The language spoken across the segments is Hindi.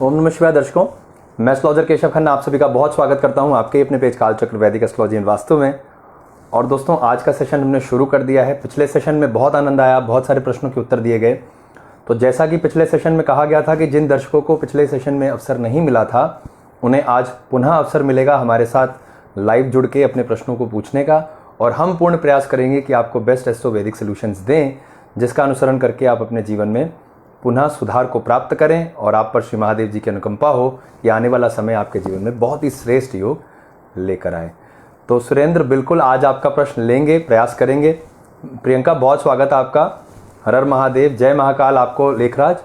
ओम नमः शिवाय दर्शकों, मैं एस्ट्रोलॉजर केशव खन्ना आप सभी का बहुत स्वागत करता हूं आपके अपने page Kalachakra Vedic astrology and vastu में। और दोस्तों, आज का सेशन हमने शुरू कर दिया है। पिछले सेशन में बहुत आनंद आया, बहुत सारे प्रश्नों के उत्तर दिए गए। तो जैसा कि पिछले सेशन में कहा गया था कि जिन दर्शकों को पिछले सेशन में अवसर नहीं मिला था, उन्हें आज पुनः अवसर मिलेगा हमारे साथ लाइव जुड़ के अपने प्रश्नों को पूछने का। और हम पूर्ण प्रयास करेंगे कि आपको बेस्ट एस्ट्रो वैदिक सोल्यूशंस दें, जिसका अनुसरण करके आप अपने जीवन में पुनः सुधार को प्राप्त करें और आप पर श्री महादेव जी की अनुकंपा हो कि आने वाला समय आपके जीवन में बहुत ही श्रेष्ठ योग लेकर आए। तो सुरेंद्र, बिल्कुल आज आपका प्रश्न लेंगे, प्रयास करेंगे। प्रियंका, बहुत स्वागत है आपका। हर हर महादेव, जय महाकाल आपको लेखराज।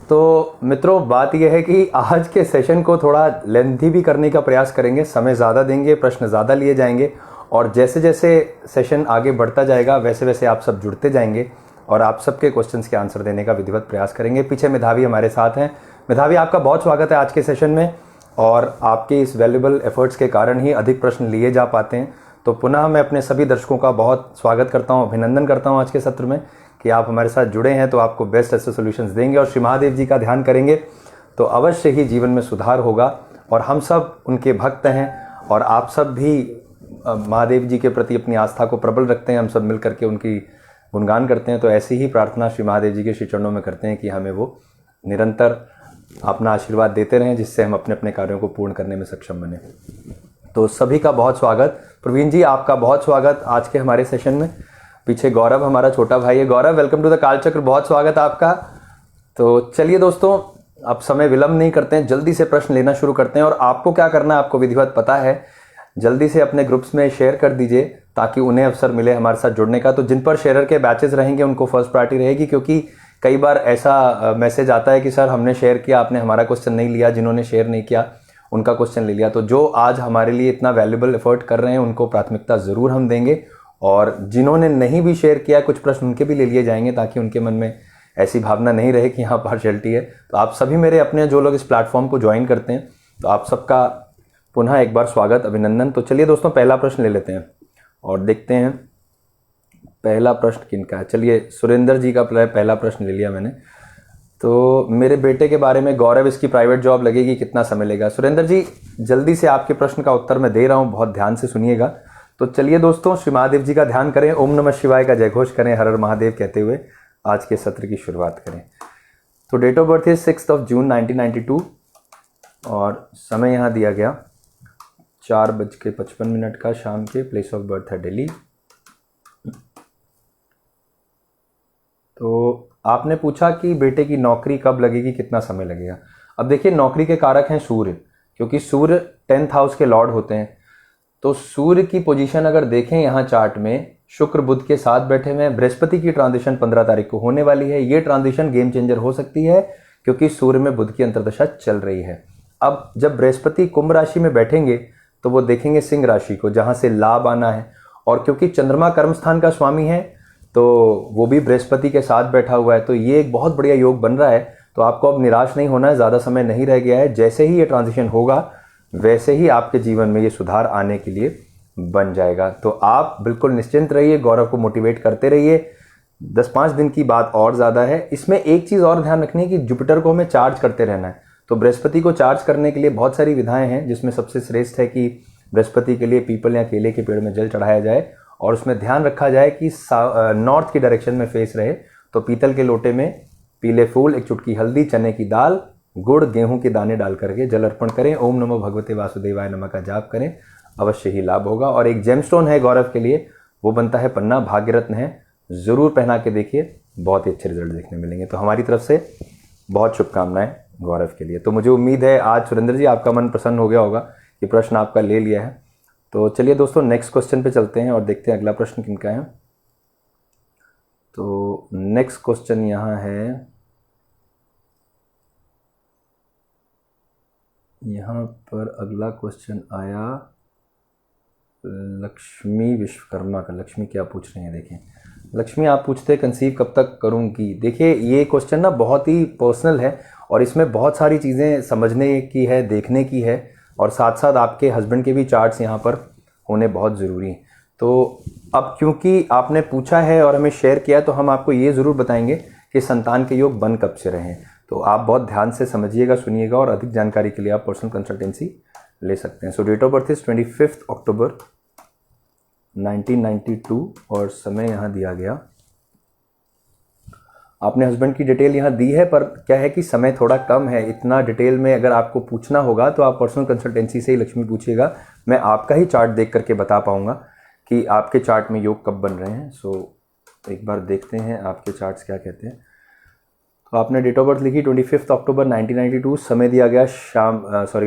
तो मित्रों, बात यह है कि आज के सेशन को थोड़ा लेंथी भी करने का प्रयास करेंगे, समय ज़्यादा देंगे, प्रश्न ज़्यादा लिए जाएंगे और जैसे जैसे सेशन आगे बढ़ता जाएगा वैसे वैसे आप सब जुड़ते जाएंगे और आप सबके क्वेश्चंस के आंसर देने का विधिवत प्रयास करेंगे। पीछे मेधावी हमारे साथ हैं। मेधावी, आपका बहुत स्वागत है आज के सेशन में और आपके इस वैल्यूएबल एफर्ट्स के कारण ही अधिक प्रश्न लिए जा पाते हैं। तो पुनः मैं अपने सभी दर्शकों का बहुत स्वागत करता हूं, अभिनंदन करता हूं आज के सत्र में कि आप हमारे साथ जुड़े हैं। तो आपको बेस्ट एस्ट्रो सॉल्यूशंस देंगे और श्री महादेव जी का ध्यान करेंगे तो अवश्य ही जीवन में सुधार होगा। और हम सब उनके भक्त हैं और आप सब भी महादेव जी के प्रति अपनी आस्था को प्रबल रखते हैं। हम सब मिल करके उनकी गुणगान करते हैं। तो ऐसी ही प्रार्थना श्री महादेव जी के श्री चरणों में करते हैं कि हमें वो निरंतर अपना आशीर्वाद देते रहें, जिससे हम अपने अपने कार्यों को पूर्ण करने में सक्षम बने। तो सभी का बहुत स्वागत। प्रवीण जी, आपका बहुत स्वागत आज के हमारे सेशन में। पीछे गौरव हमारा छोटा भाई है। गौरव, वेलकम टू द कालचक्र, बहुत स्वागत है आपका। तो चलिए दोस्तों, अब समय विलंब नहीं करते हैं, जल्दी से प्रश्न लेना शुरू करते हैं। और आपको क्या करना है, आपको विधिवत पता है। जल्दी से अपने ग्रुप्स में शेयर कर दीजिए ताकि उन्हें अवसर मिले हमारे साथ जुड़ने का। तो जिन पर शेयर के बैचेस रहेंगे उनको फर्स्ट प्रायोरिटी रहेगी, क्योंकि कई बार ऐसा मैसेज आता है कि सर हमने शेयर किया, आपने हमारा क्वेश्चन नहीं लिया। जिन्होंने शेयर नहीं किया उनका क्वेश्चन ले लिया। तो जो आज हमारे लिए इतना वैल्यूएबल एफर्ट कर रहे हैं उनको प्राथमिकता ज़रूर हम देंगे। और जिन्होंने नहीं भी शेयर किया, कुछ प्रश्न उनके भी ले लिए जाएंगे ताकि उनके मन में ऐसी भावना नहीं रहे कि यहाँ पार्शियलिटी है। तो आप सभी मेरे अपने जो लोग इस प्लेटफॉर्म को ज्वाइन करते हैं, तो आप सबका पुनः एक बार स्वागत, अभिनंदन। तो चलिए दोस्तों, पहला प्रश्न ले लेते हैं और देखते हैं पहला प्रश्न किनका है। चलिए, सुरेंद्र जी का पहला प्रश्न ले लिया मैंने। तो मेरे बेटे के बारे में, गौरव, इसकी प्राइवेट जॉब लगेगी, कितना समय लेगा? सुरेंद्र जी, जल्दी से आपके प्रश्न का उत्तर मैं दे रहा हूँ, बहुत ध्यान से सुनिएगा। तो चलिए दोस्तों, श्री महादेव जी का ध्यान करें, ओम नमः शिवाय का जयघोष करें, हर हर महादेव कहते हुए आज के सत्र की शुरुआत करें। तो डेट ऑफ बर्थ है 6 जून 1992 और समय यहाँ दिया गया 4:55 का शाम के। प्लेस ऑफ बर्थ है दिल्ली। तो आपने पूछा कि बेटे की नौकरी कब लगेगी, कितना समय लगेगा। अब देखिए, नौकरी के कारक हैं सूर्य, क्योंकि सूर्य 10th हाउस के लॉर्ड होते हैं। तो सूर्य की पोजीशन अगर देखें यहाँ चार्ट में, शुक्र बुध के साथ बैठे हुए हैं। बृहस्पति की ट्रांजिशन 15 तारीख को होने वाली है। ये ट्रांजिशन गेम चेंजर हो सकती है क्योंकि सूर्य में बुध की अंतर्दशा चल रही है। अब जब बृहस्पति कुंभ राशि में बैठेंगे तो वो देखेंगे सिंह राशि को, जहां से लाभ आना है। और क्योंकि चंद्रमा कर्म स्थान का स्वामी है तो वो भी बृहस्पति के साथ बैठा हुआ है। तो ये एक बहुत बढ़िया योग बन रहा है। तो आपको अब निराश नहीं होना है, ज़्यादा समय नहीं रह गया है। जैसे ही ये ट्रांजिशन होगा वैसे ही आपके जीवन में ये सुधार आने के लिए बन जाएगा। तो आप बिल्कुल निश्चिंत रहिए, गौरव को मोटिवेट करते रहिए। 10-5 दिन की बात और ज़्यादा है। इसमें एक चीज़ और ध्यान रखनी है कि जुपिटर को हमें चार्ज करते रहना है। तो बृहस्पति को चार्ज करने के लिए बहुत सारी विधाएं हैं, जिसमें सबसे श्रेष्ठ है कि बृहस्पति के लिए पीपल या केले के पेड़ में जल चढ़ाया जाए और उसमें ध्यान रखा जाए कि नॉर्थ की डायरेक्शन में फेस रहे। तो पीतल के लोटे में पीले फूल, एक चुटकी हल्दी, चने की दाल, गुड़, गेहूं के दाने डाल करके जल अर्पण करें। ओम नमो भगवते वासुदेवाय नमः का जाप करें, अवश्य ही लाभ होगा। और एक जेमस्टोन है गौरव के लिए, वो बनता है पन्ना, भाग्य रत्न है। ज़रूर पहना के देखिए, बहुत ही अच्छे रिजल्ट देखने मिलेंगे। तो हमारी तरफ से बहुत शुभकामनाएं गौरव के लिए। तो मुझे उम्मीद है आज सुरेंद्र जी आपका मन प्रसन्न हो गया होगा कि प्रश्न आपका ले लिया है। तो चलिए दोस्तों, नेक्स्ट क्वेश्चन पे चलते हैं और देखते हैं अगला प्रश्न किनका है। तो नेक्स्ट क्वेश्चन यहाँ है, यहाँ पर अगला क्वेश्चन आया लक्ष्मी विश्वकर्मा का। लक्ष्मी क्या पूछ रहे हैं, देखें। लक्ष्मी, आप पूछते हैं कंसीव कब तक करूँगी। देखिए, ये क्वेश्चन ना बहुत ही पर्सनल है और इसमें बहुत सारी चीज़ें समझने की है, देखने की है और साथ साथ आपके हस्बैंड के भी चार्ट्स यहाँ पर होने बहुत ज़रूरी हैं। तो अब क्योंकि आपने पूछा है और हमें शेयर किया है, तो हम आपको ये ज़रूर बताएंगे कि संतान के योग बन कब से रहे हैं। तो आप बहुत ध्यान से समझिएगा, सुनिएगा, और अधिक जानकारी के लिए आप पर्सनल कंसल्टेंसी ले सकते हैं। सो डेट ऑफ बर्थ इज 25 अक्टूबर 1992 और समय यहाँ दिया गया। आपने हस्बैंड की डिटेल यहाँ दी है, पर क्या है कि समय थोड़ा कम है, इतना डिटेल में अगर आपको पूछना होगा तो आप पर्सनल कंसल्टेंसी से ही लक्ष्मी पूछिएगा। मैं आपका ही चार्ट देख करके बता पाऊंगा कि आपके चार्ट में योग कब बन रहे हैं। सो एक बार देखते हैं आपके चार्ट्स क्या कहते हैं। तो आपने डेट ऑफ बर्थ लिखी 25 अक्टूबर 1992, समय दिया गया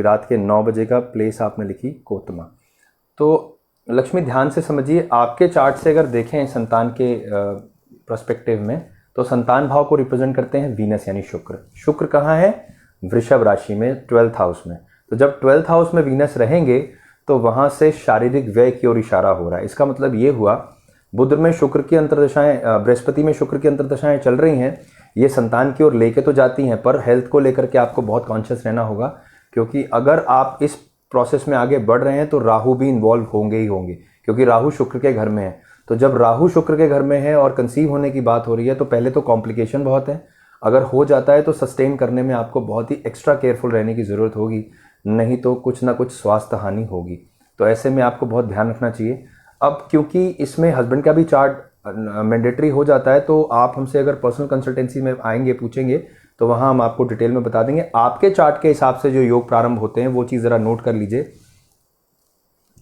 रात के 9 बजे का, प्लेस आपने लिखी कोतमा। तो लक्ष्मी ध्यान से समझिए, आपके चार्ट से अगर देखें संतान के पर्सपेक्टिव में, तो संतान भाव को रिप्रेजेंट करते हैं वीनस यानी शुक्र। शुक्र कहाँ है? वृषभ राशि में, 12th हाउस में। तो जब 12th हाउस में वीनस रहेंगे तो वहाँ से शारीरिक व्यय की ओर इशारा हो रहा है। इसका मतलब ये हुआ, बुध में शुक्र की अंतर्दशाएं, बृहस्पति में शुक्र की अंतर्दशाएं चल रही हैं, ये संतान की ओर लेके तो जाती हैं, पर हेल्थ को लेकर के आपको बहुत कॉन्शियस रहना होगा, क्योंकि अगर आप इस प्रोसेस में आगे बढ़ रहे हैं तो राहु भी इन्वॉल्व होंगे ही होंगे, क्योंकि राहु शुक्र के घर में है। तो जब राहु शुक्र के घर में है और कंसीव होने की बात हो रही है, तो पहले तो कॉम्प्लिकेशन बहुत है, अगर हो जाता है तो सस्टेन करने में आपको बहुत ही एक्स्ट्रा केयरफुल रहने की ज़रूरत होगी, नहीं तो कुछ ना कुछ स्वास्थ्य हानि होगी। तो ऐसे में आपको बहुत ध्यान रखना चाहिए। अब क्योंकि इसमें हस्बैंड का भी चार्ट मैंडेटरी हो जाता है, तो आप हमसे अगर पर्सनल कंसल्टेंसी में आएंगे, पूछेंगे, तो वहाँ हम आपको डिटेल में बता देंगे। आपके चार्ट के हिसाब से जो योग प्रारंभ होते हैं वो चीज़ ज़रा नोट कर लीजिए।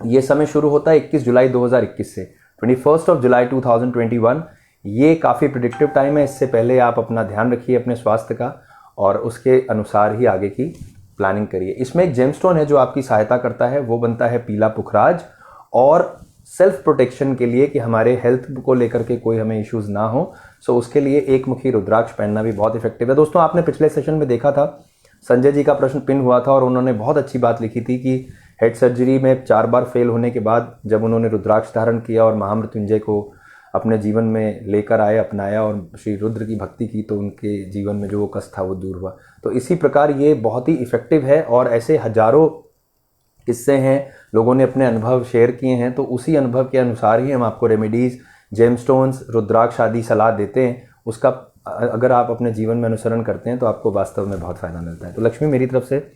ये समय शुरू होता है 21 जुलाई 2021 से 21 जुलाई 2021। ये काफ़ी प्रिडिक्टिव टाइम है। इससे पहले आप अपना ध्यान रखिए अपने स्वास्थ्य का, और उसके अनुसार ही आगे की प्लानिंग करिए। इसमें एक जेमस्टोन है जो आपकी सहायता करता है, वो बनता है पीला पुखराज, और सेल्फ प्रोटेक्शन के लिए कि हमारे हेल्थ को लेकर के कोई हमें इश्यूज ना हो, सो उसके लिए एक मुखी रुद्राक्ष पहनना भी बहुत इफेक्टिव है। दोस्तों, आपने पिछले सेशन में देखा था, संजय जी का प्रश्न पिन हुआ था और उन्होंने बहुत अच्छी बात लिखी थी कि हेड सर्जरी में 4 बार फेल होने के बाद जब उन्होंने रुद्राक्ष धारण किया और महामृत्युंजय को अपने जीवन में लेकर आए, अपनाया और श्री रुद्र की भक्ति की, तो उनके जीवन में जो वो कष्ट था वो दूर हुआ। तो इसी प्रकार ये बहुत ही इफेक्टिव है, और ऐसे हजारों किस्से हैं, लोगों ने अपने अनुभव शेयर किए हैं, तो उसी अनुभव के अनुसार ही हम आपको रेमेडीज़, जेमस्टोन्स, रुद्राक्ष आदि सलाह देते हैं। उसका अगर आप अपने जीवन में अनुसरण करते हैं तो आपको वास्तव में बहुत फ़ायदा मिलता है। तो लक्ष्मी, मेरी तरफ से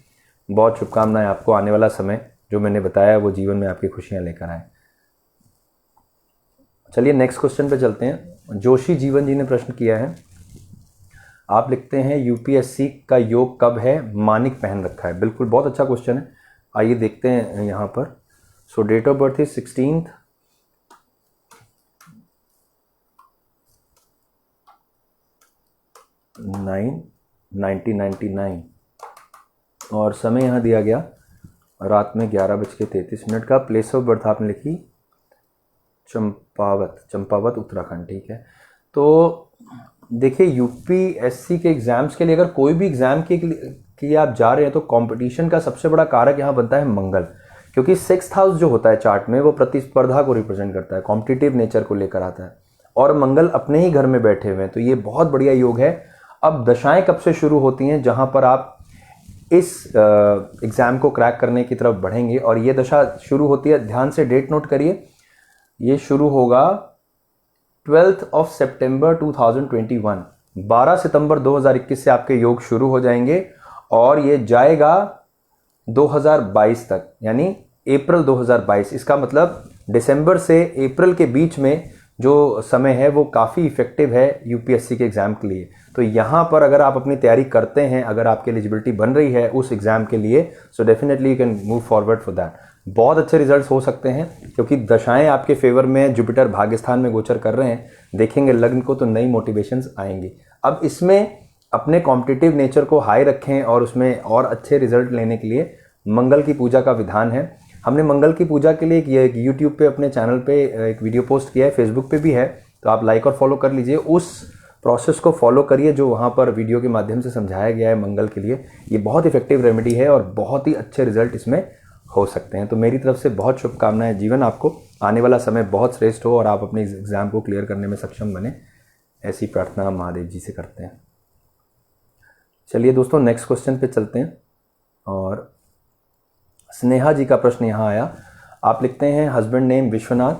बहुत शुभकामनाएं आपको। आने वाला समय जो मैंने बताया वो जीवन में आपकी खुशियाँ लेकर आए। चलिए नेक्स्ट क्वेश्चन पे चलते हैं। जोशी जीवन जी ने प्रश्न किया है, आप लिखते हैं यूपीएससी का योग कब है? मानिक पहन रखा है। बिल्कुल, बहुत अच्छा क्वेश्चन है। आइए देखते हैं यहाँ पर। सो डेट ऑफ बर्थ इज 16 9 1999 और समय यहाँ दिया गया रात में 11:33 का। प्लेस ऑफ बर्थ आपने लिखी चंपावत उत्तराखंड। ठीक है। तो देखिए, यूपीएससी के एग्जाम्स के लिए अगर कोई भी एग्जाम के आप जा रहे हैं तो कंपटीशन का सबसे बड़ा कारक यहाँ बनता है मंगल, क्योंकि 6th हाउस जो होता है चार्ट में वो प्रतिस्पर्धा को रिप्रेजेंट करता है, कॉम्पिटिटिव नेचर को लेकर आता है, और मंगल अपने ही घर में बैठे हुए हैं। तो ये बहुत बढ़िया योग है। अब दशाएं कब से शुरू होती हैं जहाँ पर आप इस एग्ज़ाम को क्रैक करने की तरफ बढ़ेंगे, और ये दशा शुरू होती है, ध्यान से डेट नोट करिए, ये शुरू होगा 12 सितंबर 2021। 12 सितंबर 2021 से आपके योग शुरू हो जाएंगे और ये जाएगा 2022 तक, यानी अप्रैल 2022। इसका मतलब दिसंबर से अप्रैल के बीच में जो समय है वो काफ़ी इफेक्टिव है यूपीएससी के एग्ज़ाम के लिए। तो यहाँ पर अगर आप अपनी तैयारी करते हैं, अगर आपकी एलिजिबिलिटी बन रही है उस एग्ज़ाम के लिए, so definitely you can move forward for that. बहुत अच्छे रिजल्ट्स हो सकते हैं, क्योंकि दशाएं आपके फेवर में, जुपिटर भाग्यस्थान में गोचर कर रहे हैं। देखेंगे लग्न को तो नई मोटिवेशंस आएंगी। अब इसमें अपने कॉम्पिटिटिव नेचर को हाई रखें और उसमें और अच्छे रिजल्ट लेने के लिए मंगल की पूजा का विधान है। हमने मंगल की पूजा के लिए एक यूट्यूब पे अपने चैनल पे एक वीडियो पोस्ट किया है, फेसबुक पे भी है, तो आप लाइक और फॉलो कर लीजिए। उस प्रोसेस को फॉलो करिए जो वहाँ पर वीडियो के माध्यम से समझाया गया है मंगल के लिए। ये बहुत इफेक्टिव रेमेडी है और बहुत ही अच्छे रिजल्ट इसमें हो सकते हैं। तो मेरी तरफ से बहुत शुभकामनाएं। जीवन आपको आने वाला समय बहुत श्रेष्ठ हो और आप अपने एग्जाम को क्लियर करने में सक्षम बने, ऐसी प्रार्थना हम महादेव जी से करते हैं। चलिए दोस्तों, नेक्स्ट क्वेश्चन पे चलते हैं। और स्नेहा जी का प्रश्न यहाँ आया, आप लिखते हैं हस्बैंड नेम विश्वनाथ,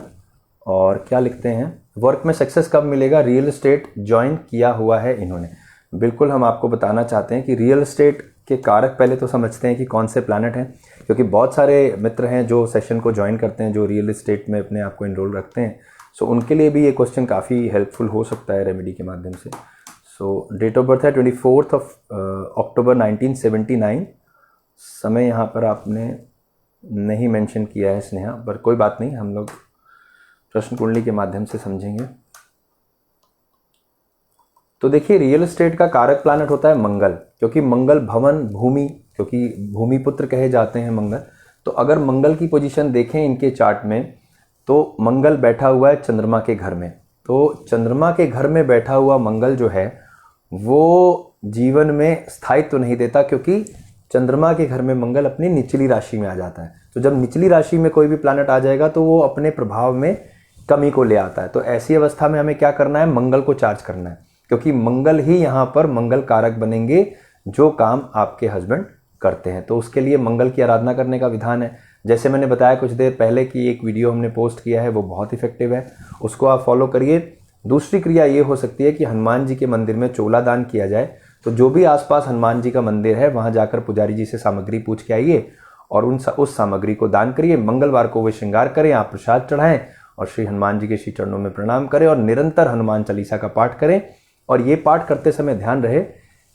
और क्या लिखते हैं, वर्क में सक्सेस कब मिलेगा? रियल एस्टेट ज्वाइन किया हुआ है इन्होंने। बिल्कुल हम आपको बताना चाहते हैं कि रियल एस्टेट के कारक पहले तो समझते हैं कि कौन से प्लैनेट हैं, क्योंकि बहुत सारे मित्र हैं जो सेशन को ज्वाइन करते हैं, जो रियल एस्टेट में अपने आप को इनरोल रखते हैं। सो उनके लिए भी ये क्वेश्चन काफ़ी हेल्पफुल हो सकता है रेमेडी के माध्यम से। सो डेट ऑफ बर्थ है 24 अक्टूबर 1979। समय यहाँ पर आपने नहीं मेंशन किया है स्नेहा, पर कोई बात नहीं, हम लोग प्रश्न कुंडली के माध्यम से समझेंगे। तो देखिए, रियल एस्टेट का कारक प्लैनेट होता है मंगल, क्योंकि मंगल भवन भूमि, क्योंकि भूमि पुत्र कहे जाते हैं मंगल। तो अगर मंगल की पोजीशन देखें इनके चार्ट में, तो मंगल बैठा हुआ है चंद्रमा के घर में। तो चंद्रमा के घर में बैठा हुआ मंगल जो है वो जीवन में स्थायित्व तो नहीं देता, क्योंकि चंद्रमा के घर में मंगल अपनी निचली राशि में आ जाता है। तो जब निचली राशि में कोई भी प्लैनेट आ जाएगा तो वो अपने प्रभाव में कमी को ले आता है। तो ऐसी अवस्था में हमें क्या करना है, मंगल को चार्ज करना है, क्योंकि मंगल ही यहाँ पर मंगल कारक बनेंगे जो काम आपके हस्बैंड करते हैं। तो उसके लिए मंगल की आराधना करने का विधान है। जैसे मैंने बताया कुछ देर पहले कि एक वीडियो हमने पोस्ट किया है, वो बहुत इफेक्टिव है, उसको आप फॉलो करिए। दूसरी क्रिया ये हो सकती है कि हनुमान जी के मंदिर में चोला दान किया जाए। तो जो भी आसपास हनुमान जी का मंदिर है वहाँ जाकर पुजारी जी से सामग्री पूछ के आइए और उस सामग्री को दान करिए। मंगलवार को वे श्रृंगार करें, आप प्रसाद चढ़ाएं और श्री हनुमान जी के श्री चरणों में प्रणाम करें और निरंतर हनुमान चालीसा का पाठ करें। और ये पाठ करते समय ध्यान रहे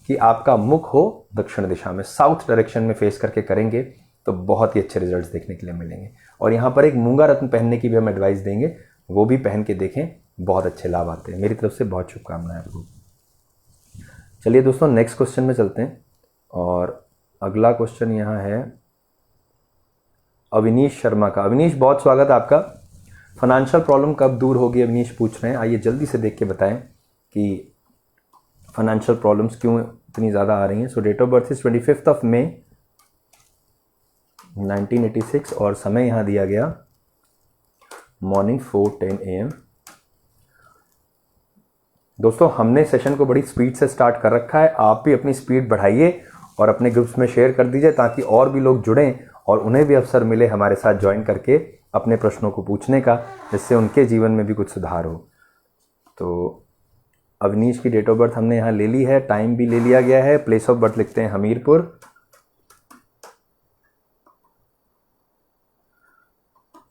कि आपका मुख हो दक्षिण दिशा में, साउथ डायरेक्शन में फेस करके करेंगे तो बहुत ही अच्छे रिजल्ट्स देखने के लिए मिलेंगे। और यहाँ पर एक मूंगा रत्न पहनने की भी हम एडवाइस देंगे, वो भी पहन के देखें, बहुत अच्छे लाभ आते हैं। मेरी तरफ से बहुत शुभकामनाएं आपको। चलिए दोस्तों, नेक्स्ट क्वेश्चन में चलते हैं। और अगला क्वेश्चन यहाँ है अविनीश शर्मा का। अविनीश, बहुत स्वागत है आपका। फाइनेंशियल प्रॉब्लम कब दूर होगी, अविनीश पूछ रहे हैं। आइए जल्दी से देख के बताएं कि फाइनेंशियल प्रॉब्लम्स क्यों इतनी ज़्यादा आ रही हैं। सो डेट ऑफ बर्थ इज 25 मई 1986 और समय यहाँ दिया गया मॉर्निंग 4:10 AM। दोस्तों, हमने सेशन को बड़ी स्पीड से स्टार्ट कर रखा है, आप भी अपनी स्पीड बढ़ाइए और अपने ग्रुप्स में शेयर कर दीजिए ताकि और भी लोग जुड़ें और उन्हें भी अवसर मिले हमारे साथ ज्वाइन करके अपने प्रश्नों को पूछने का, जिससे उनके जीवन में भी कुछ सुधार हो। तो अवनीश की डेट ऑफ बर्थ हमने यहाँ ले ली है, टाइम भी ले लिया गया है, प्लेस ऑफ बर्थ लिखते हैं हमीरपुर।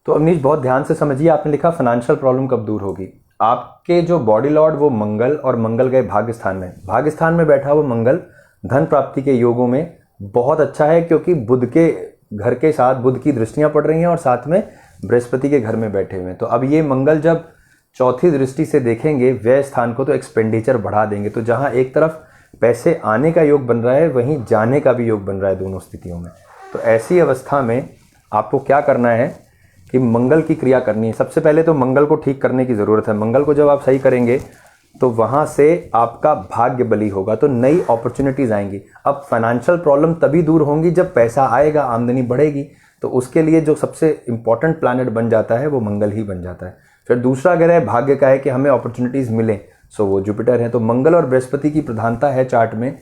तो अवनीश बहुत ध्यान से समझिए, आपने लिखा फाइनेंशियल प्रॉब्लम कब दूर होगी। आपके जो बॉडी लॉर्ड वो मंगल, और मंगल गए भाग्य स्थान में। भाग्य स्थान में बैठा हुआ मंगल धन प्राप्ति के योगों में बहुत अच्छा है, क्योंकि बुध के घर के साथ बुध की दृष्टियां पड़ रही हैं और साथ में बृहस्पति के घर में बैठे हुए हैं। तो अब ये मंगल जब चौथी दृष्टि से देखेंगे व्यय स्थान को, तो एक्सपेंडिचर बढ़ा देंगे। तो जहां एक तरफ पैसे आने का योग बन रहा है, वहीं जाने का भी योग बन रहा है, दोनों स्थितियों में। तो ऐसी अवस्था में आपको क्या करना है कि मंगल की क्रिया करनी है। सबसे पहले तो मंगल को ठीक करने की ज़रूरत है। मंगल को जब आप सही करेंगे तो वहाँ से आपका भाग्य बली होगा, तो नई अपॉर्चुनिटीज़ आएंगी। अब फाइनेंशियल प्रॉब्लम तभी दूर होंगी जब पैसा आएगा, आमदनी बढ़ेगी। तो उसके लिए जो सबसे इंपॉर्टेंट प्लैनेट बन जाता है वो मंगल ही बन जाता है। फिर दूसरा ग्रह भाग्य का है कि हमें अपॉर्चुनिटीज़ मिलें, सो वो जुपिटर है। तो मंगल और बृहस्पति की प्रधानता है चार्ट में,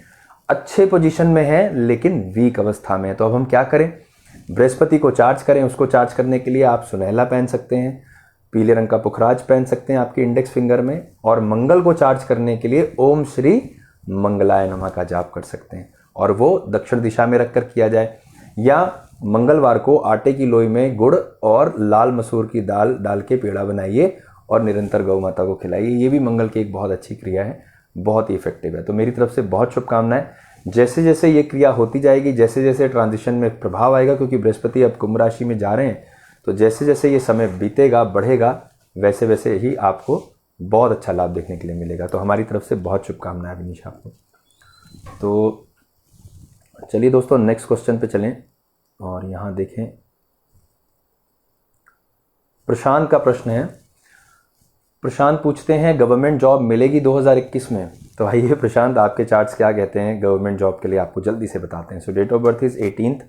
अच्छे पोजीशन में है लेकिन वीक अवस्था में है। तो अब हम क्या करें, बृहस्पति को चार्ज करें। उसको चार्ज करने के लिए आप सुनहला पहन सकते हैं, पीले रंग का पुखराज पहन सकते हैं आपके इंडेक्स फिंगर में, और मंगल को चार्ज करने के लिए ओम श्री मंगलाय नमः का जाप कर सकते हैं, और वो दक्षिण दिशा में रखकर किया जाए। या मंगलवार को आटे की लोई में गुड़ और लाल मसूर की दाल डाल के पेड़ा बनाइए और निरंतर गौ माता को खिलाइए। ये भी मंगल की एक बहुत अच्छी क्रिया है, बहुत ही इफेक्टिव है। तो मेरी तरफ से बहुत शुभकामनाएं। जैसे जैसे ये क्रिया होती जाएगी, जैसे जैसे ट्रांजिशन में प्रभाव आएगा, क्योंकि बृहस्पति अब कुंभ राशि में जा रहे हैं, तो जैसे जैसे ये समय बीतेगा बढ़ेगा, वैसे वैसे ही आपको बहुत अच्छा लाभ देखने के लिए मिलेगा। तो हमारी तरफ से बहुत शुभकामनाएं विनीश आपको। तो चलिए दोस्तों, नेक्स्ट क्वेश्चन पे चलें और यहाँ देखें। प्रशांत का प्रश्न है। प्रशांत पूछते हैं गवर्नमेंट जॉब मिलेगी 2021 में। तो आइए प्रशांत, आपके चार्ट्स क्या कहते हैं गवर्नमेंट जॉब के लिए, आपको जल्दी से बताते हैं। सो डेट ऑफ बर्थ इज 18।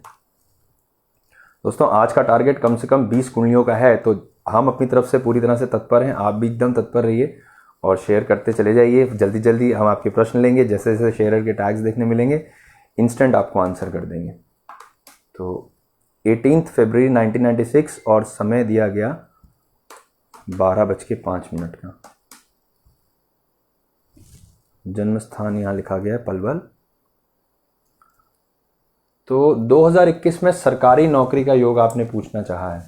दोस्तों, आज का टारगेट कम से कम 20 कुंडलियों का है, तो हम अपनी तरफ से पूरी तरह से तत्पर हैं। आप भी एकदम तत्पर रहिए और शेयर करते चले जाइए। जल्दी जल्दी हम आपके प्रश्न लेंगे, जैसे जैसे शेयरर के टैग्स देखने मिलेंगे इंस्टेंट आपको आंसर कर देंगे। तो 18 फरवरी 1996 और समय दिया गया 12:05 का। जन्म स्थान यहाँ लिखा गया है पलवल। तो 2021 में सरकारी नौकरी का योग आपने पूछना चाहा है।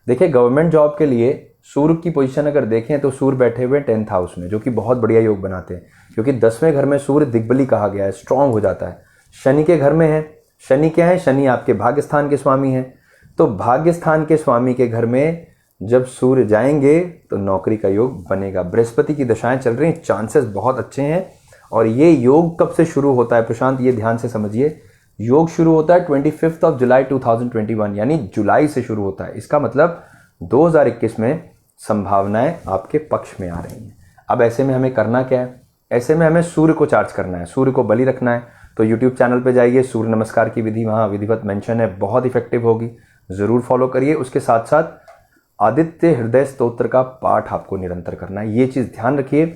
देखिए, गवर्नमेंट जॉब के लिए सूर्य की पोजीशन अगर देखें तो सूर्य बैठे हुए 10th हाउस में, जो कि बहुत बढ़िया योग बनाते हैं, क्योंकि 10वें घर में सूर्य दिग्बली कहा गया है, स्ट्रांग हो जाता है। शनि के घर में है। शनि क्या है? शनि आपके भाग्य स्थान के स्वामी हैं। तो भाग्य स्थान के स्वामी के घर में जब सूर्य जाएंगे तो नौकरी का योग बनेगा। बृहस्पति की दशाएं चल रही हैं, चांसेस बहुत अच्छे हैं। और ये योग कब से शुरू होता है प्रशांत, ये ध्यान से समझिए। योग शुरू होता है 25 जुलाई 2021, यानी जुलाई से शुरू होता है। इसका मतलब 2021 में संभावनाएं आपके पक्ष में आ रही हैं। अब ऐसे में हमें करना क्या है? ऐसे में हमें सूर्य को चार्ज करना है, सूर्य को बलि रखना है। तो यूट्यूब चैनल पे जाइए, सूर्य नमस्कार की विधि वहाँ विधिवत मेंशन है, बहुत इफेक्टिव होगी, ज़रूर फॉलो करिए। उसके साथ साथ आदित्य हृदय स्तोत्र का पाठ आपको निरंतर करना है। ये चीज़ ध्यान रखिए,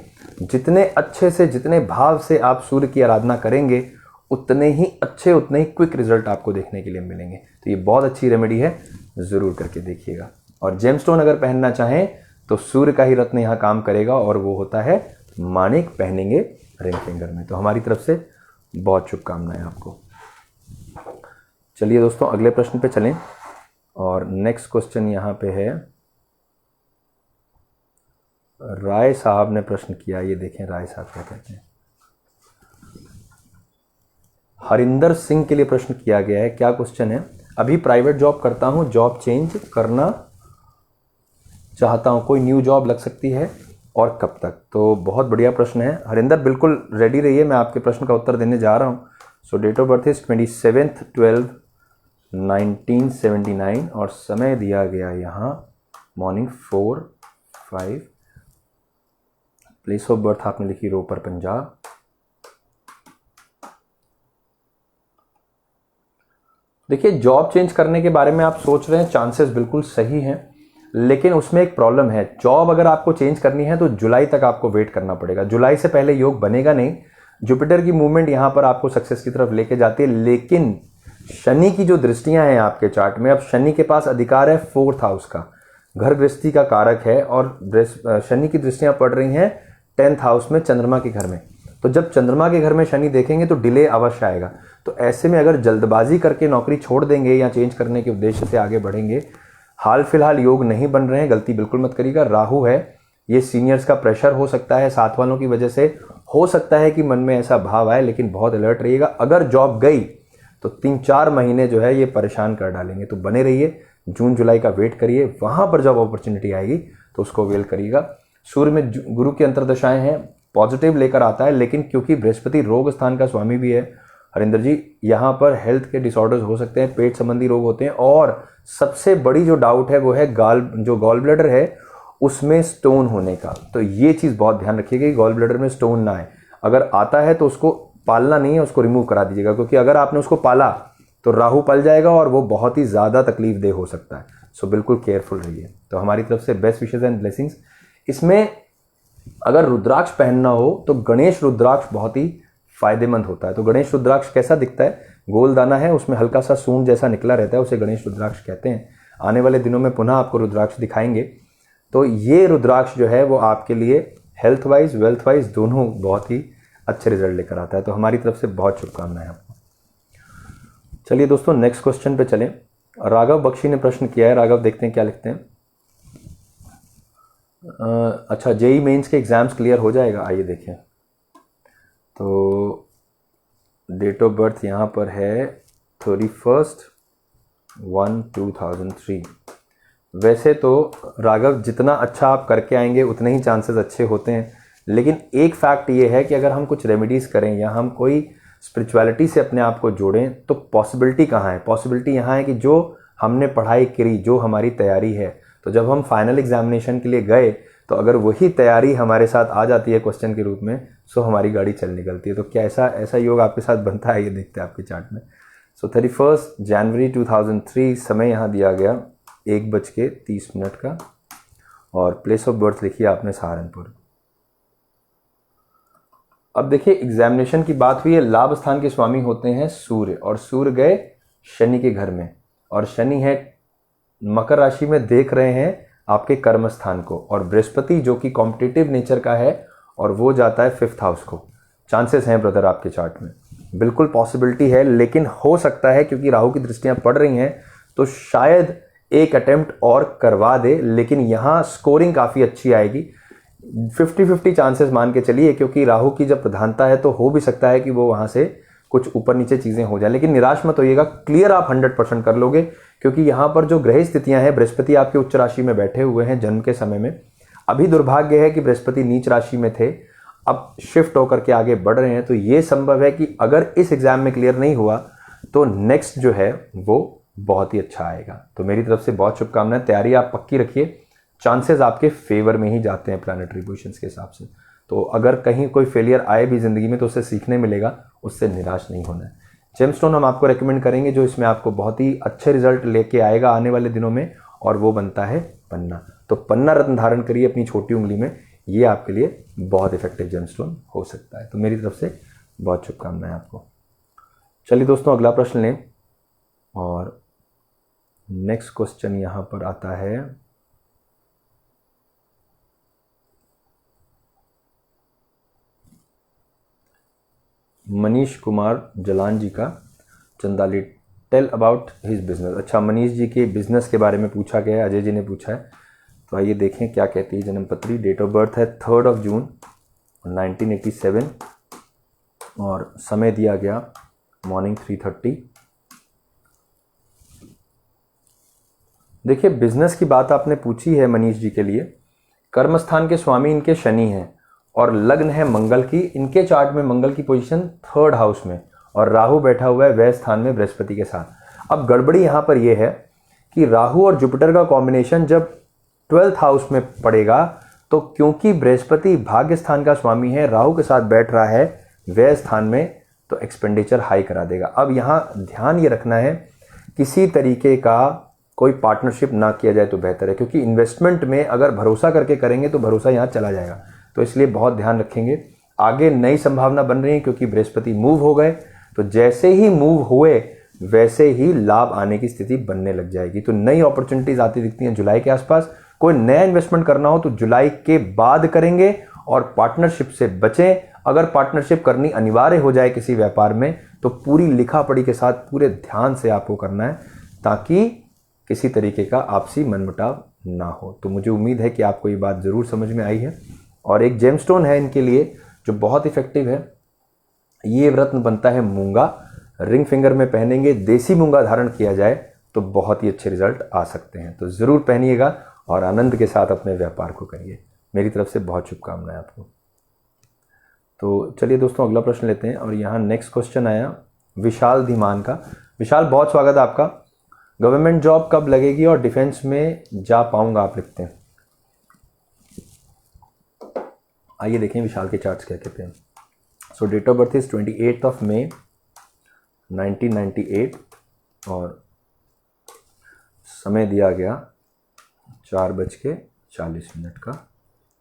जितने अच्छे से, जितने भाव से आप सूर्य की आराधना करेंगे, उतने ही अच्छे, उतने ही क्विक रिजल्ट आपको देखने के लिए मिलेंगे। तो ये बहुत अच्छी रेमेडी है, ज़रूर करके देखिएगा। और जेमस्टोन अगर पहनना चाहें तो सूर्य का ही रत्न यहाँ काम करेगा, और वो होता है माणिक, पहनेंगे रिंग फिंगर में। तो हमारी तरफ से बहुत शुभकामनाएं आपको। चलिए दोस्तों, अगले प्रश्न पे चलें। और नेक्स्ट क्वेश्चन यहाँ पे है, राय साहब ने प्रश्न किया। ये देखें राय साहब क्या कहते हैं। हरिंदर सिंह के लिए प्रश्न किया गया है। क्या क्वेश्चन है? अभी प्राइवेट जॉब करता हूं, जॉब चेंज करना चाहता हूं, कोई न्यू जॉब लग सकती है और कब तक? तो बहुत बढ़िया प्रश्न है हरिंदर, बिल्कुल रेडी रहिए, मैं आपके प्रश्न का उत्तर देने जा रहा हूं। सो डेट ऑफ बर्थ इज 27/12/1979 और समय दिया गया यहाँ मॉर्निंग 4:05। प्लेस ऑफ बर्थ आपने लिखी रोपर पंजाब। देखिए, जॉब चेंज करने के बारे में आप सोच रहे हैं, चांसेस बिल्कुल सही हैं, लेकिन उसमें एक प्रॉब्लम है। जॉब अगर आपको चेंज करनी है तो जुलाई तक आपको वेट करना पड़ेगा। जुलाई से पहले योग बनेगा नहीं। जुपिटर की मूवमेंट यहां पर आपको सक्सेस की तरफ लेके जाती है, लेकिन शनि की जो दृष्टियां हैं आपके चार्ट में, अब शनि के पास अधिकार है 4th हाउस का, घर गृहस्थी का कारक है, और शनि की दृष्टियां पड़ रही हैं 10th हाउस में, चंद्रमा के घर में। तो जब चंद्रमा के घर में शनि देखेंगे तो डिले अवश्य आएगा। तो ऐसे में अगर जल्दबाजी करके नौकरी छोड़ देंगे या चेंज करने के उद्देश्य से आगे बढ़ेंगे, हाल फिलहाल योग नहीं बन रहे हैं, गलती बिल्कुल मत करिएगा। राहु है, ये सीनियर्स का प्रेशर हो सकता है, साथ वालों की वजह से हो सकता है कि मन में ऐसा भाव आए, लेकिन बहुत अलर्ट रहिएगा। अगर जॉब गई तो 3-4 महीने जो है ये परेशान कर डालेंगे। तो बने रहिए, जून जुलाई का वेट करिए, वहां पर जब अपॉर्चुनिटी आएगी तो उसको अवेल करिएगा। सूर्य में गुरु की अंतर्दशाएं हैं, पॉजिटिव लेकर आता है, लेकिन क्योंकि बृहस्पति रोग स्थान का स्वामी भी है हरिंदर जी, यहाँ पर हेल्थ के डिसऑर्डर्स हो सकते हैं, पेट संबंधी रोग होते हैं, और सबसे बड़ी जो डाउट है वो है गॉल ब्लैडर है उसमें स्टोन होने का। तो ये चीज़ बहुत ध्यान रखिएगा कि गॉल ब्लैडर में स्टोन ना आए। अगर आता है तो उसको पालना नहीं है, उसको रिमूव करा दीजिएगा, क्योंकि अगर आपने उसको पाला तो राहु पल जाएगा और वो बहुत ही ज़्यादा तकलीफ देह हो सकता है। सो बिल्कुल केयरफुल रहिए। तो हमारी तरफ से बेस्ट विशेज एंड ब्लेसिंग्स। इसमें अगर रुद्राक्ष पहनना हो तो गणेश रुद्राक्ष बहुत ही फायदेमंद होता है। तो गणेश रुद्राक्ष कैसा दिखता है? गोल दाना है, उसमें हल्का सा सूंड जैसा निकला रहता है, उसे गणेश रुद्राक्ष कहते हैं। आने वाले दिनों में पुनः आपको रुद्राक्ष दिखाएंगे। तो ये रुद्राक्ष जो है वो आपके लिए हेल्थ वाइज, वेल्थ वाइज दोनों बहुत ही अच्छे रिजल्ट लेकर आता है। तो हमारी तरफ से बहुत शुभकामनाएं आपको। चलिए दोस्तों, नेक्स्ट क्वेश्चन पे चलें। राघव बख्शी ने प्रश्न किया है। राघव, देखते हैं क्या लिखते हैं। अच्छा, जेई मेंस के एग्जाम्स क्लियर हो जाएगा, आइए देखें। तो डेट ऑफ बर्थ यहाँ पर है 31/1/2003। वैसे तो राघव, जितना अच्छा आप करके आएंगे उतने ही चांसेस अच्छे होते हैं, लेकिन एक फैक्ट ये है कि अगर हम कुछ रेमेडीज़ करें या हम कोई स्पिरिचुअलिटी से अपने आप को जोड़ें तो पॉसिबिलिटी कहाँ है? पॉसिबिलिटी यहाँ है कि जो हमने पढ़ाई करी, जो हमारी तैयारी है, तो जब हम फाइनल एग्जामिनेशन के लिए गए तो अगर वही तैयारी हमारे साथ आ जाती है क्वेश्चन के रूप में, सो हमारी गाड़ी चल निकलती है। तो क्या ऐसा योग आपके साथ बनता है? ये देखते हैं आपके चार्ट में। सो 31 जनवरी 2003 समय यहाँ दिया गया 1:30 का, और प्लेस ऑफ बर्थ लिखिए आपने सहारनपुर। अब देखिए, एग्जामिनेशन की बात हुई है, लाभ स्थान के स्वामी होते हैं सूर्य, और सूर्य गए शनि के घर में, और शनि है मकर राशि में, देख रहे हैं आपके कर्म स्थान को, और बृहस्पति जो कि कॉम्पिटिटिव नेचर का है और वो जाता है 5th हाउस को। चांसेस हैं ब्रदर आपके चार्ट में, बिल्कुल पॉसिबिलिटी है, लेकिन हो सकता है क्योंकि राहु की दृष्टियां पड़ रही हैं तो शायद एक अटेम्प्ट और करवा दे, लेकिन यहाँ स्कोरिंग काफ़ी अच्छी आएगी। 50-50 चांसेस मान के चलिए, क्योंकि राहु की जब प्रधानता है तो हो भी सकता है कि वो वहाँ से कुछ ऊपर नीचे चीज़ें हो जाए, लेकिन निराश मत होइएगा, क्लियर आप 100% कर लोगे, क्योंकि यहाँ पर जो ग्रह स्थितियाँ हैं, बृहस्पति आपके उच्च राशि में बैठे हुए हैं जन्म के समय में। अभी दुर्भाग्य है कि बृहस्पति नीच राशि में थे, अब शिफ्ट होकर के आगे बढ़ रहे हैं, तो ये संभव है कि अगर इस एग्जाम में क्लियर नहीं हुआ तो नेक्स्ट जो है वो बहुत ही अच्छा आएगा। तो मेरी तरफ से बहुत शुभकामनाएं, तैयारी आप पक्की रखिए, चांसेस आपके फेवर में ही जाते हैं प्लैनेटरी पोजीशंस के हिसाब से। तो अगर कहीं कोई फेलियर आए भी ज़िंदगी में तो उससे सीखने मिलेगा, उससे निराश नहीं होना है। जेमस्टोन हम आपको रेकमेंड करेंगे जो इसमें आपको बहुत ही अच्छे रिजल्ट लेके आएगा आने वाले दिनों में, और वो बनता है पन्ना। तो पन्ना रत्न धारण करिए अपनी छोटी उंगली में, ये आपके लिए बहुत इफेक्टिव जेमस्टोन हो सकता है। तो मेरी तरफ से बहुत शुभकामनाएं आपको। चलिए दोस्तों, अगला प्रश्न लें, और नेक्स्ट क्वेश्चन यहाँ पर आता है मनीष कुमार जलान जी का, Chandali, tell about his business. अच्छा, मनीष जी के बिजनेस के बारे में पूछा गया है, अजय जी ने पूछा है, तो आइए देखें क्या कहती है जन्म पत्री। डेट ऑफ बर्थ है 3 जून 1987 और समय दिया गया मॉर्निंग 3:30। देखिए, बिजनेस की बात आपने पूछी है मनीष जी के लिए। कर्मस्थान के स्वामी इनके शनि हैं और लग्न है मंगल की। इनके चार्ट में मंगल की पोजीशन 3rd हाउस में और राहु बैठा हुआ है व्यय स्थान में बृहस्पति के साथ। अब गड़बड़ी यहाँ पर यह है कि राहु और जुपिटर का कॉम्बिनेशन जब 12th हाउस में पड़ेगा, तो क्योंकि बृहस्पति भाग्य स्थान का स्वामी है, राहु के साथ बैठ रहा है व्यय स्थान में, तो एक्सपेंडिचर हाई करा देगा। अब यहाँ ध्यान ये रखना है, किसी तरीके का कोई पार्टनरशिप ना किया जाए तो बेहतर है, क्योंकि इन्वेस्टमेंट में अगर भरोसा करके करेंगे तो भरोसा यहाँ चला जाएगा। तो इसलिए बहुत ध्यान रखेंगे। आगे नई संभावना बन रही है क्योंकि बृहस्पति मूव हो गए, तो जैसे ही मूव हुए वैसे ही लाभ आने की स्थिति बनने लग जाएगी। तो नई अपॉर्चुनिटीज आती दिखती हैं जुलाई के आसपास। कोई नया इन्वेस्टमेंट करना हो तो जुलाई के बाद करेंगे और पार्टनरशिप से बचें। अगर पार्टनरशिप करनी अनिवार्य हो जाए किसी व्यापार में तो पूरी लिखा पढ़ी के साथ पूरे ध्यान से आपको करना है, ताकि किसी तरीके का आपसी मनमुटाव ना हो। तो मुझे उम्मीद है कि आपको ये बात ज़रूर समझ में आई है। और एक जेमस्टोन है इनके लिए जो बहुत इफेक्टिव है, ये रत्न बनता है मूंगा। रिंग फिंगर में पहनेंगे, देसी मूंगा धारण किया जाए तो बहुत ही अच्छे रिजल्ट आ सकते हैं। तो ज़रूर पहनिएगा और आनंद के साथ अपने व्यापार को करिए। मेरी तरफ से बहुत शुभकामनाएं आपको। तो चलिए दोस्तों, अगला प्रश्न लेते हैं, और यहाँ नेक्स्ट क्वेश्चन आया विशाल धीमान का। विशाल, बहुत स्वागत है आपका। गवर्नमेंट जॉब कब लगेगी और डिफेंस में जा पाऊंगा, आप लिखते हैं। आइए देखें विशाल के चार्ट्स क्या कहते हैं। सो डेट ऑफ बर्थ इज 28 मई 1998 और समय दिया गया 4:40 का,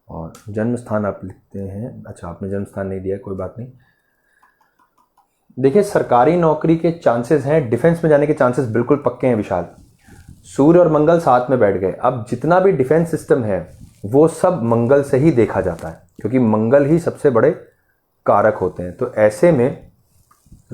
और जन्म स्थान आप लिखते हैं। अच्छा, आपने जन्म स्थान नहीं दिया, कोई बात नहीं। देखिए, सरकारी नौकरी के चांसेस हैं, डिफेंस में जाने के चांसेस बिल्कुल पक्के हैं विशाल। सूर्य और मंगल साथ में बैठ गए। अब जितना भी डिफेंस सिस्टम है वो सब मंगल से ही देखा जाता है, क्योंकि मंगल ही सबसे बड़े कारक होते हैं। तो ऐसे में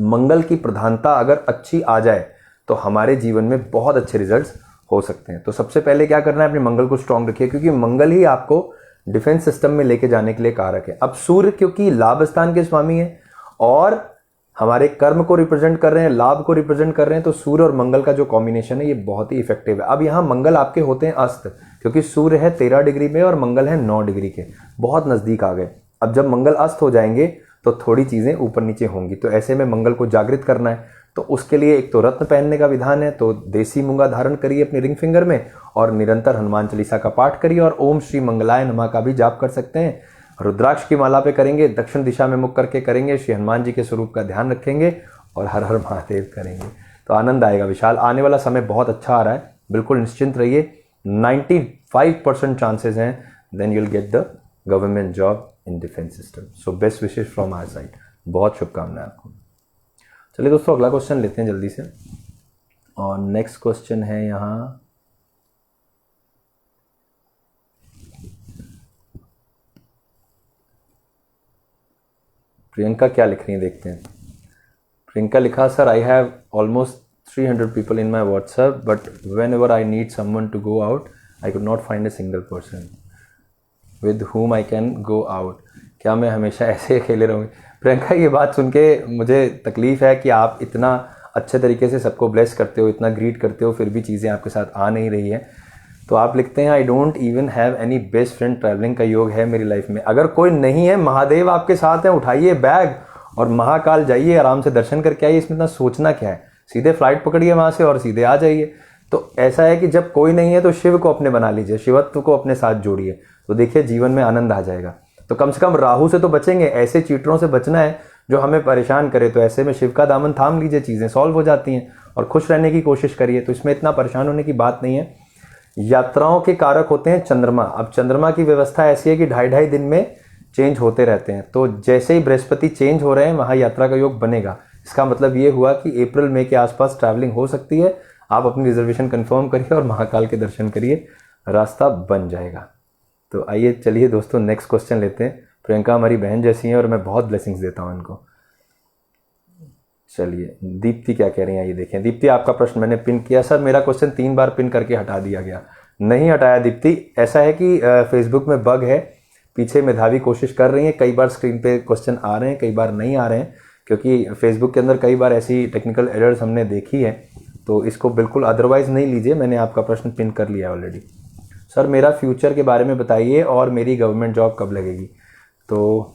मंगल की प्रधानता अगर अच्छी आ जाए तो हमारे जीवन में बहुत अच्छे रिजल्ट्स हो सकते हैं। तो सबसे पहले क्या करना है, अपने मंगल को स्ट्रांग रखिए, क्योंकि मंगल ही आपको डिफेंस सिस्टम में लेके जाने के लिए कारक है। अब सूर्य क्योंकि लाभ स्थान के स्वामी है और हमारे कर्म को रिप्रेजेंट कर रहे हैं, लाभ को रिप्रेजेंट कर रहे हैं, तो सूर्य और मंगल का जो कॉम्बिनेशन है ये बहुत ही इफेक्टिव है। अब यहाँ मंगल आपके होते हैं अस्त, क्योंकि सूर्य है 13 डिग्री में और मंगल है 9 डिग्री के, बहुत नजदीक आ गए। अब जब मंगल अस्त हो जाएंगे तो थोड़ी चीजें ऊपर नीचे होंगी। तो ऐसे में मंगल को जागृत करना है, तो उसके लिए एक तो रत्न पहनने का विधान है, तो देसी मूंगा धारण करिए अपनी रिंग फिंगर में और निरंतर हनुमान चालीसा का पाठ करिए और ओम श्री मंगलाय नमः का भी जाप कर सकते हैं। रुद्राक्ष की माला पे करेंगे, दक्षिण दिशा में मुख करके करेंगे, श्री हनुमान जी के स्वरूप का ध्यान रखेंगे और हर हर महादेव करेंगे, तो आनंद आएगा विशाल। आने वाला समय बहुत अच्छा आ रहा है, बिल्कुल निश्चिंत रहिए। 95% चांसेस हैं then you will get the government job in defence system. So best wishes from our side, बहुत शुभकामनाएं आपको। चलिए दोस्तों, अगला क्वेश्चन लेते हैं जल्दी से, और नेक्स्ट क्वेश्चन है यहाँ प्रियंका क्या लिख रही हैं, देखते हैं। प्रियंका लिखा, sir I have almost 300 people in my WhatsApp, but whenever I need someone to go out, I could not find a single person with whom I can go out. क्या मैं हमेशा ऐसे अकेले रहूँगी? प्रियंका, ये बात सुन के मुझे तकलीफ़ है कि आप इतना अच्छे तरीके से सबको ब्लेस करते हो, इतना ग्रीट करते हो, फिर भी चीज़ें आपके साथ आ नहीं रही है। तो आप लिखते हैं, I don't even have any best friend, travelling का योग है मेरी लाइफ में। अगर कोई नहीं है, महादेव आपके साथ हैं, उठाइए बैग और महाकाल जाइए, आराम से दर्शन करके आइए। इसमें इतना सोचना क्या है, सीधे फ्लाइट पकड़िए वहाँ से और सीधे आ जाइए। तो ऐसा है कि जब कोई नहीं है तो शिव को अपने बना लीजिए, शिवत्व को अपने साथ जोड़िए, तो देखिए जीवन में आनंद आ जाएगा। तो कम से कम राहु से तो बचेंगे, ऐसे चीटरों से बचना है जो हमें परेशान करे। तो ऐसे में शिव का दामन थाम लीजिए, चीज़ें सॉल्व हो जाती हैं, और खुश रहने की कोशिश करिए। तो इसमें इतना परेशान होने की बात नहीं है। यात्राओं के कारक होते हैं चंद्रमा। अब चंद्रमा की व्यवस्था ऐसी है कि 2.5 दिन में चेंज होते रहते हैं। तो जैसे ही बृहस्पति चेंज हो रहे हैं, वहाँ यात्रा का योग बनेगा। इसका मतलब ये हुआ कि अप्रैल मई के आसपास ट्रैवलिंग हो सकती है। आप अपनी रिजर्वेशन कंफर्म करिए और महाकाल के दर्शन करिए, रास्ता बन जाएगा। तो आइए चलिए दोस्तों, नेक्स्ट क्वेश्चन लेते हैं। प्रियंका हमारी बहन जैसी हैं और मैं बहुत ब्लेसिंग्स देता हूँ इनको। चलिए दीप्ति क्या कह रही हैं, ये देखें। दीप्ति, आपका प्रश्न मैंने पिन किया। सर मेरा क्वेश्चन 3 बार पिन करके हटा दिया गया। नहीं हटाया दीप्ति, ऐसा है कि फेसबुक में बग है, पीछे मेधावी कोशिश कर रही हैं। कई बार स्क्रीन पे क्वेश्चन आ रहे हैं, कई बार नहीं आ रहे हैं, क्योंकि फेसबुक के अंदर कई बार ऐसी टेक्निकल एरर्स हमने देखी है। तो इसको बिल्कुल अदरवाइज नहीं लीजिए, मैंने आपका प्रश्न पिन कर लिया ऑलरेडी। सर मेरा फ्यूचर के बारे में बताइए और मेरी गवर्नमेंट जॉब कब लगेगी। तो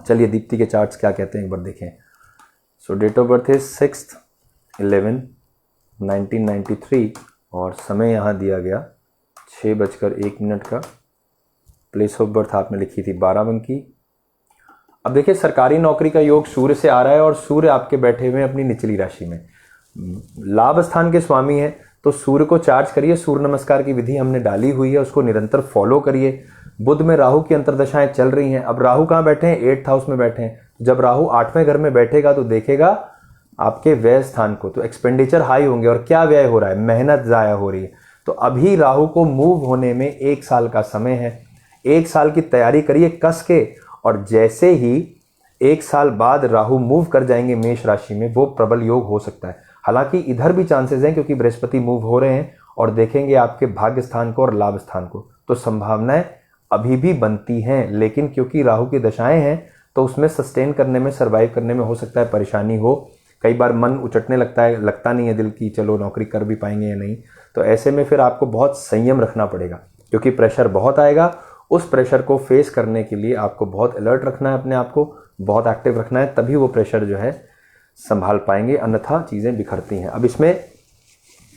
चलिए दीप्ति के चार्ट्स क्या कहते हैं एक बार देखें। सो डेट ऑफ बर्थ इज 6/11/1993 और समय यहाँ दिया गया 6:01 का। प्लेस ऑफ बर्थ आपने लिखी थी बाराबंकी। अब देखिए सरकारी नौकरी का योग सूर्य से आ रहा है और सूर्य आपके बैठे हुए हैं अपनी निचली राशि में, लाभ स्थान के स्वामी हैं। तो सूर्य को चार्ज करिए। सूर्य नमस्कार की विधि हमने डाली हुई है, उसको निरंतर फॉलो करिए। बुध में राहु की अंतर्दशाएं चल रही हैं। अब राहु कहाँ बैठे हैं? 8th हाउस में बैठे हैं। जब राहु 8वें घर में बैठेगा तो देखेगा आपके व्यय स्थान को, तो एक्सपेंडिचर हाई होंगे। और क्या व्यय हो रहा है? मेहनत जाया हो रही है। तो अभी राहु को मूव होने में 1 साल का समय है। 1 साल की तैयारी करिए कस के, और जैसे ही 1 साल बाद राहु मूव कर जाएंगे मेष राशि में, वो प्रबल योग हो सकता है। हालांकि इधर भी चांसेस हैं क्योंकि बृहस्पति मूव हो रहे हैं और देखेंगे आपके भाग्य स्थान को और लाभ स्थान को, तो संभावनाएं अभी भी बनती हैं। लेकिन क्योंकि राहु की दशाएं हैं तो उसमें सस्टेन करने में, सर्वाइव करने में हो सकता है परेशानी हो। कई बार मन उचटने लगता है, लगता नहीं है दिल की चलो नौकरी कर भी पाएंगे या नहीं। तो ऐसे में फिर आपको बहुत संयम रखना पड़ेगा क्योंकि प्रेशर बहुत आएगा। उस प्रेशर को फेस करने के लिए आपको बहुत अलर्ट रखना है, अपने आप को बहुत एक्टिव रखना है, तभी वो प्रेशर जो है संभाल पाएंगे, अन्यथा चीज़ें बिखरती हैं। अब इसमें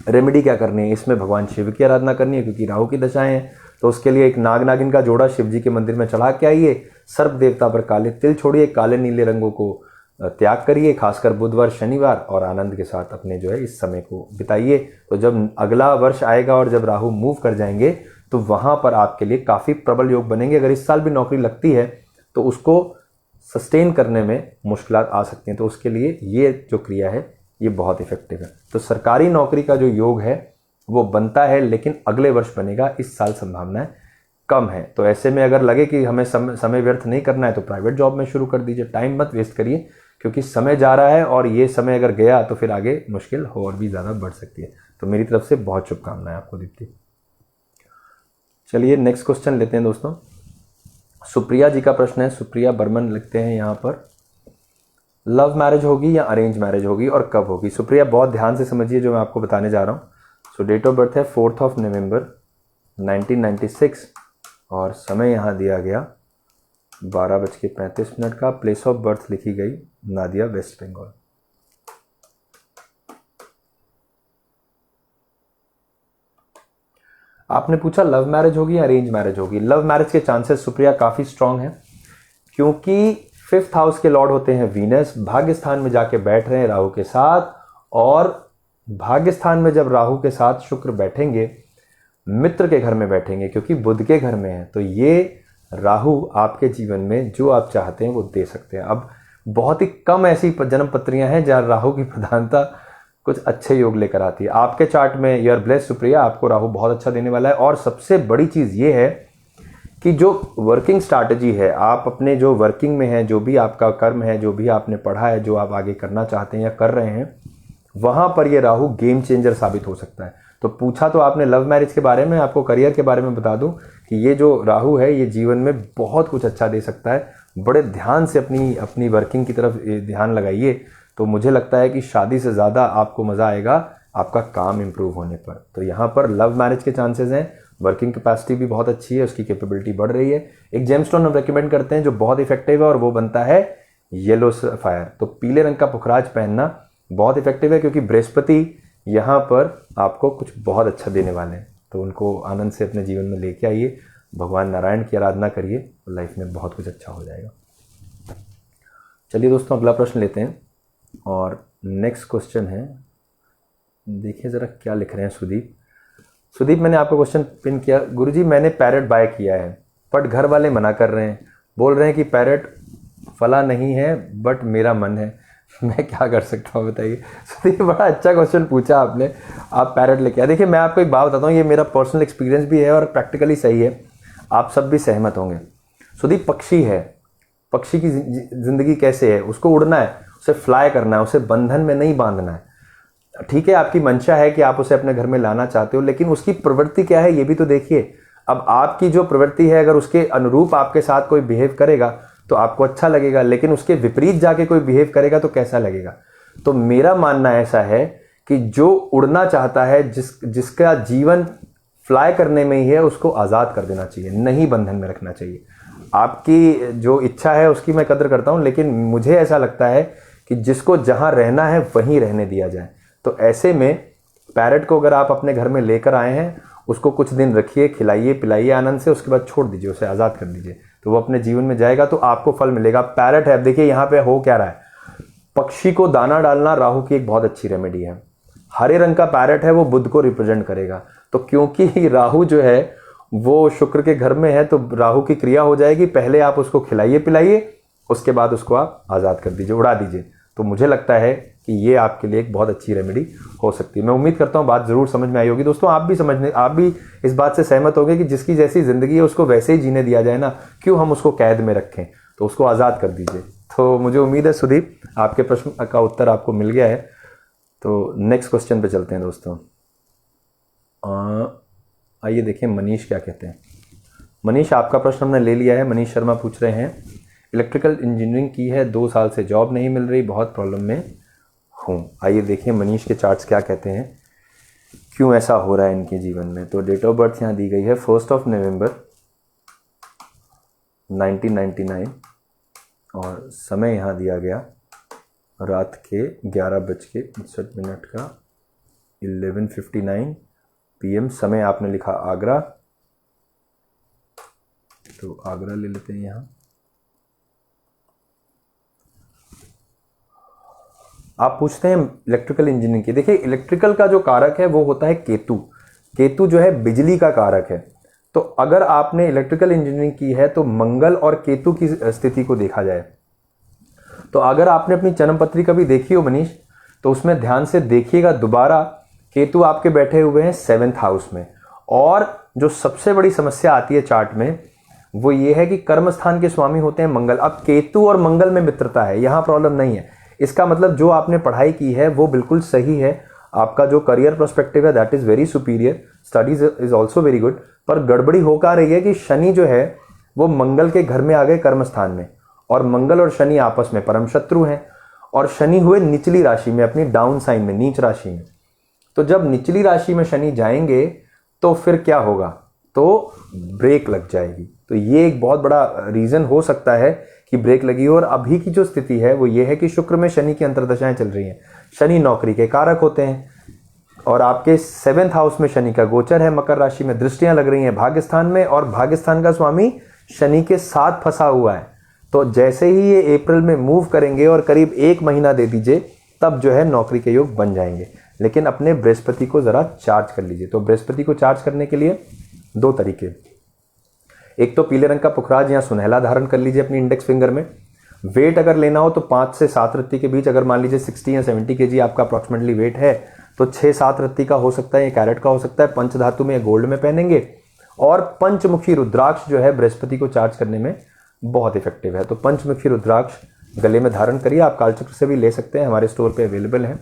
रेमेडी क्या करनी है? इसमें भगवान शिव की आराधना करनी है क्योंकि राहु की दशाएं हैं। तो उसके लिए एक नाग नागिन का जोड़ा शिव जी के मंदिर में चढ़ा के आइए। सर्प देवता पर काले तिल छोड़िए, काले नीले रंगों को त्याग करिए, खासकर बुधवार शनिवार, और आनंद के साथ अपने जो है इस समय को बिताइए। तो जब अगला वर्ष आएगा और जब राहु मूव कर जाएंगे तो वहाँ पर आपके लिए काफ़ी प्रबल योग बनेंगे। अगर इस साल भी नौकरी लगती है तो उसको सस्टेन करने में मुश्किलात आ सकती हैं। तो उसके लिए ये जो क्रिया है ये बहुत इफेक्टिव है। तो सरकारी नौकरी का जो योग है वो बनता है, लेकिन अगले वर्ष बनेगा, इस साल संभावनाएं कम है। तो ऐसे में अगर लगे कि हमें समय व्यर्थ नहीं करना है तो प्राइवेट जॉब में शुरू कर दीजिए। टाइम मत वेस्ट करिए क्योंकि समय जा रहा है और ये समय अगर गया तो फिर आगे मुश्किल और भी ज़्यादा बढ़ सकती है। तो मेरी तरफ से बहुत शुभकामनाएं आपको दीप्ति। चलिए नेक्स्ट क्वेश्चन लेते हैं दोस्तों। सुप्रिया जी का प्रश्न है, सुप्रिया बर्मन लिखते हैं यहाँ पर, लव मैरिज होगी या अरेंज मैरिज होगी और कब होगी? सुप्रिया बहुत ध्यान से समझिए जो मैं आपको बताने जा रहा हूँ। सो डेट ऑफ बर्थ है 4 नवंबर 1996 और समय यहाँ दिया गया 12:35 का। प्लेस ऑफ बर्थ लिखी गई नादिया, वेस्ट बंगाल। आपने पूछा लव मैरिज होगी या अरेंज मैरिज होगी। लव मैरिज के चांसेस सुप्रिया काफ़ी स्ट्रांग हैं क्योंकि 5th हाउस के लॉर्ड होते हैं वीनस, भाग्य स्थान में जाके बैठ रहे हैं राहु के साथ, और भाग्य स्थान में जब राहु के साथ शुक्र बैठेंगे, मित्र के घर में बैठेंगे क्योंकि बुध के घर में है, तो ये राहु आपके जीवन में जो आप चाहते हैं वो दे सकते हैं। अब बहुत ही कम ऐसी जन्म पत्रियां हैं जहाँ राहु की प्रधानता कुछ अच्छे योग लेकर आती है। आपके चार्ट में यूर ब्लेस्ड सुप्रिया, आपको राहु बहुत अच्छा देने वाला है। और सबसे बड़ी चीज़ ये है कि जो वर्किंग स्ट्रैटेजी है, आप अपने जो वर्किंग में है, जो भी आपका कर्म है, जो भी आपने पढ़ा है, जो आप आगे करना चाहते हैं या कर रहे हैं, वहाँ पर ये राहु गेम चेंजर साबित हो सकता है। तो पूछा तो आपने लव मैरिज के बारे में, आपको करियर के बारे में बता दूं कि ये जो राहु है ये जीवन में बहुत कुछ अच्छा दे सकता है। बड़े ध्यान से अपनी वर्किंग की तरफ ध्यान लगाइए, तो मुझे लगता है कि शादी से ज़्यादा आपको मज़ा आएगा आपका काम इंप्रूव होने पर। तो यहाँ पर लव मैरिज के चांसेस हैं, वर्किंग कैपेसिटी भी बहुत अच्छी है, उसकी कैपेबिलिटी बढ़ रही है। एक जेमस्टोन हम रेकमेंड करते हैं जो बहुत इफेक्टिव है और वो बनता है येलो सफायर। तो पीले रंग का पुखराज पहनना बहुत इफेक्टिव है, क्योंकि बृहस्पति यहाँ पर आपको कुछ बहुत अच्छा देने वाले हैं। तो उनको आनंद से अपने जीवन में लेके आइए, भगवान नारायण की आराधना करिए, तो लाइफ में बहुत कुछ अच्छा हो जाएगा। चलिए दोस्तों, अगला प्रश्न लेते हैं और नेक्स्ट क्वेश्चन है, देखिए ज़रा क्या लिख रहे हैं सुदीप। मैंने आपको क्वेश्चन पिन किया। गुरुजी मैंने पैरेट बाय किया है, बट घर वाले मना कर रहे हैं, बोल रहे हैं कि पैरेट फला नहीं है, बट मेरा मन है, मैं क्या कर सकता हूँ बताइए। सुदीप बड़ा अच्छा क्वेश्चन पूछा आपने, आप पैरेट लेके आए। देखिए मैं आपको एक बात बताता हूँ, ये मेरा पर्सनल एक्सपीरियंस भी है और प्रैक्टिकली सही है, आप सब भी सहमत होंगे। सुदीप पक्षी है, पक्षी की ज़िंदगी कैसे है, उसको उड़ना है, उसे फ्लाई करना है, उसे बंधन में नहीं बांधना है। ठीक है, आपकी मंशा है कि आप उसे अपने घर में लाना चाहते हो, लेकिन उसकी प्रवृत्ति क्या है ये भी तो देखिए। अब आपकी जो प्रवृत्ति है, अगर उसके अनुरूप आपके साथ कोई बिहेव करेगा तो आपको अच्छा लगेगा, लेकिन उसके विपरीत जाके कोई बिहेव करेगा तो कैसा लगेगा। तो मेरा मानना ऐसा है कि जो उड़ना चाहता है, जिसका जीवन फ्लाई करने में ही है, उसको आज़ाद कर देना चाहिए, नहीं बंधन में रखना चाहिए। आपकी जो इच्छा है उसकी मैं कदर करता हूँ, लेकिन मुझे ऐसा लगता है कि जिसको जहाँ रहना है वहीं रहने दिया जाए। तो ऐसे में पैरेट को अगर आप अपने घर में लेकर आए हैं, उसको कुछ दिन रखिए, खिलाइए पिलाइए आनंद से, उसके बाद छोड़ दीजिए, उसे आज़ाद कर दीजिए, तो वो अपने जीवन में जाएगा तो आपको फल मिलेगा। पैरेट है, देखिए यहाँ पे हो क्या रहा है, पक्षी को दाना डालना राहु की एक बहुत अच्छी रेमेडी है। हरे रंग का पैरेट है, वो बुध को रिप्रेजेंट करेगा, तो क्योंकि राहु जो है वो शुक्र के घर में है, तो राहु की क्रिया हो जाएगी, पहले आप उसको खिलाइए पिलाइए, उसके बाद उसको आप आज़ाद कर दीजिए, उड़ा दीजिए। तो मुझे लगता है कि ये आपके लिए एक बहुत अच्छी रेमेडी हो सकती है। मैं उम्मीद करता हूँ बात ज़रूर समझ में आई होगी। दोस्तों आप भी इस बात से सहमत होंगे कि जिसकी जैसी ज़िंदगी है उसको वैसे ही जीने दिया जाए ना, क्यों हम उसको कैद में रखें, तो उसको आज़ाद कर दीजिए। तो मुझे उम्मीद है सुदीप आपके प्रश्न का उत्तर आपको मिल गया है। तो नेक्स्ट क्वेश्चन पे चलते हैं दोस्तों। आइए देखें मनीष क्या कहते हैं। मनीष, आपका प्रश्न हमने ले लिया है। मनीष शर्मा पूछ रहे हैं, इलेक्ट्रिकल इंजीनियरिंग की है, 2 साल से जॉब नहीं मिल रही, बहुत प्रॉब्लम में हूँ। आइए देखिए मनीष के चार्ट्स क्या कहते हैं, क्यों ऐसा हो रहा है इनके जीवन में। तो डेट ऑफ बर्थ यहाँ दी गई है 1 नवंबर 1999 और समय यहाँ दिया गया रात के 11:59 का 11:59 PM। समय आपने लिखा आगरा, तो आगरा ले लेते हैं यहाँ। आप पूछते हैं इलेक्ट्रिकल इंजीनियरिंग की। देखिए इलेक्ट्रिकल का जो कारक है वो होता है केतु। केतु जो है बिजली का कारक है। तो अगर आपने इलेक्ट्रिकल इंजीनियरिंग की है तो मंगल और केतु की स्थिति को देखा जाए, तो अगर आपने अपनी जन्म पत्रिका भी देखी हो मनीष, तो उसमें ध्यान से देखिएगा दोबारा, केतु आपके बैठे हुए हैं 7th हाउस में। और जो सबसे बड़ी समस्या आती है चार्ट में वो ये है कि कर्म स्थान के स्वामी होते हैं मंगल। अब केतु और मंगल में मित्रता है, यहाँ प्रॉब्लम नहीं है। इसका मतलब जो आपने पढ़ाई की है वो बिल्कुल सही है, आपका जो करियर पर्सपेक्टिव है that is very superior, studies is also very good. पर गड़बड़ी हो क्या रही है कि शनि जो है वो मंगल के घर में आ गए कर्म स्थान में, और मंगल और शनि आपस में परम शत्रु हैं, और शनि हुए निचली राशि में, अपनी डाउन साइन में, नीच राशि में। तो जब निचली राशि में शनि जाएंगे तो फिर क्या होगा, तो ब्रेक लग जाएगी। तो ये एक बहुत बड़ा रीजन हो सकता है कि ब्रेक लगी हो। और अभी की जो स्थिति है वो ये है कि शुक्र में शनि की अंतर्दशाएं चल रही हैं। शनि नौकरी के कारक होते हैं, और आपके 7th हाउस में शनि का गोचर है, मकर राशि में दृष्टियां लग रही हैं भाग्यस्थान में, और भाग्यस्थान का स्वामी शनि के साथ फंसा हुआ है। तो जैसे ही ये अप्रैल में मूव करेंगे और करीब 1 महीना दे दीजिए, तब जो है नौकरी के योग बन जाएंगे। लेकिन अपने बृहस्पति को जरा चार्ज कर लीजिए। तो बृहस्पति को चार्ज करने के लिए 2 तरीके, एक तो पीले रंग का पुखराज या सुनहला धारण कर लीजिए अपनी इंडेक्स फिंगर में। वेट अगर लेना हो तो 5 से 7 रत्ती के बीच, अगर मान लीजिए 60 या 70 kg आपका अप्रॉक्सीमेटली वेट है, तो 6-7 रत्ती का हो सकता है, या कैरेट का हो सकता है। पंचधातु में या गोल्ड में पहनेंगे, और पंचमुखी रुद्राक्ष जो है बृहस्पति को चार्ज करने में बहुत इफेक्टिव है। तो पंचमुखी रुद्राक्ष गले में धारण करिए। आप कालचक्र से भी ले सकते हैं, हमारे स्टोर पे अवेलेबल है।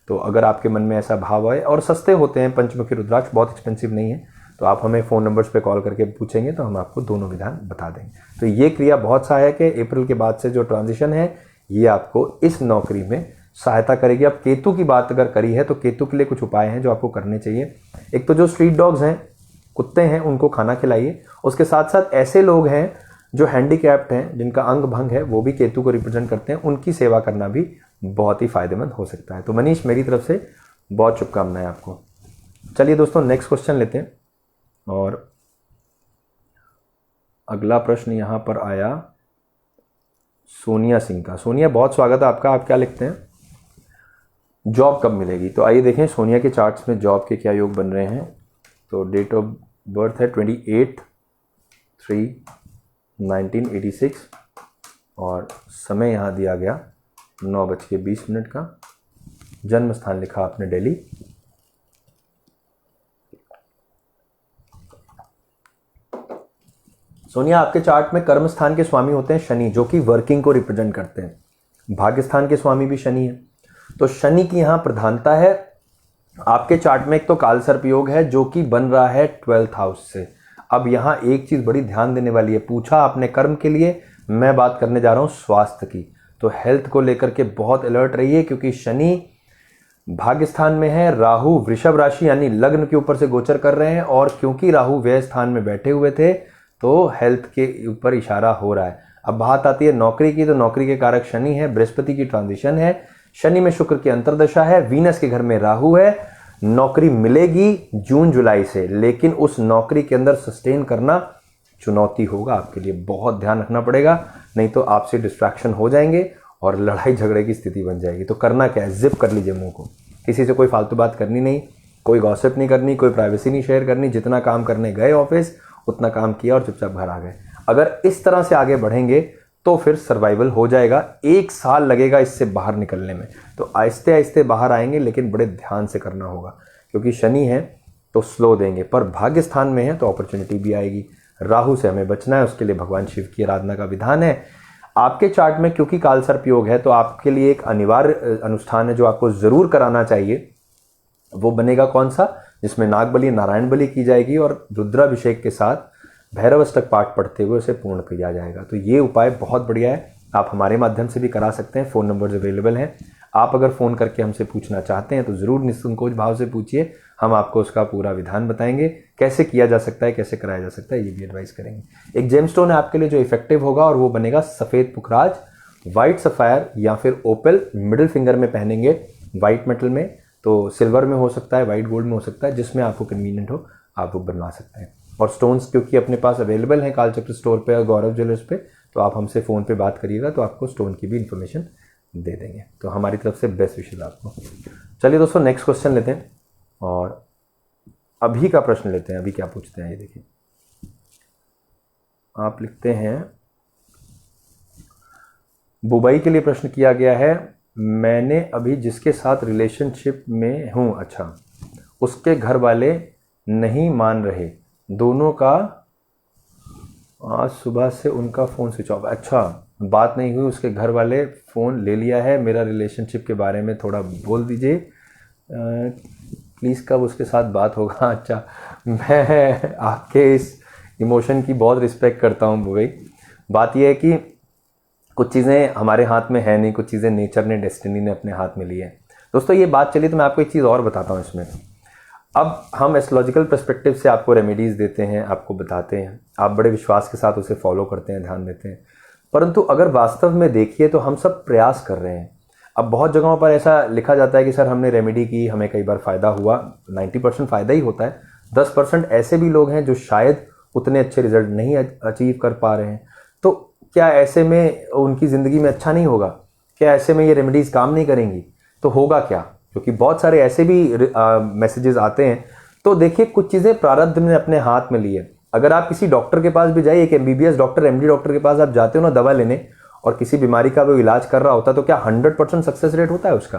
तो अगर आपके मन में ऐसा भाव आए, और सस्ते होते हैं पंचमुखी रुद्राक्ष, बहुत एक्सपेंसिव नहीं है, तो आप हमें फ़ोन नंबर्स पे कॉल करके पूछेंगे तो हम आपको दोनों विधान बता देंगे। तो ये क्रिया बहुत सहायक है। अप्रैल के बाद से जो ट्रांजिशन है ये आपको इस नौकरी में सहायता करेगी। अब केतु की बात अगर करी है तो केतु के लिए कुछ उपाय हैं जो आपको करने चाहिए। एक तो जो स्ट्रीट डॉग्स हैं, कुत्ते हैं, उनको खाना खिलाइए। उसके साथ साथ ऐसे लोग हैं जो हैंडीकैप्ड हैं, जिनका अंग भंग है, वो भी केतु को रिप्रेजेंट करते हैं, उनकी सेवा करना भी बहुत ही फायदेमंद हो सकता है। तो मनीष, मेरी तरफ से बहुत शुभकामनाएं आपको। चलिए दोस्तों, नेक्स्ट क्वेश्चन लेते हैं। और अगला प्रश्न यहाँ पर आया सोनिया सिंह का। सोनिया, बहुत स्वागत है आपका। आप क्या लिखते हैं? जॉब कब मिलेगी? तो आइए देखें सोनिया के चार्ट्स में जॉब के क्या योग बन रहे हैं। तो डेट ऑफ बर्थ है 28/3/1986 और समय यहाँ दिया गया 9:20 का। जन्म स्थान लिखा आपने दिल्ली। सोनिया, आपके चार्ट में कर्म स्थान के स्वामी होते हैं शनि, जो कि वर्किंग को रिप्रेजेंट करते हैं। भाग्य स्थान के स्वामी भी शनि है। तो शनि की यहां प्रधानता है। आपके चार्ट में एक तो काल सर्प योग है जो कि बन रहा है 12th हाउस से। अब यहां एक चीज बड़ी ध्यान देने वाली है। पूछा आपने कर्म के लिए, मैं बात करने जा रहा हूं स्वास्थ्य की। तो हेल्थ को लेकर के बहुत अलर्ट रहिए, क्योंकि शनि भाग्य स्थान में है, राहु वृषभ राशि यानी लग्न के ऊपर से गोचर कर रहे हैं, और क्योंकि राहु व्यय स्थान में बैठे हुए थे तो हेल्थ के ऊपर इशारा हो रहा है। अब बात आती है नौकरी की, तो नौकरी के कारक शनि है, बृहस्पति की ट्रांजिशन है, शनि में शुक्र की अंतर्दशा है, वीनस के घर में राहु है। नौकरी मिलेगी जून जुलाई से, लेकिन उस नौकरी के अंदर सस्टेन करना चुनौती होगा आपके लिए। बहुत ध्यान रखना पड़ेगा, नहीं तो आपसे डिस्ट्रैक्शन हो जाएंगे और लड़ाई झगड़े की स्थिति बन जाएगी। तो करना क्या है, जिप कर लीजिए मुंह को। किसी से कोई फालतू बात करनी नहीं, कोई गॉसिप नहीं करनी, कोई प्राइवेसी नहीं शेयर करनी। जितना काम करने गए ऑफिस, उतना काम किया और चुपचाप घर आ गए। अगर इस तरह से आगे बढ़ेंगे तो फिर सर्वाइवल हो जाएगा। 1 साल लगेगा इससे बाहर निकलने में। तो आहिस्ते आहिस्ते बाहर आएंगे, लेकिन बड़े ध्यान से करना होगा, क्योंकि शनि है तो स्लो देंगे, पर भाग्य स्थान में है तो अपॉर्चुनिटी भी आएगी। राहु से हमें बचना है, उसके लिए भगवान शिव की आराधना का विधान है। आपके चार्ट में क्योंकि काल सर्प योग है, तो आपके लिए एक अनिवार्य अनुष्ठान है जो आपको जरूर कराना चाहिए। वो बनेगा कौन सा? जिसमें नाग बलि, नारायण बलि की जाएगी और रुद्राभिषेक के साथ भैरव अष्टक पाठ पढ़ते हुए उसे पूर्ण किया जाएगा। तो ये उपाय बहुत बढ़िया है, आप हमारे माध्यम से भी करा सकते हैं। फ़ोन नंबर्स अवेलेबल हैं। आप अगर फ़ोन करके हमसे पूछना चाहते हैं तो ज़रूर निसंकोच भाव से पूछिए, हम आपको उसका पूरा विधान बताएंगे, कैसे किया जा सकता है, कैसे कराया जा सकता है, ये भी एडवाइस करेंगे। एक जेमस्टोन है आपके लिए जो इफेक्टिव होगा, और वो बनेगा सफ़ेद पुखराज, वाइट सफ़ायर या फिर ओपल। मिडिल फिंगर में पहनेंगे वाइट मेटल में, तो सिल्वर में हो सकता है, वाइट गोल्ड में हो सकता है, जिसमें आपको कन्वीनियंट हो आप वो बनवा सकते हैं। और स्टोन्स क्योंकि अपने पास अवेलेबल हैं कालचक्र स्टोर पे और गौरव ज्वेलर्स पे, तो आप हमसे फ़ोन पे बात करिएगा तो आपको स्टोन की भी इन्फॉर्मेशन दे देंगे। तो हमारी तरफ से बेस्ट विशेष आपको। चलिए दोस्तों, नेक्स्ट क्वेश्चन लेते हैं और अभी का प्रश्न लेते हैं। अभी क्या पूछते हैं ये देखिए। आप लिखते हैं, बुबई के लिए प्रश्न किया गया है, मैंने अभी जिसके साथ रिलेशनशिप में हूँ, अच्छा, उसके घर वाले नहीं मान रहे, दोनों का आज सुबह से उनका फ़ोन स्विच ऑफ। अच्छा, बात नहीं हुई, उसके घर वाले फ़ोन ले लिया है। मेरा रिलेशनशिप के बारे में थोड़ा बोल दीजिए प्लीज़, कब उसके साथ बात होगा। अच्छा, मैं आपके इस इमोशन की बहुत रिस्पेक्ट करता हूँ बुबई। बात यह है कि कुछ चीज़ें हमारे हाथ में है नहीं, कुछ चीज़ें नेचर ने, डेस्टिनी ने अपने हाथ में ली है। दोस्तों ये बात चली तो मैं आपको एक चीज़ और बताता हूँ इसमें। अब हम एस्ट्रोलॉजिकल पर्सपेक्टिव से आपको रेमेडीज़ देते हैं, आपको बताते हैं, आप बड़े विश्वास के साथ उसे फॉलो करते हैं, ध्यान देते हैं, परंतु अगर वास्तव में देखिए तो हम सब प्रयास कर रहे हैं। अब बहुत जगहों पर ऐसा लिखा जाता है कि सर हमने रेमेडी की, हमें कई बार फ़ायदा हुआ। 90% फ़ायदा ही होता है, 10% ऐसे भी लोग हैं जो शायद उतने अच्छे रिजल्ट नहीं अचीव कर पा रहे हैं। तो क्या ऐसे में उनकी ज़िंदगी में अच्छा नहीं होगा? क्या ऐसे में ये रेमेडीज़ काम नहीं करेंगी? तो होगा क्या? क्योंकि बहुत सारे ऐसे भी मैसेजेस आते हैं। तो देखिए, कुछ चीज़ें प्रारब्ध ने अपने हाथ में ली है। अगर आप किसी डॉक्टर के पास भी जाइए, एक MBBS डॉक्टर, MD डॉक्टर के पास आप जाते हो ना दवा लेने, और किसी बीमारी का वो इलाज कर रहा होता है, तो क्या 100% सक्सेस रेट होता है उसका?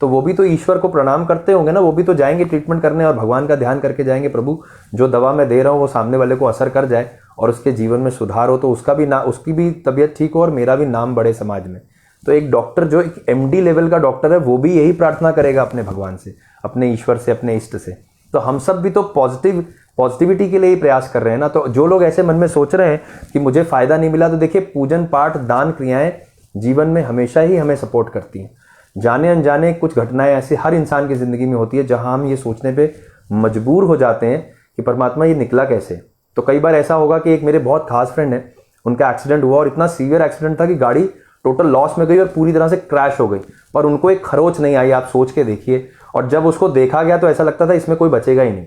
तो वो भी तो ईश्वर को प्रणाम करते होंगे ना, वो भी तो जाएंगे ट्रीटमेंट करने और भगवान का ध्यान करके जाएंगे, प्रभु जो दवा मैं दे रहा हूँ वो सामने वाले को असर कर जाए और उसके जीवन में सुधार हो, तो उसकी भी तबीयत ठीक हो और मेरा भी नाम बढ़े समाज में। तो एक डॉक्टर जो एक MD लेवल का डॉक्टर है वो भी यही प्रार्थना करेगा अपने भगवान से, अपने ईश्वर से, अपने इष्ट से। तो हम सब भी तो पॉजिटिविटी के लिए ही प्रयास कर रहे हैं ना। तो जो लोग ऐसे मन में सोच रहे हैं कि मुझे फायदा नहीं मिला, तो देखिए पूजन पाठ दान क्रियाएं जीवन में हमेशा ही हमें सपोर्ट करती हैं। जाने अनजाने कुछ घटनाएं ऐसे हर इंसान की जिंदगी में होती है जहां हम ये सोचने पे मजबूर हो जाते हैं कि परमात्मा ये निकला कैसे। तो कई बार ऐसा होगा कि एक मेरे बहुत खास फ्रेंड है, उनका एक्सीडेंट हुआ और इतना सीवियर एक्सीडेंट था कि गाड़ी टोटल लॉस में गई और पूरी तरह से क्रैश हो गई, पर उनको एक खरोच नहीं आई। आप सोच के देखिए, और जब उसको देखा गया तो ऐसा लगता था इसमें कोई बचेगा ही नहीं।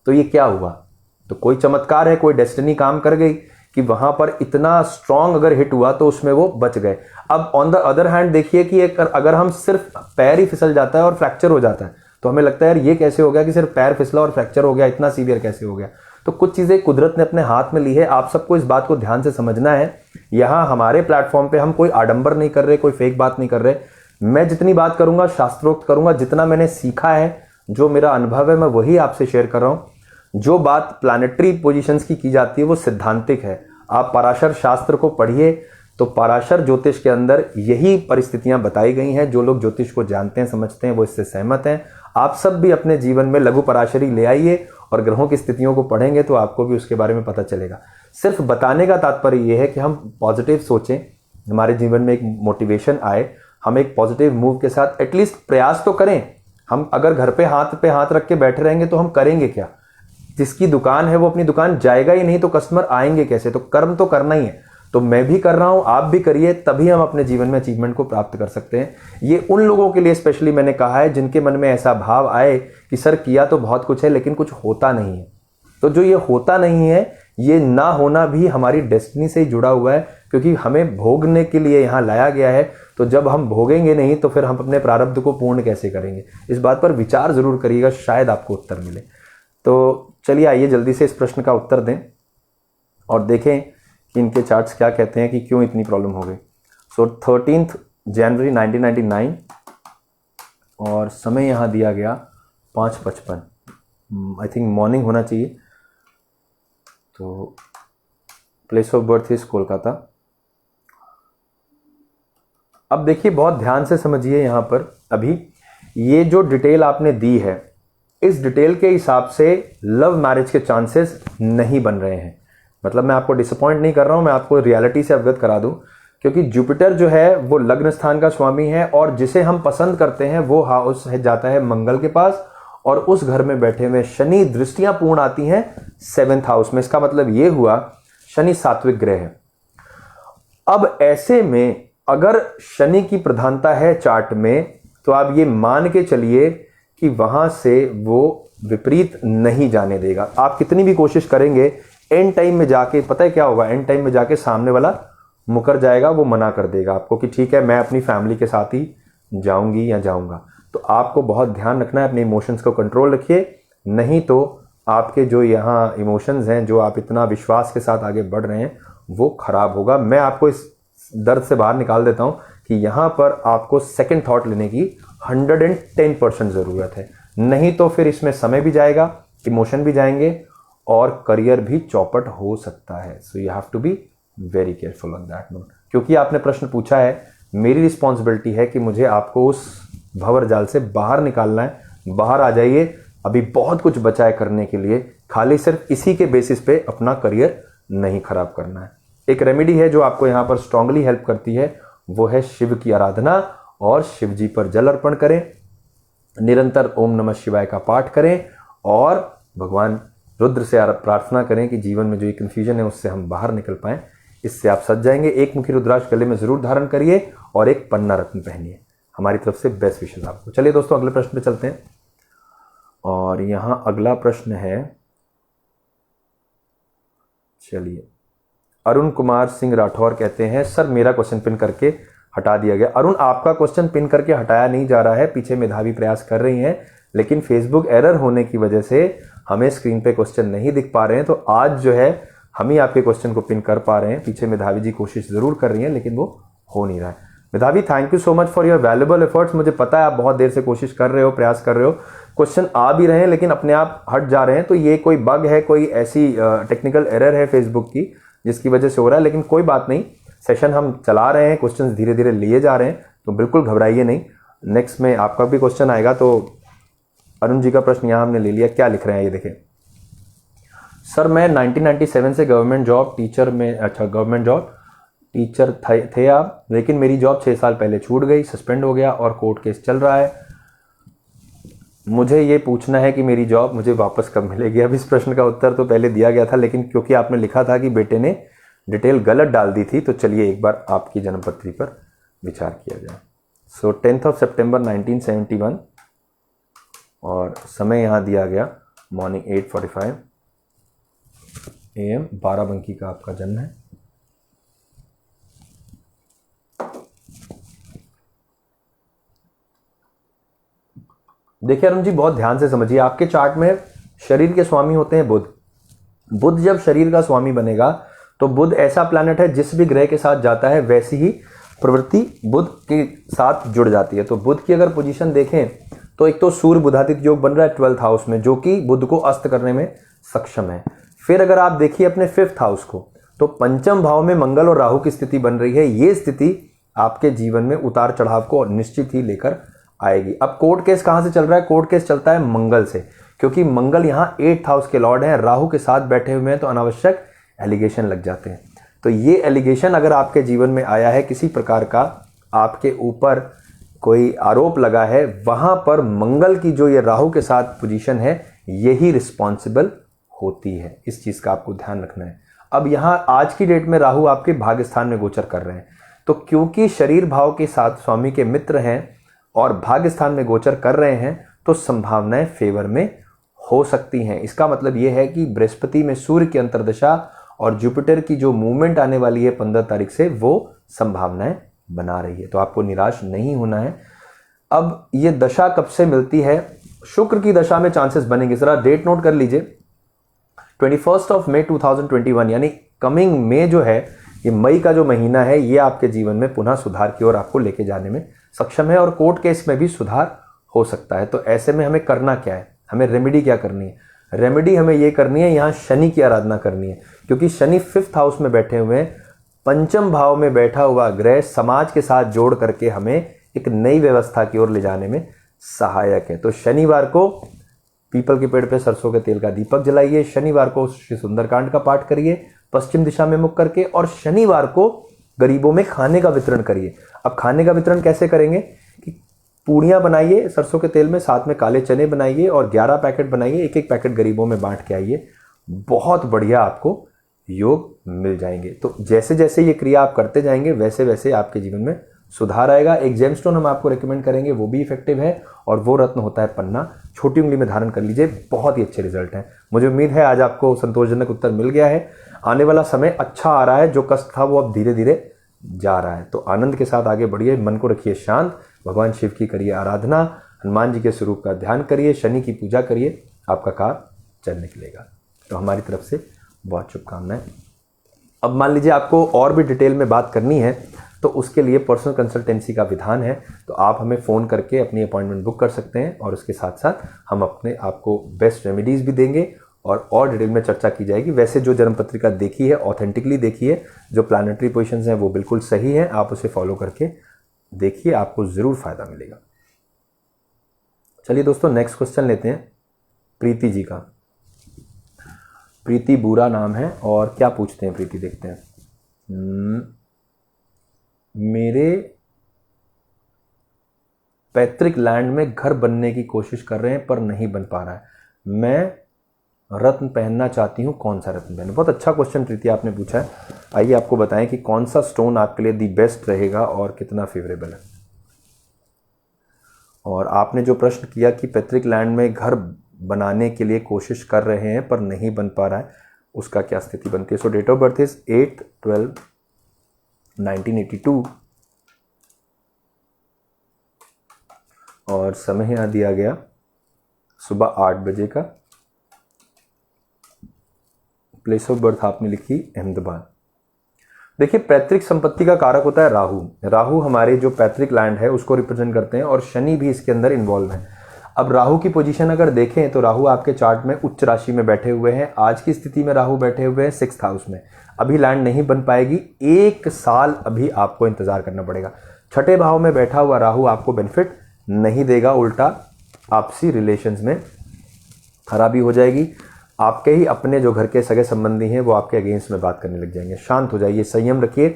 तो ये क्या हुआ? तो कोई चमत्कार है, कोई डेस्टिनी काम कर गई कि वहां पर इतना स्ट्रांग अगर हिट हुआ तो उसमें वो बच गए। अब ऑन द अदर हैंड देखिए कि अगर हम सिर्फ पैर ही फिसल जाता है और फ्रैक्चर हो जाता है तो हमें लगता है यार ये कैसे हो गया कि सिर्फ पैर फिसला और फ्रैक्चर हो गया, इतना सीवियर कैसे हो गया। तो कुछ चीजें कुदरत ने अपने हाथ में ली है, आप सबको इस बात को ध्यान से समझना है। यहां हमारे प्लेटफॉर्म पे हम कोई आडंबर नहीं कर रहे, कोई फेक बात नहीं कर रहे। मैं जितनी बात करूंगा शास्त्रोक्त करूंगा, जितना मैंने सीखा है, जो मेरा अनुभव है, मैं वही आपसे शेयर कर रहा हूं। जो बात प्लैनेटरी पोजीशंस की जाती है वो सिद्धांतिक है। आप पराशर शास्त्र को पढ़िए तो पराशर ज्योतिष के अंदर यही परिस्थितियां बताई गई हैं। जो लोग ज्योतिष को जानते हैं, समझते हैं, वो इससे सहमत हैं। आप सब भी अपने जीवन में लघु पराशरी ले आइए और ग्रहों की स्थितियों को पढ़ेंगे तो आपको भी उसके बारे में पता चलेगा। सिर्फ बताने का तात्पर्य यह है कि हम पॉजिटिव सोचें, हमारे जीवन में एक मोटिवेशन आए, हम एक पॉजिटिव मूव के साथ एटलीस्ट प्रयास तो करें। हम अगर घर पे हाथ रख के बैठे रहेंगे तो हम करेंगे क्या? जिसकी दुकान है वो अपनी दुकान जाएगा ही नहीं तो कस्टमर आएंगे कैसे? तो कर्म तो करना ही है। तो मैं भी कर रहा हूं, आप भी करिए, तभी हम अपने जीवन में अचीवमेंट को प्राप्त कर सकते हैं। ये उन लोगों के लिए स्पेशली मैंने कहा है जिनके मन में ऐसा भाव आए कि सर किया तो बहुत कुछ है लेकिन कुछ होता नहीं है। तो जो ये होता नहीं है, ये ना होना भी हमारी डेस्टिनी से ही जुड़ा हुआ है, क्योंकि हमें भोगने के लिए यहाँ लाया गया है। तो जब हम भोगेंगे नहीं तो फिर हम अपने प्रारब्ध को पूर्ण कैसे करेंगे? इस बात पर विचार जरूर करिएगा, शायद आपको उत्तर मिले। तो चलिए आइए जल्दी से इस प्रश्न का उत्तर दें और देखें कि इनके चार्ट्स क्या कहते हैं कि क्यों इतनी प्रॉब्लम हो गई। सो 13 जनवरी 1999 और समय यहाँ दिया गया 5:55। आई थिंक मॉर्निंग होना चाहिए। तो place of birth is Kolkata. अब देखिए बहुत ध्यान से समझिए यहाँ पर, अभी ये जो डिटेल आपने दी है, इस डिटेल के हिसाब से लव मैरिज के चांसेस नहीं बन रहे हैं। मतलब मैं आपको डिसअपॉइंट नहीं कर रहा हूं, मैं आपको रियलिटी से अवगत करा दूं, क्योंकि जुपिटर जो है वो लग्न स्थान का स्वामी है और जिसे हम पसंद करते हैं वो हाउस जाता है मंगल के पास, और उस घर में बैठे हुए शनि दृष्टियां पूर्ण आती हैं 7th हाउस में। इसका मतलब ये हुआ शनि सात्विक ग्रह है। अब ऐसे में अगर शनि की प्रधानता है चार्ट में, तो आप ये मान के चलिए कि वहां से वो विपरीत नहीं जाने देगा। आप कितनी भी कोशिश करेंगे, एंड टाइम में जाके पता है क्या होगा? एंड टाइम में जाके सामने वाला मुकर जाएगा, वो मना कर देगा आपको कि ठीक है मैं अपनी फैमिली के साथ ही जाऊंगी या जाऊंगा। तो आपको बहुत ध्यान रखना है, अपने इमोशंस को कंट्रोल रखिए, नहीं तो आपके जो यहाँ इमोशंस हैं, जो आप इतना विश्वास के साथ आगे बढ़ रहे हैं, वो खराब होगा। मैं आपको इस दर्द से बाहर निकाल देता हूं कि यहां पर आपको सेकंड थॉट लेने की 110% जरूरत है, नहीं तो फिर इसमें समय भी जाएगा, इमोशन भी जाएंगे और करियर भी चौपट हो सकता है। So you have to be very careful on that note. क्योंकि आपने प्रश्न पूछा है, मेरी रिस्पॉन्सिबिलिटी है कि मुझे आपको उस भंवर जाल से बाहर निकालना है। बाहर आ जाइए, अभी बहुत कुछ बचा है करने के लिए, खाली सिर्फ इसी के बेसिस पे अपना करियर नहीं खराब करना है। एक रेमेडी है जो आपको यहाँ पर स्ट्रांगली हेल्प करती है, वो है शिव की आराधना और शिव जी पर जल अर्पण करें, निरंतर ओम नमः शिवाय का पाठ करें और भगवान रुद्र से प्रार्थना करें कि जीवन में जो ये कन्फ्यूजन है उससे हम बाहर निकल पाएं। इससे आप सज जाएंगे। एक मुखी रुद्राक्ष गले में जरूर धारण करिए और एक पन्ना रत्न पहनिए। हमारी तरफ से बेस्ट विशेष आपको। चलिए दोस्तों अगले प्रश्न पे चलते हैं और यहां अगला प्रश्न है, चलिए अरुण कुमार सिंह राठौर कहते हैं सर मेरा क्वेश्चन पिन करके हटा दिया गया। अरुण आपका क्वेश्चन पिन करके हटाया नहीं जा रहा है, पीछे मेधावी प्रयास कर रही हैं, लेकिन फेसबुक एरर होने की वजह से हमें स्क्रीन पे क्वेश्चन नहीं दिख पा रहे हैं। तो आज जो है हम ही आपके क्वेश्चन को पिन कर पा रहे हैं। पीछे मेधावी जी कोशिश जरूर कर रही हैं लेकिन वो हो नहीं रहा है। मेधावी thank you so much for your valuable efforts. मुझे पता है आप बहुत देर से कोशिश कर रहे हो, प्रयास कर रहे हो, क्वेश्चन आ भी रहे हैं लेकिन अपने आप हट जा रहे हैं। तो ये कोई बग है, कोई ऐसी टेक्निकल एरर है फेसबुक की जिसकी वजह से हो रहा है, लेकिन कोई बात नहीं, सेशन हम चला रहे हैं, क्वेश्चन धीरे धीरे लिए जा रहे हैं, तो बिल्कुल घबराइए नहीं। नेक्स्ट में आपका भी क्वेश्चन आएगा। तो अरुण जी का प्रश्न यहाँ हमने ले लिया, क्या लिख रहे हैं ये देखें। सर मैं 1997 से गवर्नमेंट जॉब टीचर में, अच्छा गवर्नमेंट जॉब टीचर थे आप, लेकिन मेरी जॉब 6 साल पहले छूट गई, सस्पेंड हो गया और कोर्ट केस चल रहा है। मुझे ये पूछना है कि मेरी जॉब मुझे वापस कब मिलेगी। अब इस प्रश्न का उत्तर तो पहले दिया गया था, लेकिन क्योंकि आपने लिखा था कि बेटे ने डिटेल गलत डाल दी थी, तो चलिए एक बार आपकी जन्मपत्री पर विचार किया जाए। सो 10 सितंबर 1971 और समय यहाँ दिया गया मॉर्निंग 8:45 AM, बाराबंकी का आपका जन्म है। देखिए अरुण जी बहुत ध्यान से समझिए, आपके चार्ट में शरीर के स्वामी होते हैं बुध। बुध जब शरीर का स्वामी बनेगा तो बुध ऐसा प्लैनेट है जिस भी ग्रह के साथ जाता है वैसी ही प्रवृत्ति बुध के साथ जुड़ जाती है। तो बुध की अगर पोजीशन देखें तो एक तो सूर्य बुधादित्य योग बन रहा है 12th हाउस में, जो कि बुध को अस्त करने में सक्षम है। फिर अगर आप देखिए अपने 5th हाउस को, तो पंचम भाव में मंगल और राहु की स्थिति बन रही है। ये स्थिति आपके जीवन में उतार चढ़ाव को निश्चित ही लेकर आएगी। अब कोर्ट केस कहां से चल रहा है? कोर्ट केस चलता है मंगल से, क्योंकि मंगल यहां 8th हाउस के लॉर्ड हैं, राहु के साथ बैठे हुए हैं, तो अनावश्यक एलिगेशन लग जाते हैं। तो ये एलिगेशन अगर आपके जीवन में आया है, किसी प्रकार का आपके ऊपर कोई आरोप लगा है, वहां पर मंगल की जो ये राहु के साथ पोजीशन है यही रिस्पॉन्सिबल होती है। इस चीज का आपको ध्यान रखना है। अब यहां आज की डेट में राहु आपके भाग्य स्थान में गोचर कर रहे हैं, तो क्योंकि शरीर भाव के साथ स्वामी के मित्र हैं और भाग्य स्थान में गोचर कर रहे हैं, तो संभावनाएं फेवर में हो सकती हैं। इसका मतलब यह है कि बृहस्पति में सूर्य की अंतर्दशा और जुपिटर की जो मूवमेंट आने वाली है 15 तारीख से, वो संभावनाएं बना रही है, तो आपको निराश नहीं होना है। अब ये दशा कब से मिलती है? शुक्र की दशा में चांसेस बनेंगे। जरा डेट नोट कर लीजिए, 21 मई 2021, यानी कमिंग मई जो है, ये मई का जो महीना है, ये आपके जीवन में पुनः सुधार की ओर आपको लेके जाने में सक्षम है और कोर्ट केस में भी सुधार हो सकता है। तो ऐसे में हमें करना क्या है, हमें रेमेडी क्या करनी है? रेमेडी हमें ये करनी है, यहाँ शनि की आराधना करनी है, क्योंकि शनि 5th हाउस में बैठे हुए हैं। पंचम भाव में बैठा हुआ ग्रह समाज के साथ जोड़ करके हमें एक नई व्यवस्था की ओर ले जाने में सहायक है। तो शनिवार को पीपल के पेड़ पे सरसों के तेल का दीपक जलाइए, शनिवार को श्री सुंदरकांड का पाठ करिए पश्चिम दिशा में मुख करके, और शनिवार को गरीबों में खाने का वितरण करिए। अब खाने का वितरण कैसे करेंगे कि पूड़ियाँ बनाइए सरसों के तेल में, साथ में काले चने बनाइए और 11 पैकेट बनाइए, एक एक पैकेट गरीबों में बांट के आइए। बहुत बढ़िया आपको योग मिल जाएंगे। तो जैसे जैसे ये क्रिया आप करते जाएंगे वैसे वैसे आपके जीवन में सुधार आएगा। एक जेमस्टोन हम आपको रेकमेंड करेंगे, वो भी इफेक्टिव है, और वो रत्न होता है पन्ना। छोटी उंगली में धारण कर लीजिए, बहुत ही अच्छे रिजल्ट हैं। मुझे उम्मीद है आज आपको संतोषजनक उत्तर मिल गया है। आने वाला समय अच्छा आ रहा है, जो कष्ट था वो अब धीरे धीरे जा रहा है। तो आनंद के साथ आगे बढ़िए, मन को रखिए शांत, भगवान शिव की करिए आराधना, हनुमान जी के स्वरूप का ध्यान करिए, शनि की पूजा करिए, आपका कार्य चल निकलेगा। तो हमारी तरफ से बहुत शुभकामनाएं। अब मान लीजिए आपको और भी डिटेल में बात करनी है, तो उसके लिए पर्सनल कंसल्टेंसी का विधान है, तो आप हमें फ़ोन करके अपनी अपॉइंटमेंट बुक कर सकते हैं, और उसके साथ साथ हम अपने आपको बेस्ट रेमेडीज़ भी देंगे और डिटेल में चर्चा की जाएगी। वैसे जो जन्म पत्रिका देखी है ऑथेंटिकली देखी है, जो प्लानिटरी पोजिशंस हैं वो बिल्कुल सही है, आप उसे फॉलो करके देखिए, आपको ज़रूर फ़ायदा मिलेगा। चलिए दोस्तों नेक्स्ट क्वेश्चन लेते हैं प्रीति जी का। प्रीति बुरा नाम है, और क्या पूछते हैं प्रीति, देखते हैं। मेरे पैतृक लैंड में घर बनने की कोशिश कर रहे हैं पर नहीं बन पा रहा है। मैं रत्न पहनना चाहती हूँ, कौन सा रत्न पहनूं? बहुत अच्छा क्वेश्चन प्रीति आपने पूछा है। आइए आपको बताएं कि कौन सा स्टोन आपके लिए दी बेस्ट रहेगा और कितना फेवरेबल है। और आपने जो प्रश्न किया कि पैतृक लैंड में घर बनाने के लिए कोशिश कर रहे हैं पर नहीं बन पा रहा है, उसका क्या स्थिति बनती है? So date of birth is 8/12/1982 और समय यहाँ दिया गया सुबह 8 बजे का। प्लेस ऑफ बर्थ आपने लिखी अहमदाबाद। देखिए, पैतृक संपत्ति का कारक होता है राहु। राहु हमारे जो पैतृक लैंड है उसको रिप्रेजेंट करते हैं और शनि भी इसके अंदर इन्वॉल्व है। अब राहु की पोजीशन अगर देखें तो राहु आपके चार्ट में उच्च राशि में बैठे हुए हैं। आज की स्थिति में राहु बैठे हुए हैं 6th हाउस में। अभी लैंड नहीं बन पाएगी, 1 साल अभी आपको इंतजार करना पड़ेगा। 6ठे भाव में बैठा हुआ राहु आपको बेनिफिट नहीं देगा, उल्टा आपसी रिलेशंस में खराबी हो जाएगी। आपके ही अपने जो घर के सगे संबंधी हैं वो आपके अगेंस्ट में बात करने लग जाएंगे। शांत हो जाइए, संयम रखिए,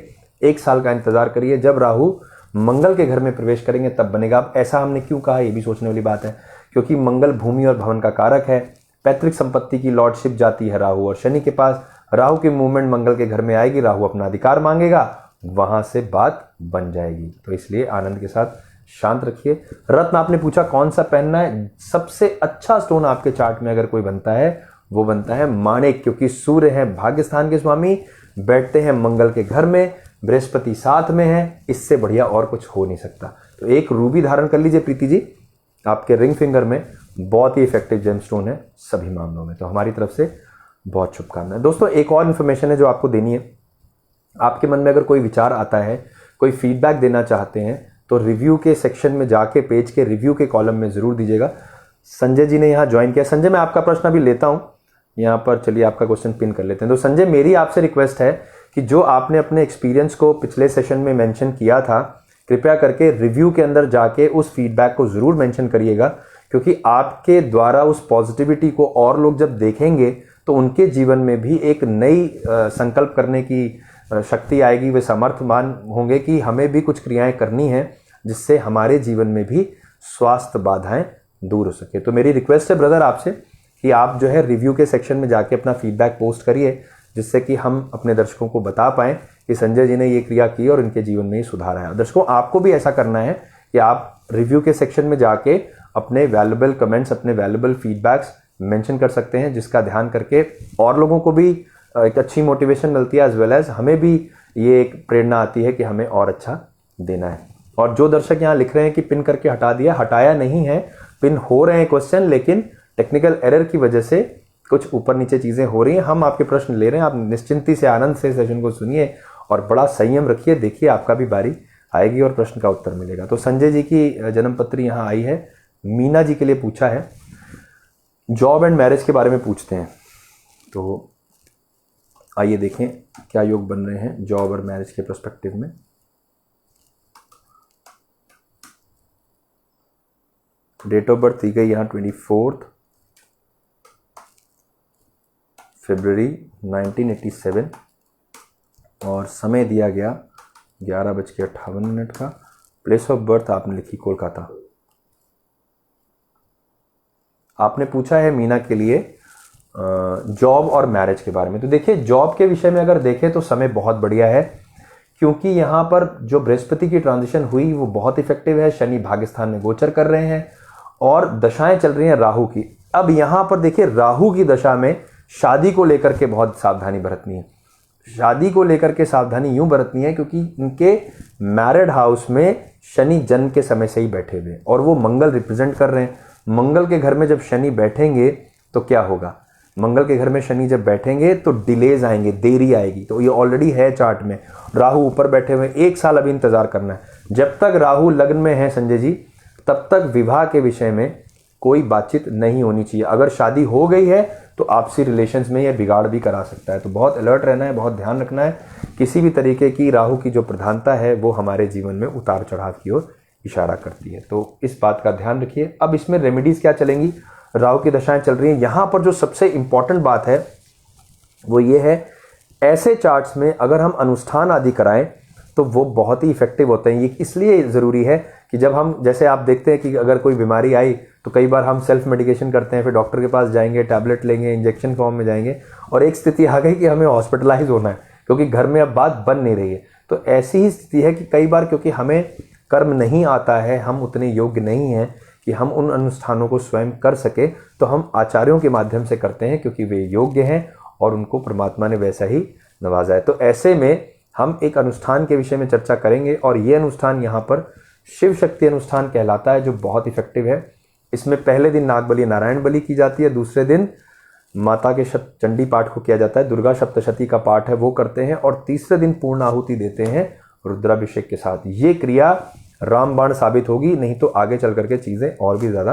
1 साल का इंतजार करिए। जब राहु मंगल के घर में प्रवेश करेंगे तब बनेगा। अब ऐसा हमने क्यों कहा, ये भी सोचने वाली बात है, क्योंकि मंगल भूमि और भवन का कारक है। पैतृक संपत्ति की लॉर्डशिप जाती है राहु और शनि के पास। राहु की मूवमेंट मंगल के घर में आएगी, राहु अपना अधिकार मांगेगा, वहां से बात बन जाएगी। तो इसलिए आनंद के साथ शांत रखिए। रत्न आपने पूछा कौन सा पहनना है। सबसे अच्छा स्टोन आपके चार्ट में अगर कोई बनता है वो बनता है माणिक, क्योंकि सूर्य है भाग्य स्थान के स्वामी, बैठते हैं मंगल के घर में, बृहस्पति साथ में है, इससे बढ़िया और कुछ हो नहीं सकता। तो एक रूबी धारण कर लीजिए प्रीति जी, आपके रिंग फिंगर में बहुत ही इफेक्टिव जेमस्टोन है सभी मामलों में। तो हमारी तरफ से बहुत शुभकामनाएं। दोस्तों, एक और इन्फॉर्मेशन है जो आपको देनी है। आपके मन में अगर कोई विचार आता है, कोई फीडबैक देना चाहते हैं, तो रिव्यू के सेक्शन में जाके पेज के रिव्यू के कॉलम में जरूर दीजिएगा। संजय जी ने यहाँ ज्वाइन किया। संजय, मैं आपका प्रश्न अभी लेता हूँ यहाँ पर। चलिए आपका क्वेश्चन पिन कर लेते हैं। तो संजय, मेरी आपसे रिक्वेस्ट है कि जो आपने अपने एक्सपीरियंस को पिछले सेशन में मेंशन किया था, कृपया करके रिव्यू के अंदर जाके उस फीडबैक को जरूर मेंशन करिएगा, क्योंकि आपके द्वारा उस पॉजिटिविटी को और लोग जब देखेंगे तो उनके जीवन में भी एक नई संकल्प करने की शक्ति आएगी। वे समर्थमान होंगे कि हमें भी कुछ क्रियाएं करनी है जिससे हमारे जीवन में भी स्वास्थ्य बाधाएं दूर हो सके। तो मेरी रिक्वेस्ट है ब्रदर आपसे कि आप जो है रिव्यू के सेक्शन में जाके अपना फीडबैक पोस्ट करिए, जिससे कि हम अपने दर्शकों को बता पाएं कि संजय जी ने ये क्रिया की और उनके जीवन में ही सुधार आया। दर्शकों, आपको भी ऐसा करना है कि आप रिव्यू के सेक्शन में जाके अपने वैल्यूएबल कमेंट्स, अपने वैल्यूएबल फीडबैक्स मेंशन कर सकते हैं, जिसका ध्यान करके और लोगों को भी एक अच्छी मोटिवेशन मिलती है, एज वेल एज हमें भी ये एक प्रेरणा आती है कि हमें और अच्छा देना है। और जो दर्शक यहाँ लिख रहे हैं कि पिन करके हटा दिया, हटाया नहीं है, पिन हो रहे हैं क्वेश्चन, लेकिन टेक्निकल एरर की वजह से कुछ ऊपर नीचे चीजें हो रही हैं। हम आपके प्रश्न ले रहे हैं, आप निश्चिंती से आनंद से सेशन को सुनिए और बड़ा संयम रखिए। देखिए आपका भी बारी आएगी और प्रश्न का उत्तर मिलेगा। तो संजय जी की जन्मपत्री यहाँ आई है। मीना जी के लिए पूछा है, जॉब एंड मैरिज के बारे में पूछते हैं। तो आइए देखें क्या योग बन रहे हैं जॉब और मैरिज के पर्सपेक्टिव में। डेट ऑफ बर्थ दी गई यहाँ 24 फरवरी 1987 और समय दिया गया 11:58 का। प्लेस ऑफ बर्थ आपने लिखी कोलकाता। आपने पूछा है मीना के लिए जॉब और मैरिज के बारे में। तो देखिए, जॉब के विषय में अगर देखें तो समय बहुत बढ़िया है, क्योंकि यहाँ पर जो बृहस्पति की ट्रांजिशन हुई वो बहुत इफेक्टिव है। शनि भाग्यस्थान में गोचर कर रहे हैं और दशाएं चल रही हैं राहु की। अब यहाँ पर देखिए, राहु की दशा में शादी को लेकर के बहुत सावधानी बरतनी है। शादी को लेकर के सावधानी यूं बरतनी है क्योंकि इनके मैरिड हाउस में शनि जन्म के समय से ही बैठे हुए और वो मंगल रिप्रेजेंट कर रहे हैं। मंगल के घर में जब शनि बैठेंगे तो क्या होगा, मंगल के घर में शनि जब बैठेंगे तो डिलेज आएंगे, देरी आएगी। तो ये ऑलरेडी है चार्ट में। राहु ऊपर बैठे हुए, 1 साल अभी इंतजार करना है। जब तक राहु लग्न में है संजय जी, तब तक विवाह के विषय में कोई बातचीत नहीं होनी चाहिए। अगर शादी हो गई है तो आपसी रिलेशंस में यह बिगाड़ भी करा सकता है। तो बहुत अलर्ट रहना है, बहुत ध्यान रखना है। किसी भी तरीके की राहु की जो प्रधानता है वो हमारे जीवन में उतार चढ़ाव की ओर इशारा करती है। तो इस बात का ध्यान रखिए। अब इसमें रेमेडीज क्या चलेंगी, राहु की दशाएं चल रही हैं। यहाँ पर जो सबसे इंपॉर्टेंट बात है वो ये है, ऐसे चार्ट्स में अगर हम अनुष्ठान आदि कराएं तो वो बहुत ही इफेक्टिव होते हैं। ये इसलिए ज़रूरी है कि जब हम, जैसे आप देखते हैं कि अगर कोई बीमारी आई तो कई बार हम सेल्फ मेडिकेशन करते हैं, फिर डॉक्टर के पास जाएंगे, टैबलेट लेंगे, इंजेक्शन फॉर्म में जाएंगे और एक स्थिति आ गई कि हमें हॉस्पिटलाइज होना है क्योंकि घर में अब बात बन नहीं रही है। तो ऐसी ही स्थिति है कि कई बार क्योंकि हमें कर्म नहीं आता है, हम उतने योग्य नहीं हैं कि हम उन अनुष्ठानों को स्वयं कर सके, तो हम आचार्यों के माध्यम से करते हैं क्योंकि वे योग्य हैं और उनको परमात्मा ने वैसा ही नवाजा है। तो ऐसे में हम एक अनुष्ठान के विषय में चर्चा करेंगे और ये अनुष्ठान यहाँ पर शिव शक्ति अनुष्ठान कहलाता है, जो बहुत इफेक्टिव है। इसमें पहले दिन नाग बलि नारायण बलि की जाती है, दूसरे दिन माता के चंडी पाठ को किया जाता है, दुर्गा सप्तशती का पाठ है वो करते हैं, और तीसरे दिन पूर्ण आहुति देते हैं रुद्राभिषेक के साथ। ये क्रिया रामबाण साबित होगी, नहीं तो आगे चल करके चीज़ें और भी ज़्यादा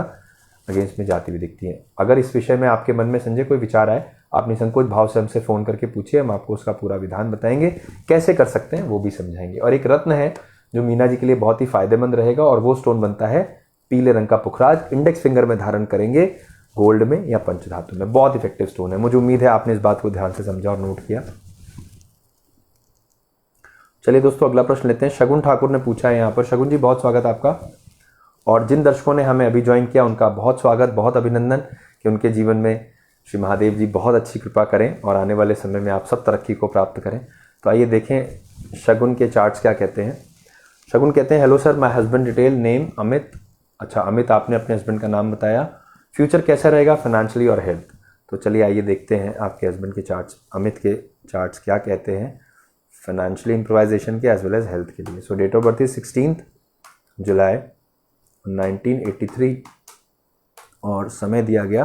अगेंस्ट में जाती हुई दिखती हैं। अगर इस विषय में आपके मन में संजय कोई विचार आए, आप निसंकोच भाव से हमसे फ़ोन करके पूछिए, हम आपको उसका पूरा विधान बताएंगे, कैसे कर सकते हैं वो भी समझाएंगे। और एक रत्न है जो मीना जी के लिए बहुत ही फायदेमंद रहेगा, और वो स्टोन बनता है पीले रंग का पुखराज, इंडेक्स फिंगर में धारण करेंगे, गोल्ड में या पंचधातु में। बहुत इफेक्टिव स्टोन है। मुझे उम्मीद है आपने इस बात को ध्यान से समझा और नोट किया। चलिए दोस्तों, अगला प्रश्न लेते हैं। शगुन ठाकुर ने पूछा है यहाँ पर। शगुन जी, बहुत स्वागत आपका, और जिन दर्शकों ने हमें अभी ज्वाइन किया उनका बहुत स्वागत, बहुत अभिनंदन कि उनके जीवन में श्री महादेव जी बहुत अच्छी कृपा करें और आने वाले समय में आप सब तरक्की को प्राप्त करें। तो आइए देखें शगुन के चार्ट्स क्या कहते हैं। शगुन कहते हैं, hello sir, my husband detail name Amit. अच्छा, अमित आपने अपने हस्बैंड का नाम बताया। फ्यूचर कैसा रहेगा फाइनेंशियली और हेल्थ। तो चलिए आइए देखते हैं आपके हस्बैंड के चार्ट्स, अमित के चार्ट्स क्या कहते हैं फाइनेंशियली इम्प्रोवाइजेशन के एज वेल एज हेल्थ के लिए। सो डेट ऑफ बर्थ इज 16 जुलाई 1983 और समय दिया गया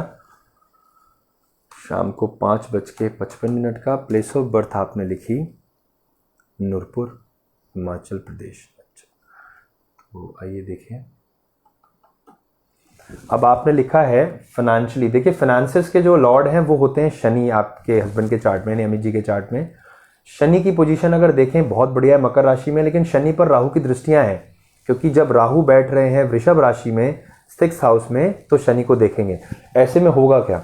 शाम को 5:55 का। प्लेस ऑफ बर्थ आपने लिखी नूरपुर, हिमाचल प्रदेश। अच्छा, तो आइए देखें। अब आपने लिखा है फाइनेंशियली। देखिए, फाइनेंसेस के जो लॉर्ड हैं वो होते हैं शनि। आपके हस्बैंड के चार्ट में, अमित जी के चार्ट में शनि की पोजीशन अगर देखें बहुत बढ़िया है मकर राशि में, लेकिन शनि पर राहु की दृष्टियां हैं, क्योंकि जब राहु बैठ रहे हैं वृषभ राशि में 6th हाउस में, तो शनि को देखेंगे। ऐसे में होगा क्या,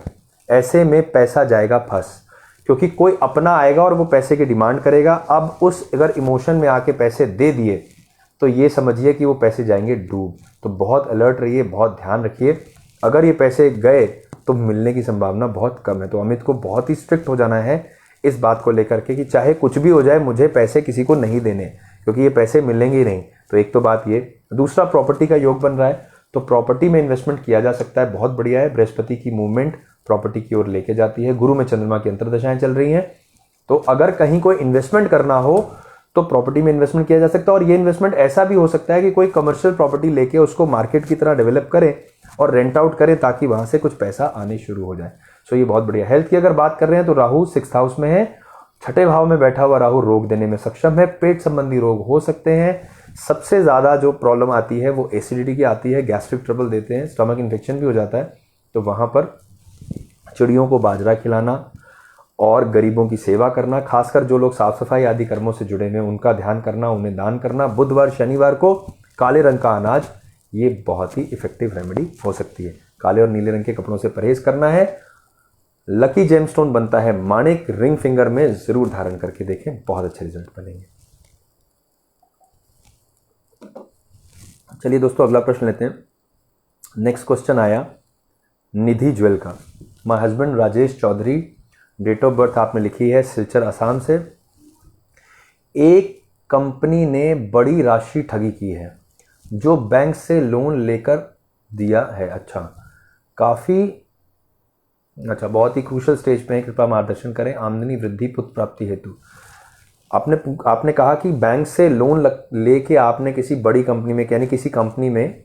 ऐसे में पैसा जाएगा फंस, क्योंकि कोई अपना आएगा और वो पैसे की डिमांड करेगा। अब उस अगर इमोशन में आके पैसे दे दिए तो ये समझिए कि वो पैसे जाएंगे डूब। तो बहुत अलर्ट रहिए, बहुत ध्यान रखिए। अगर ये पैसे गए तो मिलने की संभावना बहुत कम है। तो अमित को बहुत ही स्ट्रिक्ट हो जाना है इस बात को लेकर के कि चाहे कुछ भी हो जाए, मुझे पैसे किसी को नहीं देने, क्योंकि ये पैसे मिलेंगे ही नहीं। तो एक तो बात ये। दूसरा, प्रॉपर्टी का योग बन रहा है, तो प्रॉपर्टी में इन्वेस्टमेंट किया जा सकता है, बहुत बढ़िया है। बृहस्पति की मूवमेंट प्रॉपर्टी की ओर लेके जाती है। गुरु में चंद्रमा की अंतर्दशाएं चल रही हैं, तो अगर कहीं कोई इन्वेस्टमेंट करना हो तो प्रॉपर्टी में इन्वेस्टमेंट किया जा सकता है। और ये इन्वेस्टमेंट ऐसा भी हो सकता है कि कोई कमर्शियल प्रॉपर्टी लेके उसको मार्केट की तरह डेवलप करे और रेंट आउट करे, ताकि वहां से कुछ पैसा आने शुरू हो जाए। सो ये बहुत बढ़िया। हेल्थ की अगर बात कर रहे हैं तो राहु 6th हाउस में है, 6ठे भाव में बैठा हुआ राहु रोग देने में सक्षम है। पेट संबंधी रोग हो सकते हैं। सबसे ज्यादा जो प्रॉब्लम आती है वो एसिडिटी की आती है, गैस्ट्रिक ट्रबल देते हैं, स्टमक इन्फेक्शन भी हो जाता है। तो वहां पर चिड़ियों को बाजरा खिलाना और गरीबों की सेवा करना, खासकर जो लोग साफ सफाई आदि कर्मों से जुड़े हुए हैं उनका ध्यान करना, उन्हें दान करना। बुधवार शनिवार को काले रंग का अनाज, ये बहुत ही इफेक्टिव रेमेडी हो सकती है। काले और नीले रंग के कपड़ों से परहेज करना है। लकी जेमस्टोन बनता है माणिक, रिंग फिंगर में जरूर धारण करके देखें, बहुत अच्छे रिजल्ट बनेंगे। चलिए दोस्तों, अगला प्रश्न लेते हैं। नेक्स्ट क्वेश्चन आया निधि ज्वेल का। My husband Rajesh Chaudhary, date of birth आपने लिखी है सिलचर असम से। एक कंपनी ने बड़ी राशि ठगी की है, जो बैंक से लोन लेकर दिया है। अच्छा, काफ़ी अच्छा, बहुत ही क्रूशल स्टेज पे है, कृपया मार्गदर्शन करें। आमदनी वृद्धि, पुत्र प्राप्ति हेतु। आपने कहा कि बैंक से लोन लेके आपने किसी बड़ी कंपनी में, यानी किसी कंपनी में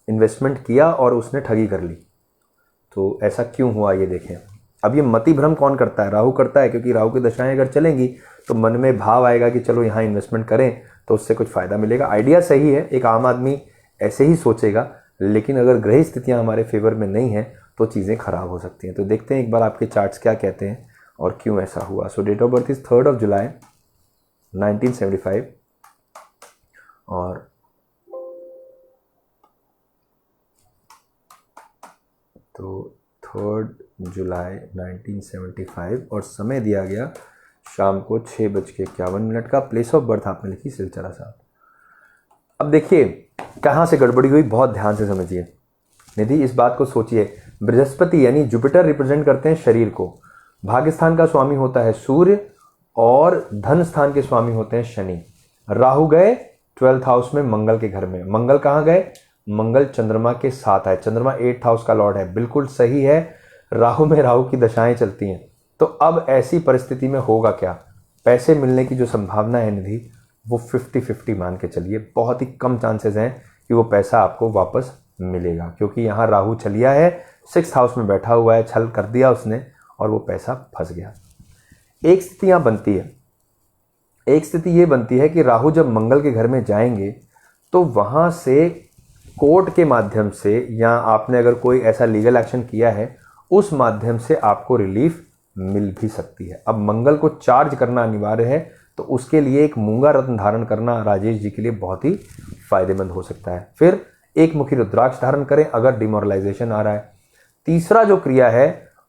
इन्वेस्टमेंट किया और उसने ठगी कर ली। तो ऐसा क्यों हुआ ये देखें। अब ये मति भ्रम कौन करता है, राहु करता है, क्योंकि राहु की दशाएं अगर चलेंगी तो मन में भाव आएगा कि चलो यहाँ इन्वेस्टमेंट करें तो उससे कुछ फायदा मिलेगा। आइडिया सही है, एक आम आदमी ऐसे ही सोचेगा, लेकिन अगर ग्रह स्थितियाँ हमारे फेवर में नहीं हैं तो चीज़ें खराब हो सकती हैं। तो देखते हैं एक बार आपके चार्ट्स क्या कहते हैं और क्यों ऐसा हुआ। सो डेट ऑफ बर्थ इज 3 जुलाई 1975 और तो 3 जुलाई 1975 और समय दिया गया शाम को 6:51 का। प्लेस ऑफ बर्थ आपने लिखी सिलचर असम। अब देखिए कहाँ से गड़बड़ी हुई, बहुत ध्यान से समझिए। निधि, इस बात को सोचिए, बृहस्पति यानी जुपिटर रिप्रेजेंट करते हैं शरीर को, भाग्य स्थान का स्वामी होता है सूर्य और धन स्थान के स्वामी होते हैं शनि। राहु गए 12th हाउस में मंगल के घर में। मंगल कहाँ गए, मंगल चंद्रमा के साथ है, चंद्रमा 8th हाउस का लॉर्ड है, बिल्कुल सही है। राहु में राहु की दशाएं चलती हैं। तो अब ऐसी परिस्थिति में होगा क्या, पैसे मिलने की जो संभावना है निधि वो 50-50 मान के चलिए। बहुत ही कम चांसेस हैं कि वो पैसा आपको वापस मिलेगा, क्योंकि यहाँ राहु छलिया है, 6th हाउस में बैठा हुआ है, छल कर दिया उसने और वो पैसा फंस गया। एक स्थिति यहाँ बनती है, एक स्थिति ये बनती है कि राहु जब मंगल के घर में जाएंगे तो वहाँ से कोर्ट के माध्यम से या आपने अगर कोई ऐसा लीगल एक्शन किया है उस माध्यम से आपको रिलीफ मिल भी सकती है। अब मंगल को चार्ज करना अनिवार्य है, तो उसके लिए एक मूंगा रत्न धारण करना राजेश जी के लिए बहुत ही फायदेमंद हो सकता है। फिर एक मुखी रुद्राक्ष धारण करें अगर डिमोरलाइजेशन आ रहा है। तीसरा जो क्रिया है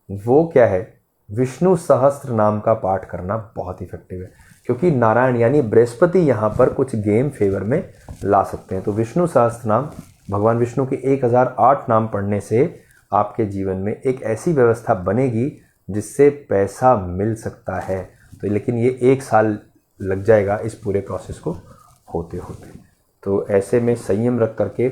वो क्या है, विष्णु सहस्त्र नाम का पाठ करना बहुत इफेक्टिव है, क्योंकि नारायण यानी बृहस्पति यहाँ पर कुछ गेम फेवर में ला सकते हैं। तो विष्णु सहस्त्र नाम, भगवान विष्णु के 1008 नाम पढ़ने से आपके जीवन में एक ऐसी व्यवस्था बनेगी जिससे पैसा मिल सकता है। तो लेकिन ये 1 साल लग जाएगा इस पूरे प्रोसेस को होते होते। तो ऐसे में संयम रख करके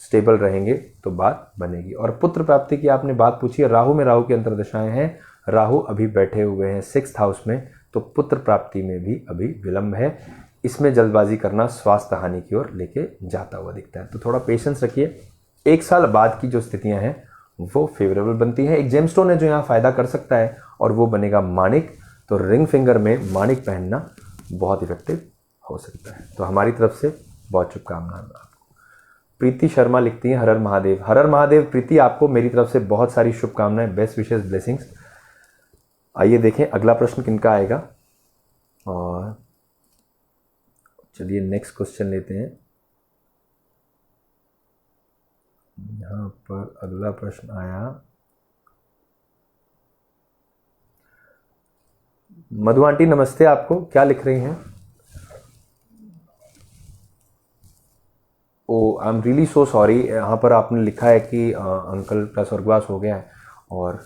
स्टेबल रहेंगे तो बात बनेगी। और पुत्र प्राप्ति की आपने बात पूछी है, राहु में राहु की अंतर्दशाएं हैं, राहु अभी बैठे हुए हैं 6th हाउस में, तो पुत्र प्राप्ति में भी अभी विलंब है। इसमें जल्दबाजी करना स्वास्थ्य हानि की ओर लेके जाता हुआ दिखता है। तो थोड़ा पेशेंस रखिए। 1 साल बाद की जो स्थितियां हैं वो फेवरेबल बनती हैं। एक जेमस्टोन है जो यहाँ फ़ायदा कर सकता है और वो बनेगा माणिक। तो रिंग फिंगर में माणिक पहनना बहुत इफेक्टिव हो सकता है। तो हमारी तरफ से बहुत शुभकामनाएं आपको। प्रीति शर्मा लिखती हैं, हर हर महादेव। हर हर महादेव प्रीति, आपको मेरी तरफ से बहुत सारी शुभकामनाएं, बेस्ट विशेस, ब्लेसिंग्स। आइए देखें अगला प्रश्न किनका आएगा, और चलिए नेक्स्ट क्वेश्चन लेते हैं। यहाँ पर अगला प्रश्न आया, मधु आंटी नमस्ते, आपको क्या लिख रही हैं? Oh I am really so sorry, यहाँ पर आपने लिखा है कि अंकल का स्वर्गवास हो गया है, और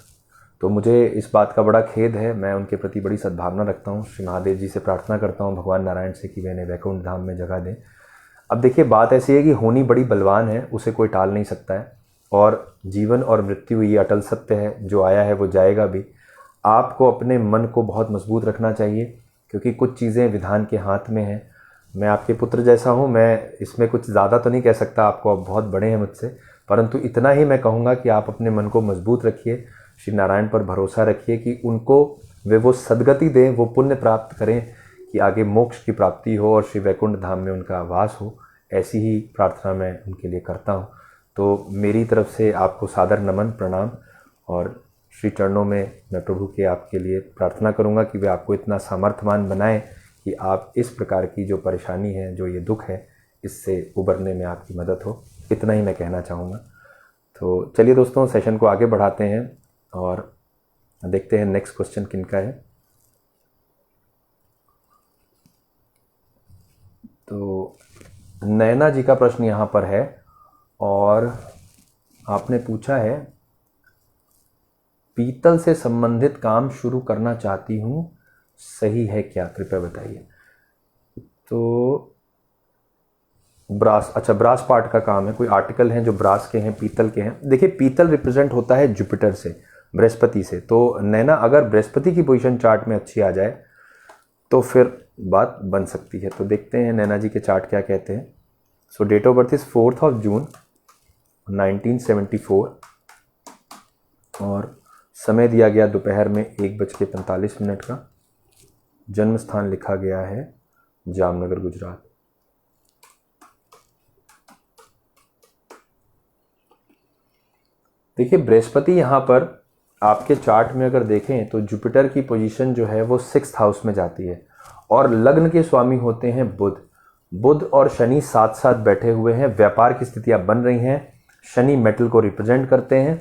तो मुझे इस बात का बड़ा खेद है। मैं उनके प्रति बड़ी सद्भावना रखता हूँ। श्री महादेव जी से प्रार्थना करता हूँ भगवान नारायण से कि वे इन्हें वैकुंठ धाम में जगह दें। अब देखिए बात ऐसी है कि होनी बड़ी बलवान है, उसे कोई टाल नहीं सकता है, और जीवन और मृत्यु ये अटल सत्य है, जो आया है वो जाएगा भी। आपको अपने मन को बहुत मजबूत रखना चाहिए, क्योंकि कुछ चीज़ें विधान के हाथ में हैं। मैं आपके पुत्र जैसा हूँ, मैं इसमें कुछ ज़्यादा तो नहीं कह सकता आपको, आप बहुत बड़े हैं मुझसे, परंतु इतना ही मैं कहूँगा कि आप अपने मन को मजबूत रखिए, श्री नारायण पर भरोसा रखिए कि उनको वे वो सदगति दें, वो पुण्य प्राप्त करें कि आगे मोक्ष की प्राप्ति हो और श्री वैकुंठ धाम में उनका वास हो। ऐसी ही प्रार्थना मैं उनके लिए करता हूँ। तो मेरी तरफ से आपको सादर नमन, प्रणाम, और श्री चरणों में मैं प्रभु के आपके लिए प्रार्थना करूँगा कि वे आपको इतना सामर्थ्यवान बनाएं कि आप इस प्रकार की जो परेशानी है, जो ये दुख है, इससे उबरने में आपकी मदद हो। इतना ही मैं कहना चाहूँगा। तो चलिए दोस्तों, सेशन को आगे बढ़ाते हैं और देखते हैं नेक्स्ट क्वेश्चन किनका है। तो नैना जी का प्रश्न यहाँ पर है, और आपने पूछा है, पीतल से संबंधित काम शुरू करना चाहती हूँ, सही है क्या, कृपया बताइए। तो ब्रास, अच्छा ब्रास पार्ट का काम है, कोई आर्टिकल हैं जो ब्रास के हैं, पीतल के हैं। देखिए पीतल रिप्रेजेंट होता है जुपिटर से, बृहस्पति से। तो नैना अगर बृहस्पति की पोजीशन चार्ट में अच्छी आ जाए तो फिर बात बन सकती है। तो देखते हैं नैना जी के चार्ट क्या कहते हैं। सो डेट ऑफ बर्थ इज 4 जून 1974, और समय दिया गया दोपहर में 1:45 का। जन्म स्थान लिखा गया है जामनगर, गुजरात। देखिए बृहस्पति यहाँ पर आपके चार्ट में अगर देखें तो जुपिटर की पोजीशन जो है वो 6th हाउस में जाती है, और लग्न के स्वामी होते हैं बुध। बुध और शनि साथ साथ बैठे हुए हैं, व्यापार की स्थितियां बन रही हैं। शनि मेटल को रिप्रेजेंट करते हैं,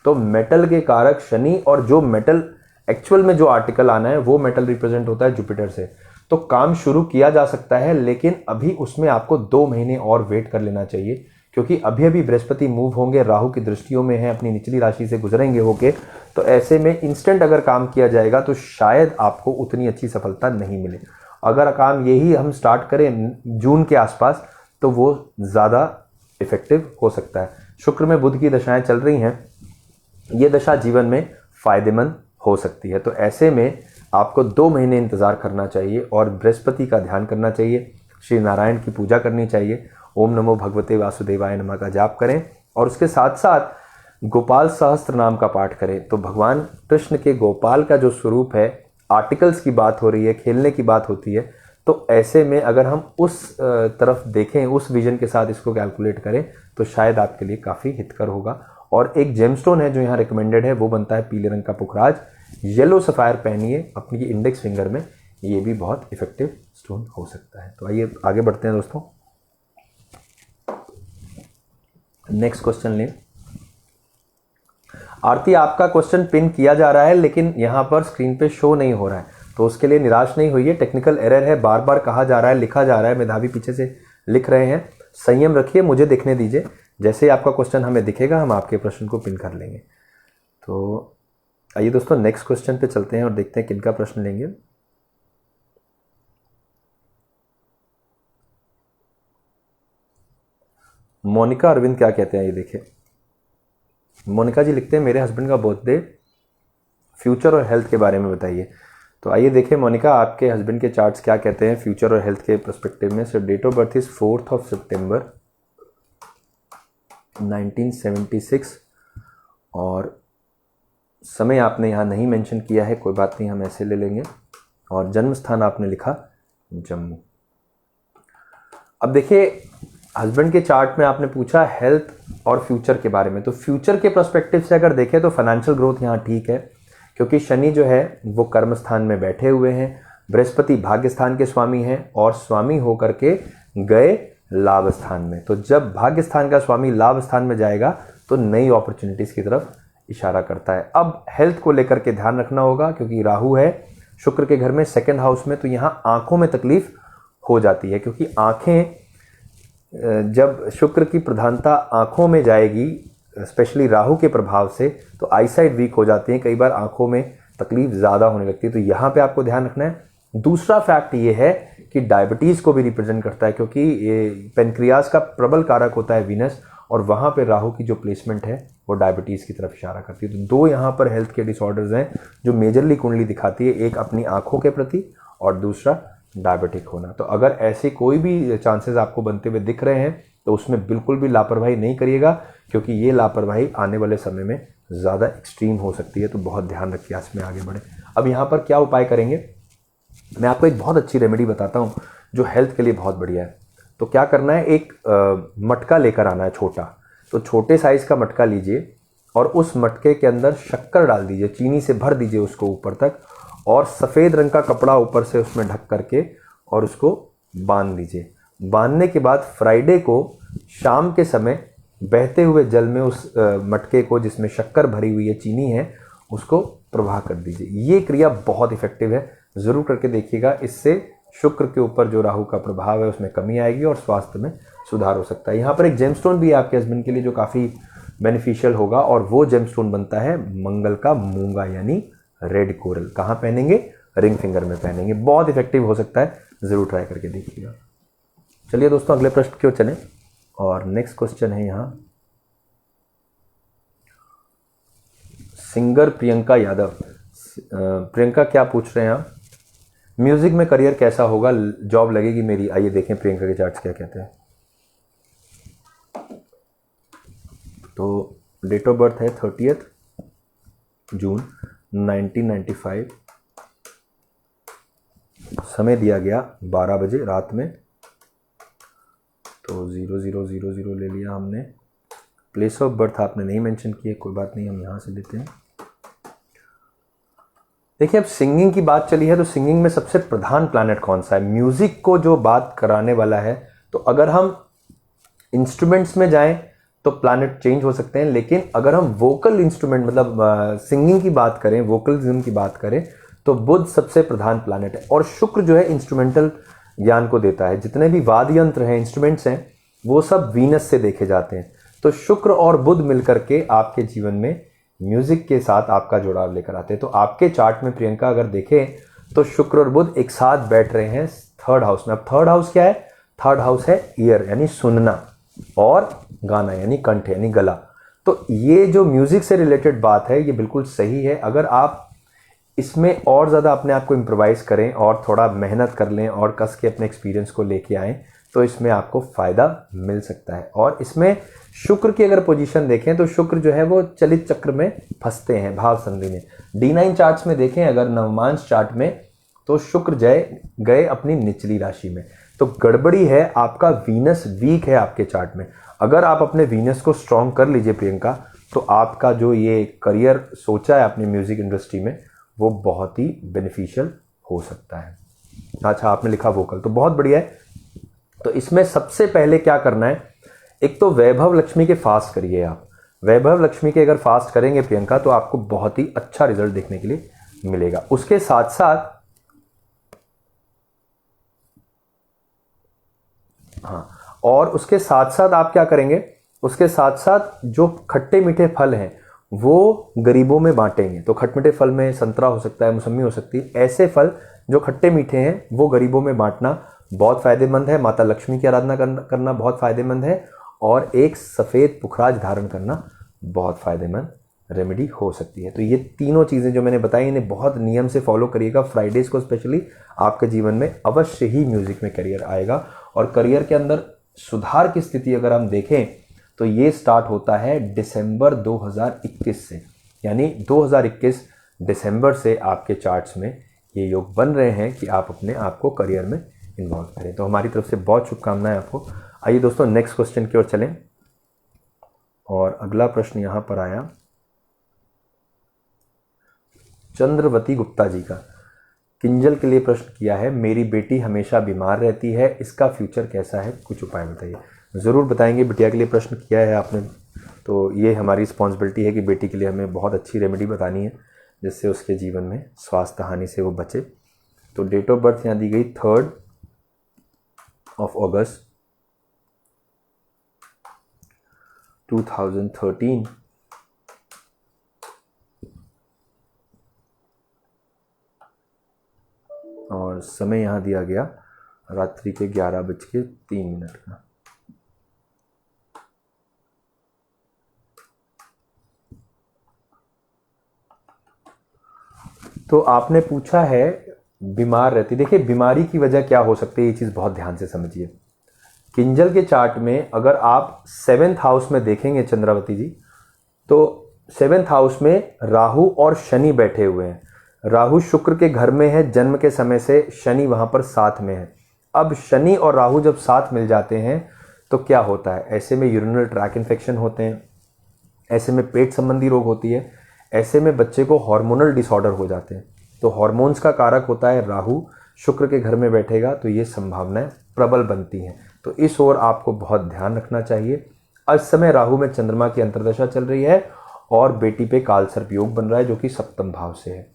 तो मेटल के कारक शनि, और जो मेटल एक्चुअल में जो आर्टिकल आना है वो मेटल रिप्रेजेंट होता है जुपिटर से। तो काम शुरू किया जा सकता है, लेकिन अभी उसमें आपको 2 महीने और वेट कर लेना चाहिए, क्योंकि अभी अभी बृहस्पति मूव होंगे, राहु की दृष्टियों में है, अपनी निचली राशि से गुजरेंगे होके। तो ऐसे में इंस्टेंट अगर काम किया जाएगा तो शायद आपको उतनी अच्छी सफलता नहीं मिले। अगर काम यही हम स्टार्ट करें जून के आसपास तो वो ज़्यादा इफेक्टिव हो सकता है। शुक्र में बुध की दशाएं चल रही हैं, ये दशा जीवन में फायदेमंद हो सकती है। तो ऐसे में आपको 2 महीने इंतज़ार करना चाहिए और बृहस्पति का ध्यान करना चाहिए, श्री नारायण की पूजा करनी चाहिए, ओम नमो भगवते वासुदेवाय नमः का जाप करें, और उसके साथ साथ गोपाल सहस्त्र नाम का पाठ करें। तो भगवान कृष्ण के गोपाल का जो स्वरूप है, आर्टिकल्स की बात हो रही है, खेलने की बात होती है, तो ऐसे में अगर हम उस तरफ देखें, उस विजन के साथ इसको कैलकुलेट करें, तो शायद आपके लिए काफ़ी हितकर होगा। और एक जेमस्टोन है जो यहाँ रिकमेंडेड है, वो बनता है पीले रंग का पुखराज। येलो सफ़ायर पहनिए अपनी इंडेक्स फिंगर में, ये भी बहुत इफेक्टिव स्टोन हो सकता है। तो आइए आगे बढ़ते हैं दोस्तों, नेक्स्ट क्वेश्चन लें। आरती, आपका क्वेश्चन पिन किया जा रहा है लेकिन यहाँ पर स्क्रीन पे शो नहीं हो रहा है, तो उसके लिए निराश नहीं होइए, टेक्निकल एरर है, बार बार कहा जा रहा है, लिखा जा रहा है, मेधावी पीछे से लिख रहे हैं। संयम रखिए, मुझे दिखने दीजिए, जैसे ही आपका क्वेश्चन हमें दिखेगा हम आपके प्रश्न को पिन कर लेंगे। तो आइए दोस्तों नेक्स्ट क्वेश्चन पे चलते हैं और देखते हैं किनका प्रश्न लेंगे। मोनिका अरविंद क्या कहते हैं, ये देखिए। मोनिका जी लिखते हैं, मेरे हस्बैंड का बर्थडे, फ्यूचर और हेल्थ के बारे में बताइए। तो आइए देखिए मोनिका, आपके हस्बैंड के चार्ट्स क्या कहते हैं फ्यूचर और हेल्थ के पर्सपेक्टिव में। सो डेट ऑफ बर्थ इज 4 सितंबर 1976 और समय आपने यहाँ नहीं मेंशन किया है, कोई बात नहीं, हम ऐसे ले लेंगे। और जन्म स्थान आपने लिखा जम्मू। अब देखिए हस्बैंड के चार्ट में आपने पूछा हेल्थ और फ्यूचर के बारे में, तो फ्यूचर के पर्सपेक्टिव से अगर देखें तो फाइनेंशियल ग्रोथ यहाँ ठीक है, क्योंकि शनि जो है वो कर्म स्थान में बैठे हुए हैं, बृहस्पति भाग्य स्थान के स्वामी हैं और स्वामी होकर के गए लाभ स्थान में। तो जब भाग्य स्थान का स्वामी लाभ स्थान में जाएगा तो नई अपॉर्चुनिटीज़ की तरफ इशारा करता है। अब हेल्थ को लेकर के ध्यान रखना होगा, क्योंकि राहु है शुक्र के घर में सेकंड हाउस में, तो यहाँ आंखों में तकलीफ हो जाती है, क्योंकि आंखें जब शुक्र की प्रधानता आंखों में जाएगी, स्पेशली राहु के प्रभाव से, तो आईसाइट वीक हो जाती है, कई बार आंखों में तकलीफ ज़्यादा होने लगती है, तो यहाँ पे आपको ध्यान रखना है। दूसरा फैक्ट ये है कि डायबिटीज़ को भी रिप्रेजेंट करता है, क्योंकि ये पेनक्रियाज का प्रबल कारक होता है वीनस, और वहाँ पे राहु की जो प्लेसमेंट है वो डायबिटीज़ की तरफ इशारा करती है। तो दो यहाँ पर हेल्थ के डिसऑर्डर्स हैं जो मेजरली कुंडली दिखाती है, एक अपनी आँखों के प्रति और दूसरा डायबिटिक होना। तो अगर ऐसे कोई भी चांसेस आपको बनते हुए दिख रहे हैं तो उसमें बिल्कुल भी लापरवाही नहीं करिएगा, क्योंकि ये लापरवाही आने वाले समय में ज़्यादा एक्सट्रीम हो सकती है, तो बहुत ध्यान रखिए इसमें आगे बढ़े। अब यहाँ पर क्या उपाय करेंगे, मैं आपको एक बहुत अच्छी रेमेडी बताता हूँ जो हेल्थ के लिए बहुत बढ़िया है। तो क्या करना है, एक मटका लेकर आना है छोटा, तो छोटे साइज़ का मटका लीजिए और उस मटके के अंदर शक्कर डाल दीजिए, चीनी से भर दीजिए उसको ऊपर तक, और सफ़ेद रंग का कपड़ा ऊपर से उसमें ढक करके और उसको बांध दीजिए। बांधने के बाद फ्राइडे को शाम के समय बहते हुए जल में उस मटके को, जिसमें शक्कर भरी हुई है, चीनी है, उसको प्रवाह कर दीजिए। ये क्रिया बहुत इफेक्टिव है, ज़रूर करके देखिएगा। इससे शुक्र के ऊपर जो राहु का प्रभाव है उसमें कमी आएगी और स्वास्थ्य में सुधार हो सकता है। यहाँ पर एक जेमस्टोन भी है आपके हस्बैंड के लिए जो काफ़ी बेनिफिशियल होगा, और वो जेमस्टोन बनता है मंगल का मूंगा यानी रेड कोरल। कहाँ पहनेंगे, रिंग फिंगर में पहनेंगे, बहुत इफेक्टिव हो सकता है, ज़रूर ट्राई करके देखिएगा। चलिए दोस्तों अगले प्रश्न की ओर चलें, और नेक्स्ट क्वेश्चन है यहाँ सिंगर प्रियंका यादव। प्रियंका क्या पूछ रहे हैं आप, म्यूजिक में करियर कैसा होगा, जॉब लगेगी मेरी। आइए देखें प्रियंका के चार्ट्स क्या कहते हैं। तो डेट ऑफ बर्थ है 30 जून 1995, समय दिया गया 12 बजे रात में, तो 0000 ले लिया हमने। प्लेस ऑफ बर्थ आपने नहीं मेंशन किया, कोई बात नहीं, हम यहाँ से लेते हैं। देखिए अब सिंगिंग की बात चली है, तो सिंगिंग में सबसे प्रधान प्लैनेट कौन सा है, म्यूजिक को जो बात कराने वाला है। तो अगर हम इंस्ट्रूमेंट्स में जाएं तो प्लैनेट चेंज हो सकते हैं, लेकिन अगर हम वोकल इंस्ट्रूमेंट मतलब सिंगिंग की बात करें, वोकलिज्म की बात करें, तो बुध सबसे प्रधान प्लैनेट है। और शुक्र जो है इंस्ट्रूमेंटल ज्ञान को देता है, जितने भी वाद्य यंत्र हैं, इंस्ट्रूमेंट्स हैं, वो सब वीनस से देखे जाते हैं। तो शुक्र और बुध मिलकर के आपके जीवन में म्यूजिक के साथ आपका जुड़ाव लेकर आते हैं। तो आपके चार्ट में प्रियंका अगर देखें तो शुक्र और बुध एक साथ बैठ रहे हैं थर्ड हाउस में। अब थर्ड हाउस क्या है, थर्ड हाउस है ईयर यानी सुनना, और गाना यानी कंठ यानी गला। तो ये जो म्यूजिक से रिलेटेड बात है ये बिल्कुल सही है। अगर आप इसमें और ज़्यादा अपने आप को इम्प्रोवाइज़ करें और थोड़ा मेहनत कर लें और कस के अपने एक्सपीरियंस को लेके आएँ, तो इसमें आपको फ़ायदा मिल सकता है। और इसमें शुक्र की अगर पोजीशन देखें तो शुक्र जो है वो चलित चक्र में फंसते हैं, भाव संधि में। D9 चार्ट्स में देखें अगर नवमांश चार्ट में, तो शुक्र जय गए अपनी निचली राशि में। तो गड़बड़ी है, आपका वीनस वीक है आपके चार्ट में। अगर आप अपने वीनस को स्ट्रॉन्ग कर लीजिए प्रियंका, तो आपका जो ये करियर सोचा है अपनी म्यूजिक इंडस्ट्री में, वो बहुत ही बेनिफिशियल हो सकता है। अच्छा, आपने लिखा वोकल, तो बहुत बढ़िया है। तो इसमें सबसे पहले क्या करना है, एक तो वैभव लक्ष्मी के फास्ट करिए आप। वैभव लक्ष्मी के अगर फास्ट करेंगे प्रियंका, तो आपको बहुत ही अच्छा रिजल्ट देखने के लिए मिलेगा। उसके साथ साथ और उसके साथ साथ आप क्या करेंगे, उसके साथ साथ जो खट्टे मीठे फल हैं वो गरीबों में बांटेंगे। तो खट्टे मीठे फल में संतरा हो सकता है, मौसमी हो सकती है, ऐसे फल जो खट्टे मीठे हैं वो गरीबों में बांटना बहुत फायदेमंद है। माता लक्ष्मी की आराधना करना बहुत फायदेमंद है, और एक सफ़ेद पुखराज धारण करना बहुत फायदेमंद रेमेडी हो सकती है। तो ये तीनों चीज़ें जो मैंने बताई, इन्हें बहुत नियम से फॉलो करिएगा। फ्राइडेज़ को स्पेशली आपके जीवन में अवश्य ही म्यूज़िक में करियर आएगा। और करियर के अंदर सुधार की स्थिति अगर हम देखें तो ये स्टार्ट होता है दिसंबर 2021 से, यानी 2021 दिसंबर से आपके चार्ट्स में ये योग बन रहे हैं कि आप अपने आप को करियर में इन्वॉल्व करें। तो हमारी तरफ से बहुत शुभकामनाएं आपको। आइए दोस्तों नेक्स्ट क्वेश्चन की ओर चलें। और अगला प्रश्न यहां पर आया चंद्रवती गुप्ता जी का। किंजल के लिए प्रश्न किया है, मेरी बेटी हमेशा बीमार रहती है, इसका फ्यूचर कैसा है, कुछ उपाय बताइए। ज़रूर बताएंगे। बिटिया के लिए प्रश्न किया है आपने, तो ये हमारी रिस्पॉन्सिबिलिटी है कि बेटी के लिए हमें बहुत अच्छी रेमेडी बतानी है जिससे उसके जीवन में स्वास्थ्य हानि से वो बचे। तो डेट ऑफ बर्थ यहाँ दी गई 3 अगस्त 2013। और समय यहाँ दिया गया रात्रि के 11:03 का। तो आपने पूछा है बीमार रहती। देखिए बीमारी की वजह क्या हो सकती है, ये चीज़ बहुत ध्यान से समझिए। किंजल के चार्ट में अगर आप 7th हाउस में देखेंगे चंद्रावती जी, तो 7th हाउस में राहु और शनि बैठे हुए हैं। राहु शुक्र के घर में है, जन्म के समय से शनि वहां पर साथ में है। अब शनि और राहु जब साथ मिल जाते हैं तो क्या होता है, ऐसे में यूरिनरी ट्रैक इन्फेक्शन होते हैं, ऐसे में पेट संबंधी रोग होती है, ऐसे में बच्चे को हार्मोनल डिसऑर्डर हो जाते हैं। तो हार्मोन्स का कारक होता है राहु, शुक्र के घर में बैठेगा तो ये संभावनाएं प्रबल बनती हैं। तो इस ओर आपको बहुत ध्यान रखना चाहिए। इस समय राहु में चंद्रमा की अंतर्दशा चल रही है और बेटी पे काल सर्प योग बन रहा है जो कि 7th भाव से है।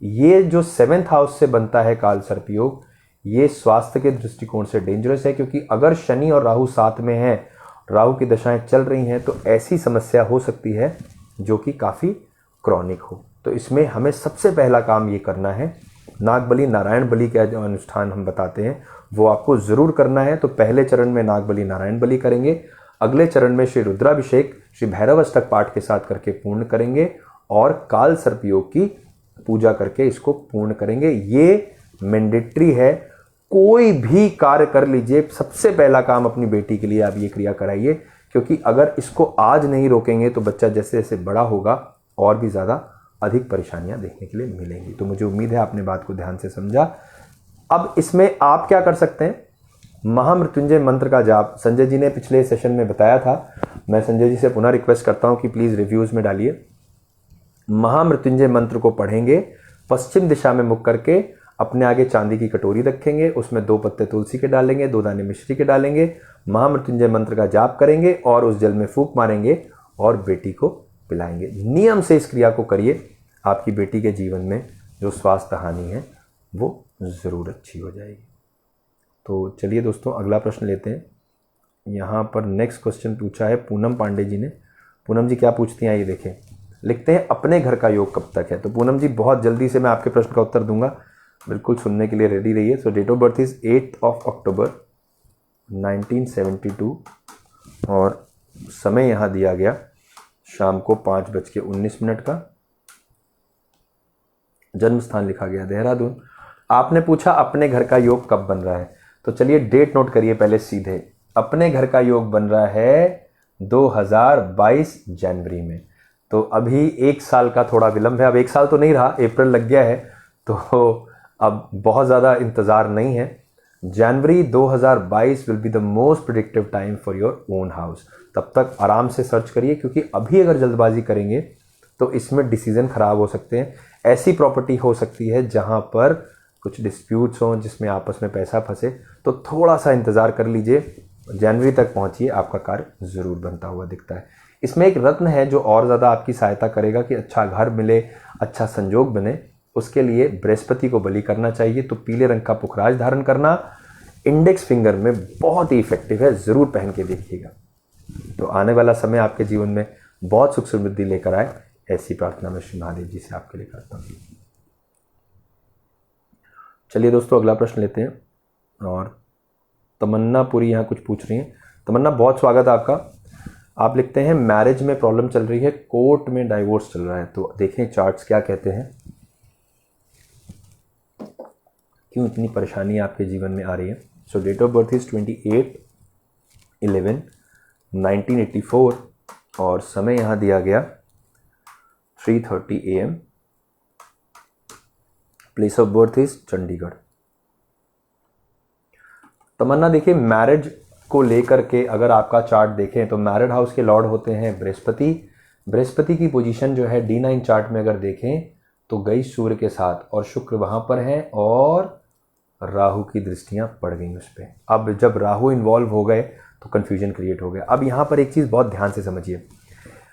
ये जो 7th हाउस से बनता है काल सर्प योग, ये स्वास्थ्य के दृष्टिकोण से डेंजरस है, क्योंकि अगर शनि और राहु साथ में हैं, राहु की दशाएं चल रही हैं, तो ऐसी समस्या हो सकती है जो कि काफ़ी क्रॉनिक हो। तो इसमें हमें सबसे पहला काम ये करना है, नाग बलि नारायण बलि का जो अनुष्ठान हम बताते हैं वो आपको ज़रूर करना है। तो पहले चरण में नाग बलि नारायण बलि करेंगे, अगले चरण में श्री रुद्राभिषेक श्री भैरव अष्टक पाठ के साथ करके पूर्ण करेंगे, और काल सर्प योग की पूजा करके इसको पूर्ण करेंगे। ये मैंडेटरी है, कोई भी कार्य कर लीजिए, सबसे पहला काम अपनी बेटी के लिए आप ये क्रिया कराइए, क्योंकि अगर इसको आज नहीं रोकेंगे तो बच्चा जैसे जैसे बड़ा होगा और भी ज़्यादा अधिक परेशानियां देखने के लिए मिलेंगी। तो मुझे उम्मीद है आपने बात को ध्यान से समझा। अब इसमें आप क्या कर सकते हैं, महामृत्युंजय मंत्र का जाप संजय जी ने पिछले सेशन में बताया था। मैं संजय जी से पुनः रिक्वेस्ट करता हूं कि प्लीज़ रिव्यूज़ में डालिए। महामृत्युंजय मंत्र को पढ़ेंगे, पश्चिम दिशा में मुख करके अपने आगे चांदी की कटोरी रखेंगे, उसमें 2 पत्ते तुलसी के डालेंगे, 2 दाने मिश्री के डालेंगे, महामृत्युंजय मंत्र का जाप करेंगे और उस जल में फूंक मारेंगे और बेटी को पिलाएंगे। नियम से इस क्रिया को करिए, आपकी बेटी के जीवन में जो स्वास्थ्य हानि है वो ज़रूर अच्छी हो जाएगी। तो चलिए दोस्तों अगला प्रश्न लेते हैं। यहाँ पर नेक्स्ट क्वेश्चन पूछा है पूनम पांडे जी ने। पूनम जी क्या पूछती हैं ये देखें। लिखते हैं अपने घर का योग कब तक है। तो पूनम जी बहुत जल्दी से मैं आपके प्रश्न का उत्तर दूंगा, बिल्कुल सुनने के लिए रेडी रहिए। सो डेट ऑफ बर्थ इज़ 8 अक्टूबर 1972 और समय यहाँ दिया गया शाम को 5:19 का। जन्म स्थान लिखा गया देहरादून। आपने पूछा अपने घर का योग कब बन रहा है, तो चलिए डेट नोट करिए पहले सीधे। अपने घर का योग बन रहा है 2022 जनवरी में। तो अभी 1 साल का थोड़ा विलंब है। अब 1 साल तो नहीं रहा, अप्रैल लग गया है, तो अब बहुत ज़्यादा इंतज़ार नहीं है। जनवरी 2022 will be the most predictive time for your own house. तब तक आराम से सर्च करिए, क्योंकि अभी अगर जल्दबाजी करेंगे तो इसमें डिसीजन ख़राब हो सकते हैं। ऐसी प्रॉपर्टी हो सकती है जहां पर कुछ डिस्प्यूट्स हों, जिसमें आपस में पैसा फंसे, तो थोड़ा सा इंतज़ार कर लीजिए, जनवरी तक पहुंचिए, आपका कार्य ज़रूर बनता हुआ दिखता है। इसमें एक रत्न है जो और ज़्यादा आपकी सहायता करेगा कि अच्छा घर मिले, अच्छा संजोग बने। उसके लिए बृहस्पति को बलि करना चाहिए। तो पीले रंग का पुखराज धारण करना इंडेक्स फिंगर में बहुत ही इफेक्टिव है, ज़रूर पहन के देखिएगा। तो आने वाला समय आपके जीवन में बहुत सुख समृद्धि लेकर आए, ऐसी प्रार्थना मैं श्री महादेव जी से आपके लिए करता हूँ। चलिए दोस्तों, अगला प्रश्न लेते हैं। और तमन्ना पूरी यहाँ कुछ पूछ रही हैं। तमन्ना, बहुत स्वागत है आपका। आप लिखते हैं मैरिज में प्रॉब्लम चल रही है, कोर्ट में डाइवोर्स चल रहा है। तो देखें चार्ट्स क्या कहते हैं, क्यों इतनी परेशानी आपके जीवन में आ रही है। So date of birth is 28/11/1984 और समय यहाँ दिया गया 3:30 AM। Place of birth is Chandigarh. Tamanna, देखिए मैरिज को लेकर के अगर आपका चार्ट देखें तो मैरिड हाउस के लॉर्ड होते हैं बृहस्पति। बृहस्पति की पोजीशन जो है D9 चार्ट में अगर देखें तो गई सूर्य के साथ, और शुक्र वहां पर है, और राहु की दृष्टियां पड़ गई उस पर। अब जब राहु इन्वॉल्व हो गए तो कंफ्यूजन क्रिएट हो गया। अब यहाँ पर एक चीज़ बहुत ध्यान से समझिए,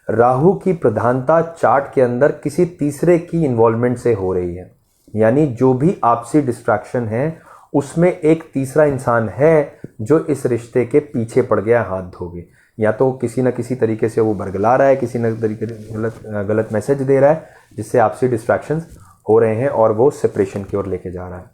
राहु की प्रधानता चार्ट के अंदर किसी तीसरे की इन्वॉल्वमेंट से हो रही है। यानी जो भी आपसी डिस्ट्रैक्शन है उसमें एक तीसरा इंसान है जो इस रिश्ते के पीछे पड़ गया, हाथ धो गए। या तो किसी न किसी तरीके से वो बरगला रहा है, किसी न तरीके गलत मैसेज दे रहा है, जिससे आपसी डिस्ट्रैक्शंस हो रहे हैं और वो सेपरेशन की ओर लेके जा रहा है।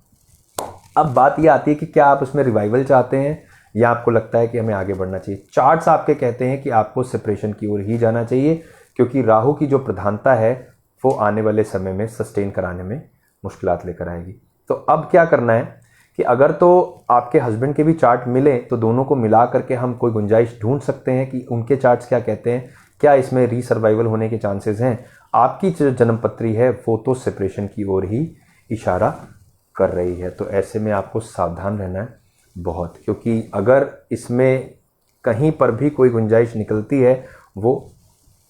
अब बात ये आती है कि क्या आप उसमें रिवाइवल चाहते हैं या आपको लगता है कि हमें आगे बढ़ना चाहिए। चार्ट्स आपके कहते हैं कि आपको सेपरेशन की ओर ही जाना चाहिए, क्योंकि राहु की जो प्रधानता है वो आने वाले समय में सस्टेन कराने में मुश्किलात लेकर आएगी। तो अब क्या करना है कि अगर तो आपके हस्बैंड के भी चार्ट मिले तो दोनों को मिला करके हम कोई गुंजाइश ढूंढ सकते हैं कि उनके चार्ट्स क्या कहते हैं, क्या इसमें रीसर्वाइवल होने के चांसेस हैं। आपकी जो जन्मपत्री है वो तो सेपरेशन की ओर ही इशारा कर रही है। तो ऐसे में आपको सावधान रहना है बहुत, क्योंकि अगर इसमें कहीं पर भी कोई गुंजाइश निकलती है वो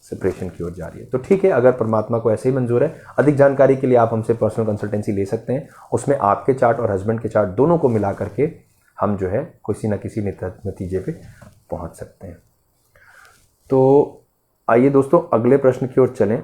सेपरेशन की ओर जा रही है। तो ठीक है, अगर परमात्मा को ऐसे ही मंजूर है, अधिक जानकारी के लिए आप हमसे पर्सनल कंसल्टेंसी ले सकते हैं। उसमें आपके चार्ट और हस्बैंड के चार्ट दोनों को मिला करके हम जो है किसी न किसी नतीजे पे पहुंच सकते हैं। तो आइए दोस्तों अगले प्रश्न की ओर चलें।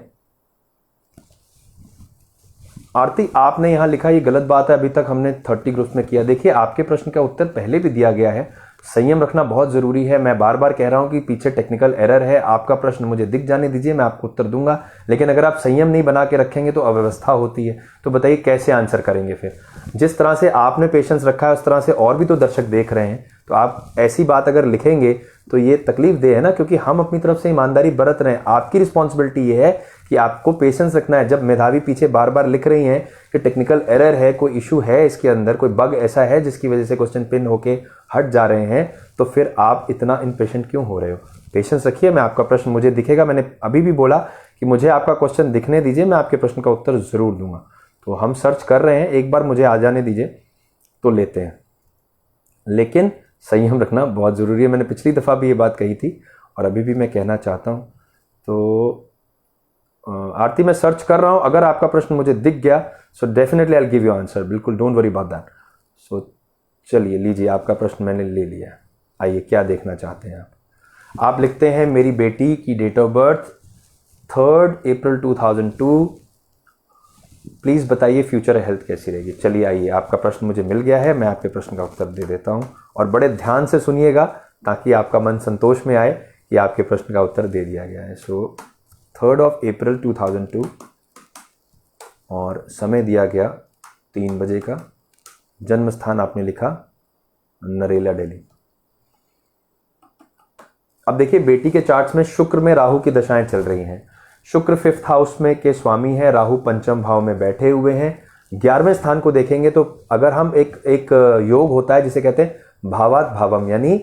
आरती, आपने यहां लिखा ये गलत बात है, अभी तक हमने 30 ग्रुप्स में किया। देखिए आपके प्रश्न का उत्तर पहले भी दिया गया है। संयम रखना बहुत जरूरी है। मैं बार बार कह रहा हूं कि पीछे टेक्निकल एरर है। आपका प्रश्न मुझे दिख जाने दीजिए, मैं आपको उत्तर दूंगा। लेकिन अगर आप संयम नहीं बना के रखेंगे तो अव्यवस्था होती है। तो बताइए कैसे आंसर करेंगे फिर। जिस तरह से आपने पेशेंस रखा है उस तरह से और भी तो दर्शक देख रहे हैं। तो आप ऐसी बात अगर लिखेंगे तो ये तकलीफ दे है ना, क्योंकि हम अपनी तरफ से ईमानदारी बरत रहे हैं। आपकी रिस्पॉन्सिबिलिटी ये है कि आपको पेशेंस रखना है। जब मेधावी पीछे बार बार लिख रही हैं कि टेक्निकल एरर है, कोई इशू है इसके अंदर, कोई बग ऐसा है जिसकी वजह से क्वेश्चन पिन होके हट जा रहे हैं, तो फिर आप इतना इम्पेशेंट क्यों हो रहे हो। पेशेंस रखिए, मैं आपका प्रश्न मुझे दिखेगा। मैंने अभी भी बोला कि मुझे आपका क्वेश्चन दिखने दीजिए, मैं आपके प्रश्न का उत्तर जरूर दूंगा। तो हम सर्च कर रहे हैं, एक बार मुझे आ जाने दीजिए तो लेते हैं। लेकिन संयम रखना बहुत ज़रूरी है। मैंने पिछली दफ़ा भी ये बात कही थी और अभी भी मैं कहना चाहता हूँ। तो आरती, मैं सर्च कर रहा हूँ। अगर आपका प्रश्न मुझे दिख गया so definitely I will give you answer. बिल्कुल डोंट वरी अबाउट दैट। सो चलिए लीजिए, आपका प्रश्न मैंने ले लिया। आइए क्या देखना चाहते हैं आप लिखते हैं मेरी बेटी की date of birth 3 April 2002। Please बताइए फ्यूचर हेल्थ कैसी रहेगी। चलिए आइए, आपका प्रश्न मुझे मिल गया है, मैं आपके प्रश्न का उत्तर दे देता हूँ। और बड़े ध्यान से सुनिएगा ताकि आपका मन संतोष में आए कि आपके प्रश्न का उत्तर दे दिया गया है। सो 3 अप्रैल 2002 और समय दिया गया 3 बजे का। जन्म स्थान आपने लिखा नरेला, दिल्ली। अब देखिए बेटी के चार्ट्स में शुक्र में राहु की दशाएं चल रही हैं। शुक्र 5th हाउस में के स्वामी है, राहु 5म भाव में बैठे हुए हैं। 11वें स्थान को देखेंगे तो अगर हम एक योग होता है जिसे कहते हैं भावात भावम, यानी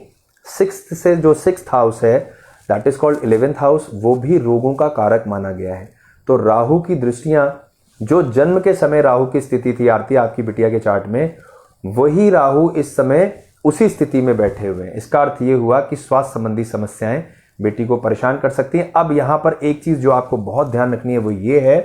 6th से जो 6th हाउस है that is called 11th house, वो भी रोगों का कारक माना गया है। तो राहु की दृष्टियां, जो जन्म के समय राहु की स्थिति थी आरती आपकी बिटिया के चार्ट में, वही राहु इस समय उसी स्थिति में बैठे हुए हैं। इसका अर्थ ये हुआ कि स्वास्थ्य संबंधी समस्याएं बेटी को परेशान कर सकती हैं। अब यहां पर एक चीज जो आपको बहुत ध्यान रखनी है वो ये है,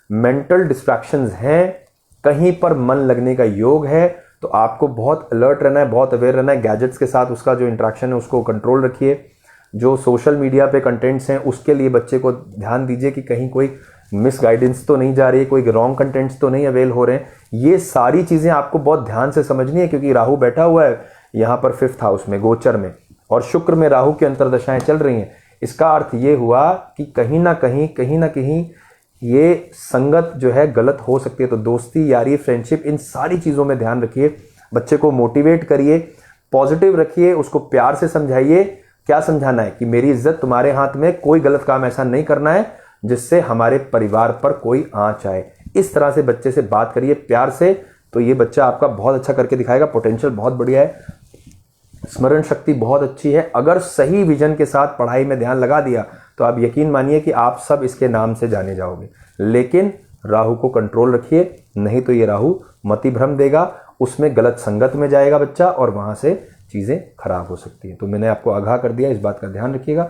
मेंटल डिस्ट्रैक्शंस हैं, कहीं पर मन लगने का योग है, तो आपको बहुत अलर्ट रहना है, बहुत अवेयर रहना है। गैजेट्स के साथ उसका जो इंटरेक्शन है उसको कंट्रोल रखिए। जो सोशल मीडिया पे कंटेंट्स हैं उसके लिए बच्चे को ध्यान दीजिए कि कहीं कोई मिसगाइडेंस तो नहीं जा रही है, कोई रॉन्ग कंटेंट्स तो नहीं अवेल हो रहे हैं। ये सारी चीजें आपको बहुत ध्यान से समझनी है, क्योंकि राहु बैठा हुआ है यहां पर 5th हाउस में, गोचर में, और शुक्र में राहु की अंतर्दशाएं चल रही हैं। इसका अर्थ ये हुआ कि कहीं ना कहीं ये संगत जो है गलत हो सकती है। तो दोस्ती, यारी, फ्रेंडशिप, इन सारी चीजों में ध्यान रखिए। बच्चे को मोटिवेट करिए, पॉजिटिव रखिए, उसको प्यार से समझाइए। क्या समझाना है कि मेरी इज्जत तुम्हारे हाथ में, कोई गलत काम ऐसा नहीं करना है जिससे हमारे परिवार पर कोई आंच आए। इस तरह से बच्चे से बात करिए प्यार से, तो ये बच्चा आपका बहुत अच्छा करके दिखाएगा। पोटेंशियल बहुत बढ़िया है, स्मरण शक्ति बहुत अच्छी है। अगर सही विजन के साथ पढ़ाई में ध्यान लगा दिया तो आप यकीन मानिए कि आप सब इसके नाम से जाने जाओगे। लेकिन राहु को कंट्रोल रखिए, नहीं तो ये राहु मति भ्रम देगा, उसमें गलत संगत में जाएगा बच्चा और वहां से चीजें खराब हो सकती हैं। तो मैंने आपको आगाह कर दिया, इस बात का ध्यान रखिएगा।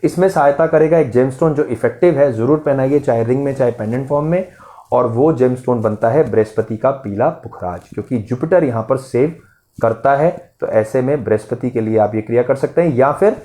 इसमें सहायता करेगा एक जेमस्टोन जो इफेक्टिव है, जरूर पहनाइए, चाहे रिंग में चाहे पेंडेंट फॉर्म में। और वो जेमस्टोन बनता है बृहस्पति का पीला पुखराज, क्योंकि जुपिटर यहां पर सेव करता है। तो ऐसे में बृहस्पति के लिए आप ये क्रिया कर सकते हैं, या फिर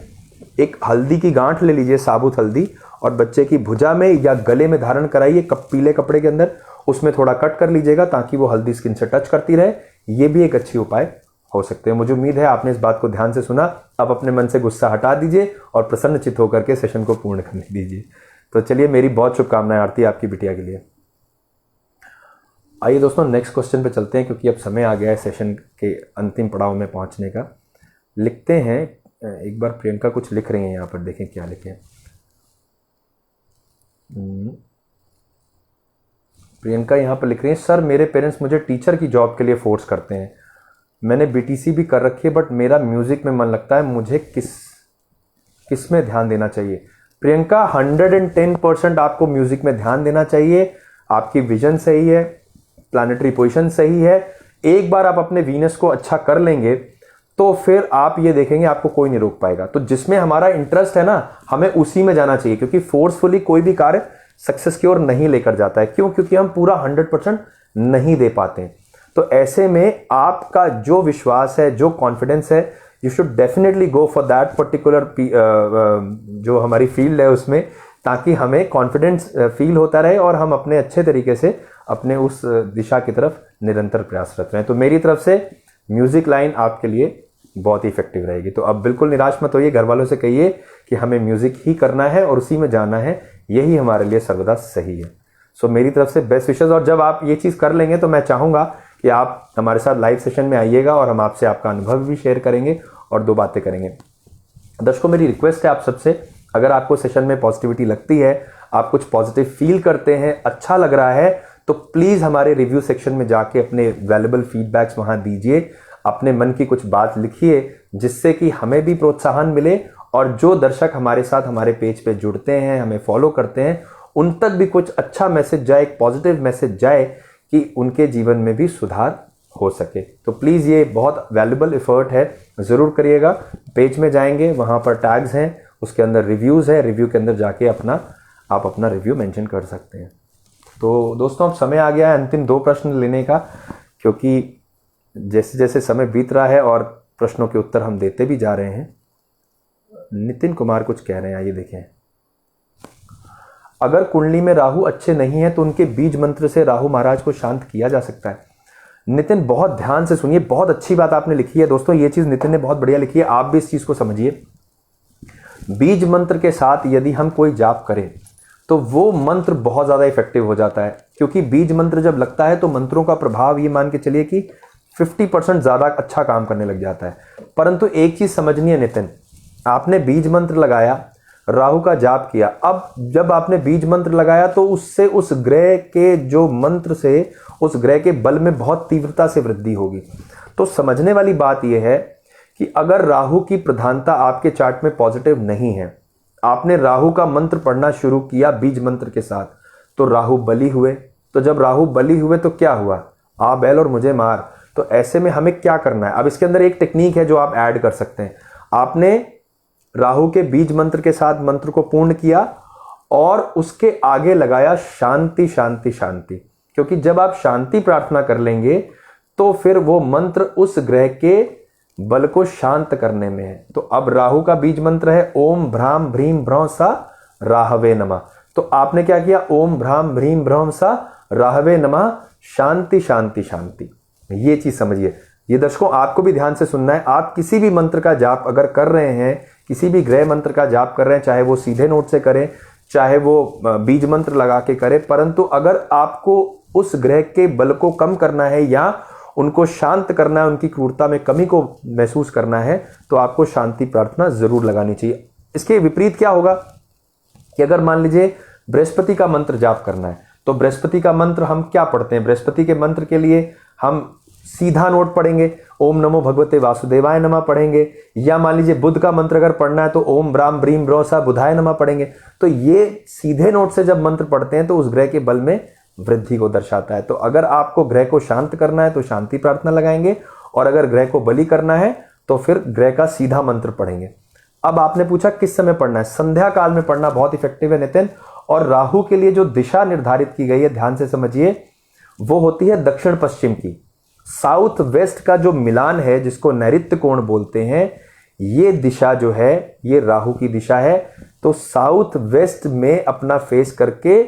एक हल्दी की गांठ ले लीजिए, साबुत हल्दी, और बच्चे की भुजा में या गले में धारण कराइए पीले कपड़े के अंदर, उसमें थोड़ा कट कर लीजिएगा ताकि वो हल्दी स्किन से टच करती रहे। ये भी एक अच्छी उपाय हो सकते हैं। मुझे उम्मीद है आपने इस बात को ध्यान से सुना। अब अपने मन से गुस्सा हटा दीजिए और प्रसन्नचित्त होकर के सेशन को पूर्ण करने दीजिए। तो चलिए, मेरी बहुत शुभकामनाएं आरती आपकी बिटिया के लिए। आइए दोस्तों, नेक्स्ट क्वेश्चन पे चलते हैं, क्योंकि अब समय आ गया है सेशन के अंतिम पड़ाव में पहुंचने का। लिखते हैं, एक बार प्रियंका कुछ लिख रही हैं यहाँ पर, देखें क्या लिखे। प्रियंका यहाँ पर लिख रही हैं, सर मेरे पेरेंट्स मुझे टीचर की जॉब के लिए फोर्स करते हैं। मैंने बीटीसी भी कर रखी है, बट मेरा म्यूजिक में मन लगता है, मुझे किस में ध्यान देना चाहिए? प्रियंका, 110% आपको म्यूजिक में ध्यान देना चाहिए। आपकी विजन सही है, प्लैनेटरी पोजीशन सही है। एक बार आप अपने वीनस को अच्छा कर लेंगे तो फिर आप ये देखेंगे आपको कोई नहीं रोक पाएगा। तो जिसमें हमारा इंटरेस्ट है ना, हमें उसी में जाना चाहिए, क्योंकि फोर्सफुली कोई भी कार्य सक्सेस की ओर नहीं लेकर जाता है। क्यों? क्योंकि हम पूरा 100% नहीं दे पाते हैं। तो ऐसे में आपका जो विश्वास है, जो कॉन्फिडेंस है, you should definitely go for that particular जो हमारी फील्ड है उसमें, ताकि हमें कॉन्फिडेंस फील होता रहे और हम अपने अच्छे तरीके से अपने उस दिशा की तरफ निरंतर प्रयासरत रहें। तो मेरी तरफ से म्यूजिक लाइन आपके लिए बहुत ही इफेक्टिव रहेगी। तो अब बिल्कुल निराश मत होइए, घर वालों से कहिए कि हमें म्यूजिक ही करना है और उसी में जाना है, यही हमारे लिए सर्वदा सही है। सो मेरी तरफ से बेस्ट विशेस। और जब आप ये चीज़ कर लेंगे तो मैं चाहूँगा कि आप हमारे साथ लाइव सेशन में आइएगा और हम आपसे आपका अनुभव भी शेयर करेंगे और 2 बातें करेंगे। दर्शकों, मेरी रिक्वेस्ट है आप सबसे, अगर आपको सेशन में पॉजिटिविटी लगती है, आप कुछ पॉजिटिव फील करते हैं, अच्छा लग रहा है, तो प्लीज़ हमारे रिव्यू सेक्शन में जाके अपने वैल्यूएबल फीडबैक्स वहाँ दीजिए, अपने मन की कुछ बात लिखिए, जिससे कि हमें भी प्रोत्साहन मिले और जो दर्शक हमारे साथ हमारे पेज पे जुड़ते हैं, हमें फॉलो करते हैं, उन तक भी कुछ अच्छा मैसेज जाए, एक पॉजिटिव मैसेज जाए कि उनके जीवन में भी सुधार हो सके। तो प्लीज़ ये बहुत वैल्यूएबल एफर्ट है, ज़रूर करिएगा। पेज में जाएंगे, वहाँ पर टैग्स हैं, उसके अंदर रिव्यूज़ है, रिव्यू के अंदर जाके आप अपना रिव्यू मेंशन कर सकते हैं। तो दोस्तों, अब समय आ गया है अंतिम 2 प्रश्न लेने का, क्योंकि जैसे जैसे समय बीत रहा है और प्रश्नों के उत्तर हम देते भी जा रहे हैं। नितिन कुमार कुछ कह रहे हैं, आइए देखें। अगर कुंडली में राहु अच्छे नहीं है तो उनके बीज मंत्र से राहु महाराज को शांत किया जा सकता है। नितिन, बहुत ध्यान से सुनिए, बहुत अच्छी बात आपने लिखी है दोस्तों। ये चीज नितिन ने बहुत बढ़िया लिखी है, आप भी इस चीज को समझिए। बीज मंत्र के साथ यदि हम कोई जाप करें तो वो मंत्र बहुत ज्यादा इफेक्टिव हो जाता है, क्योंकि बीज मंत्र जब लगता है तो मंत्रों का प्रभाव ये मान के चलिए कि 50% ज्यादा अच्छा काम करने लग जाता है। परंतु एक चीज समझनी है नितिन, आपने बीज मंत्र लगाया, राहु का जाप किया, अब जब आपने बीज मंत्र लगाया तो उससे उस ग्रह के जो मंत्र से उस ग्रह के बल में बहुत तीव्रता से वृद्धि होगी। तो समझने वाली बात यह है कि अगर राहु की प्रधानता आपके चार्ट में पॉजिटिव नहीं है आपने राहु का मंत्र पढ़ना शुरू किया बीज मंत्र के साथ, तो राहु बली हुए। तो जब राहु बली हुए तो क्या हुआ, आ बैल और मुझे मार। तो ऐसे में हमें क्या करना है, अब इसके अंदर एक टेक्निक है जो आप ऐड कर सकते हैं। आपने राहु के बीज मंत्र के साथ मंत्र को पूर्ण किया और उसके आगे लगाया शांति शांति शांति, क्योंकि जब आप शांति प्रार्थना कर लेंगे तो फिर वो मंत्र उस ग्रह के बल को शांत करने में है। तो अब राहु का बीज मंत्र है ओम भ्राम भ्रीम भ्रौ सा राहवे नमः। तो आपने क्या किया, ओम भ्राम भ्रीम भ्रौ सा राहवे नमः, शांति शांति शांति। ये चीज समझिए। ये दर्शकों आपको भी ध्यान से सुनना है। आप किसी भी मंत्र का जाप अगर कर रहे हैं, किसी भी ग्रह मंत्र का जाप कर रहे हैं, चाहे वो सीधे नोट से करें, चाहे वो बीज मंत्र लगा के करें, परंतु अगर आपको उस ग्रह के बल को कम करना है या उनको शांत करना है, उनकी क्रूरता में कमी को महसूस करना है, तो आपको शांति प्रार्थना जरूर लगानी चाहिए। इसके विपरीत क्या होगा कि अगर मान लीजिए बृहस्पति का मंत्र जाप करना है, तो बृहस्पति का मंत्र हम क्या पढ़ते हैं, बृहस्पति के मंत्र के लिए हम सीधा नोट पढ़ेंगे, ओम नमो भगवते वासुदेवाय नमः पढ़ेंगे, या मान लीजिए बुध का मंत्र अगर पढ़ना है तो ओम ब्राम ब्रीम ब्रो सा बुधाय नमः पढ़ेंगे। तो ये सीधे नोट से जब मंत्र पढ़ते हैं तो उस ग्रह के बल में वृद्धि को दर्शाता है। तो अगर आपको ग्रह को शांत करना है तो शांति प्रार्थना लगाएंगे, और अगर ग्रह को बली करना है तो फिर ग्रह का सीधा मंत्र पढ़ेंगे। अब आपने पूछा किस समय पढ़ना है, संध्या काल में पढ़ना बहुत इफेक्टिव है नितिन। और राहु के लिए जो दिशा निर्धारित की गई है, ध्यान से समझिए, वो होती है दक्षिण पश्चिम की। साउथ वेस्ट का जो मिलान है, जिसको नैऋत्य कोण बोलते हैं, ये दिशा जो है ये राहु की दिशा है। तो साउथ वेस्ट में अपना फेस करके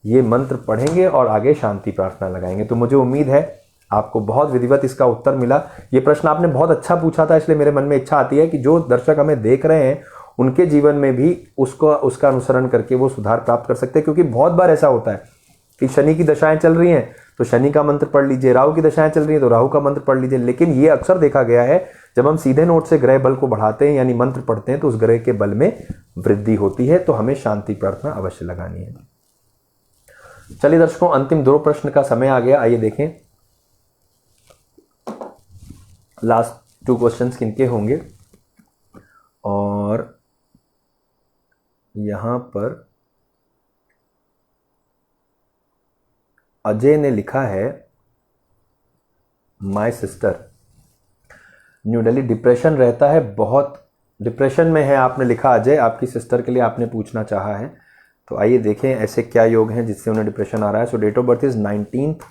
ये मंत्र पढ़ेंगे और आगे शांति प्रार्थना लगाएंगे। तो मुझे उम्मीद है आपको बहुत विधिवत इसका उत्तर मिला। ये प्रश्न आपने बहुत अच्छा पूछा था, इसलिए मेरे मन में इच्छा आती है कि जो दर्शक हमें देख रहे हैं उनके जीवन में भी उसका अनुसरण करके वो सुधार प्राप्त कर सकते हैं। क्योंकि बहुत बार ऐसा होता है कि शनि की दशाएं चल रही हैं तो शनि का मंत्र पढ़ लीजिए, राहु की दशाएं चल रही हैं तो राहु का मंत्र पढ़ लीजिए। लेकिन ये अक्सर देखा गया है जब हम सीधे नोट से ग्रह बल को बढ़ाते हैं यानी मंत्र पढ़ते हैं तो उस ग्रह के बल में वृद्धि होती है। तो हमें शांति प्रार्थना अवश्य लगानी है। चलिए दर्शकों, अंतिम 2 प्रश्न का समय आ गया। आइए देखें लास्ट 2 क्वेश्चंस किनके होंगे। और यहां पर अजय ने लिखा है, my sister new Delhi, depression रहता है, बहुत डिप्रेशन में है। आपने लिखा अजय, आपकी सिस्टर के लिए आपने पूछना चाहा है। तो आइए देखें ऐसे क्या योग हैं जिससे उन्हें डिप्रेशन आ रहा है। So date of birth is 19th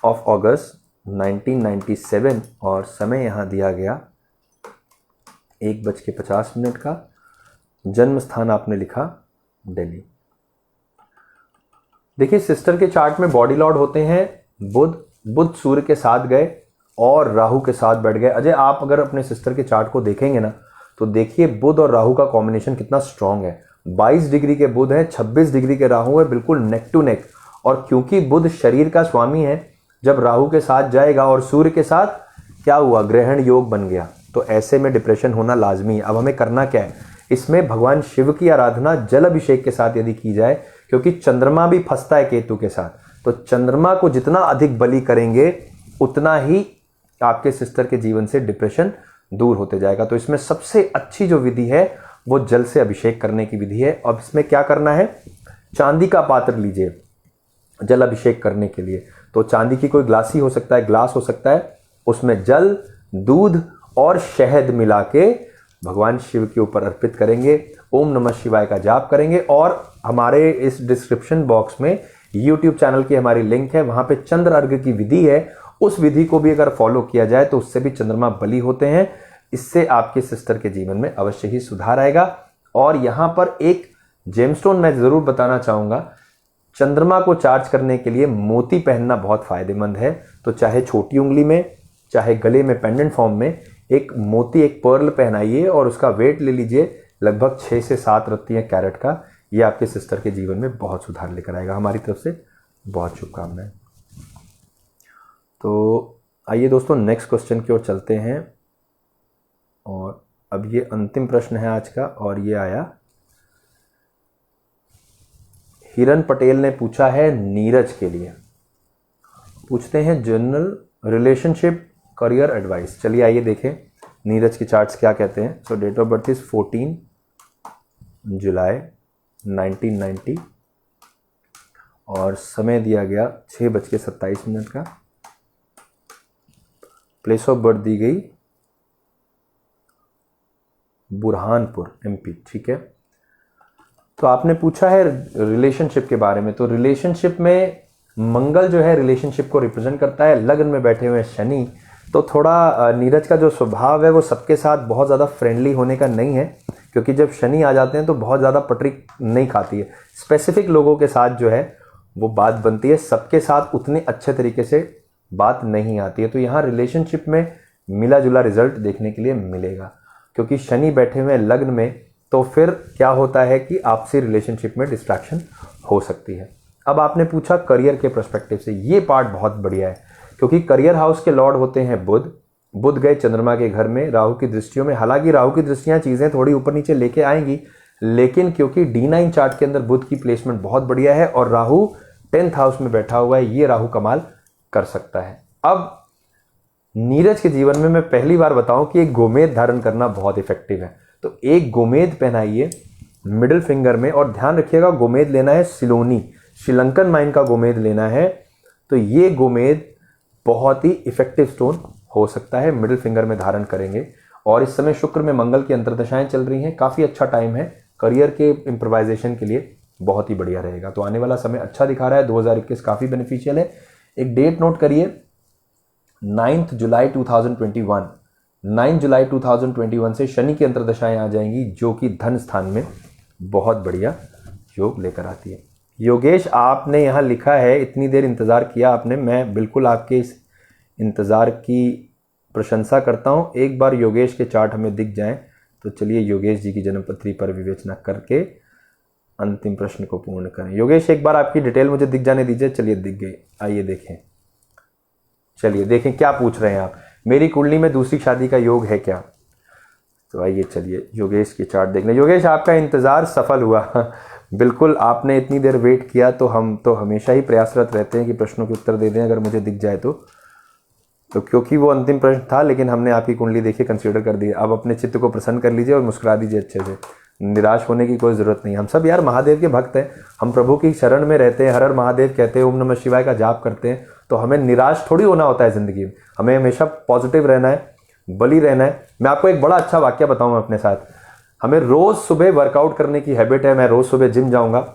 of August 1997 और समय यहाँ दिया गया 1:50 का। जन्म स्थान आपने लिखा दिल्ली। देखिए सिस्टर के चार्ट में बॉडी लॉर्ड होते हैं बुध सूर्य के साथ गए और राहु के साथ बैठ गए। अजय आप अगर अपने सिस्टर के चार्ट को देखेंगे ना तो देखिए बुध और राहु का कॉम्बिनेशन कितना स्ट्रांग है। 22 डिग्री के बुध है, 26 डिग्री के राहु है, बिल्कुल नेक टू नेक। और क्योंकि बुध शरीर का स्वामी है, जब राहु के साथ जाएगा और सूर्य के साथ क्या हुआ, ग्रहण योग बन गया। तो ऐसे में डिप्रेशन होना लाजमी है। अब हमें करना क्या है, इसमें भगवान शिव की आराधना जल अभिषेक के साथ यदि की जाए, क्योंकि चंद्रमा भी फंसता है केतु के साथ, तो चंद्रमा को जितना अधिक बलि करेंगे उतना ही आपके सिस्टर के जीवन से डिप्रेशन दूर होते जाएगा। तो इसमें सबसे अच्छी जो विधि है वो जल से अभिषेक करने की विधि है। अब इसमें क्या करना है, चांदी का पात्र लीजिए जल अभिषेक करने के लिए। तो चांदी की कोई ग्लासी हो सकता है, ग्लास हो सकता है, उसमें जल, दूध और शहद मिला के भगवान शिव के ऊपर अर्पित करेंगे। ओम नमः शिवाय का जाप करेंगे। और हमारे इस डिस्क्रिप्शन बॉक्स में YouTube चैनल की हमारी लिंक है, वहां पे चंद्र अर्घ्य की विधि है। उस विधि को भी अगर फॉलो किया जाए तो उससे भी चंद्रमा बली होते हैं। इससे आपके सिस्टर के जीवन में अवश्य ही सुधार आएगा। और यहां पर एक जेमस्टोन मैं जरूर बताना चाहूंगा, चंद्रमा को चार्ज करने के लिए मोती पहनना बहुत फायदेमंद है। तो चाहे छोटी उंगली में चाहे गले में पेंडेंट फॉर्म में एक मोती, एक पर्ल पहनाइए और उसका वेट ले लीजिए, लगभग 6 से 7 रत्ती है कैरेट का। ये आपके सिस्टर के जीवन में बहुत सुधार लेकर आएगा। हमारी तरफ से बहुत शुभकामनाएं। तो आइए दोस्तों नेक्स्ट क्वेश्चन की ओर चलते हैं। और अब ये अंतिम प्रश्न है आज का, और ये आया हिरन पटेल ने पूछा है नीरज के लिए। पूछते हैं जनरल रिलेशनशिप करियर एडवाइस। चलिए आइए देखें नीरज की चार्ट्स क्या कहते हैं। सो डेट ऑफ बर्थ इज 14 जुलाई 1990 और समय दिया गया 6:27 का। प्लेस ऑफ बर्थ दी गई बुरहानपुर MP, ठीक है। तो आपने पूछा है रिलेशनशिप के बारे में, तो रिलेशनशिप में मंगल जो है रिलेशनशिप को रिप्रेजेंट करता है। लग्न में बैठे हुए शनि, तो थोड़ा नीरज का जो स्वभाव है वो सबके साथ बहुत ज़्यादा फ्रेंडली होने का नहीं है, क्योंकि जब शनि आ जाते हैं तो बहुत ज़्यादा पटरी नहीं खाती है। स्पेसिफिक लोगों के साथ जो है वो बात बनती है, सबके साथ उतने अच्छे तरीके से बात नहीं आती है। तो यहाँ रिलेशनशिप में मिला जुला रिजल्ट देखने के लिए मिलेगा, क्योंकि शनि बैठे हुए लग्न में, तो फिर क्या होता है कि आपसी रिलेशनशिप में डिस्ट्रैक्शन हो सकती है। अब आपने पूछा करियर के पर्सपेक्टिव से, ये पार्ट बहुत बढ़िया है, क्योंकि करियर हाउस के लॉर्ड होते हैं बुध। बुध गए चंद्रमा के घर में राहु की दृष्टियों में। हालांकि राहु की दृष्टियां चीज़ें थोड़ी ऊपर नीचे लेके आएंगी, लेकिन क्योंकि D9 चार्ट के अंदर बुध की प्लेसमेंट बहुत बढ़िया है और राहु 10th हाउस में बैठा हुआ है, ये राहु कमाल कर सकता है। अब नीरज के जीवन में मैं पहली बार बताऊं कि एक गोमेद धारण करना बहुत इफेक्टिव है। तो एक गोमेद पहनाइए मिडिल फिंगर में, और ध्यान रखिएगा गोमेद लेना है सिलोनी, श्रीलंकन माइन का गोमेद लेना है। तो ये गोमेद बहुत ही इफेक्टिव स्टोन हो सकता है, मिडिल फिंगर में धारण करेंगे। और इस समय शुक्र में मंगल की अंतर्दशाएं चल रही हैं, काफ़ी अच्छा टाइम है करियर के इम्प्रोवाइजेशन के लिए, बहुत ही बढ़िया रहेगा। तो आने वाला समय अच्छा दिखा रहा है, 2021 काफ़ी बेनिफिशियल है। एक डेट नोट करिए, 9 जुलाई 2021। 9 जुलाई 2021 से शनि की अंतर्दशाएं आ जाएंगी, जो कि धन स्थान में बहुत बढ़िया योग लेकर आती है। योगेश, आपने यहाँ लिखा है, इतनी देर इंतज़ार किया आपने, मैं बिल्कुल आपके इस इंतज़ार की प्रशंसा करता हूँ। एक बार योगेश के चार्ट हमें दिख जाएं तो चलिए योगेश जी की जन्मपत्री पर विवेचना करके अंतिम प्रश्न को पूर्ण करें। योगेश, एक बार आपकी डिटेल मुझे दिख जाने दीजिए। चलिए दिख गई, आइए देखें। चलिए देखें क्या पूछ रहे हैं आप। मेरी कुंडली में दूसरी शादी का योग है क्या? तो आइए चलिए योगेश की चार्ट देख लें। योगेश, आपका इंतज़ार सफल हुआ। बिल्कुल, आपने इतनी देर वेट किया, तो हम तो हमेशा ही प्रयासरत रहते हैं कि प्रश्नों के उत्तर दे दें अगर मुझे दिख जाए तो क्योंकि वो अंतिम प्रश्न था, लेकिन हमने आपकी कुंडली देखिए कंसीडर कर दी। अब अपने चित्त को प्रसन्न कर लीजिए और मुस्कुरा दीजिए अच्छे से। निराश होने की कोई ज़रूरत नहीं। हम सब यार महादेव के भक्त हैं, हम प्रभु की शरण में रहते हैं, हर हर महादेव कहते हैं, ओम नमः शिवाय का जाप करते हैं। तो हमें निराश थोड़ी होना होता है ज़िंदगी में, हमें हमेशा पॉजिटिव रहना है, बली रहना है। मैं आपको एक बड़ा अच्छा वाक्य बताऊँ अपने साथ। हमें रोज़ सुबह वर्कआउट करने की हैबिट है। मैं रोज़ सुबह जिम जाऊँगा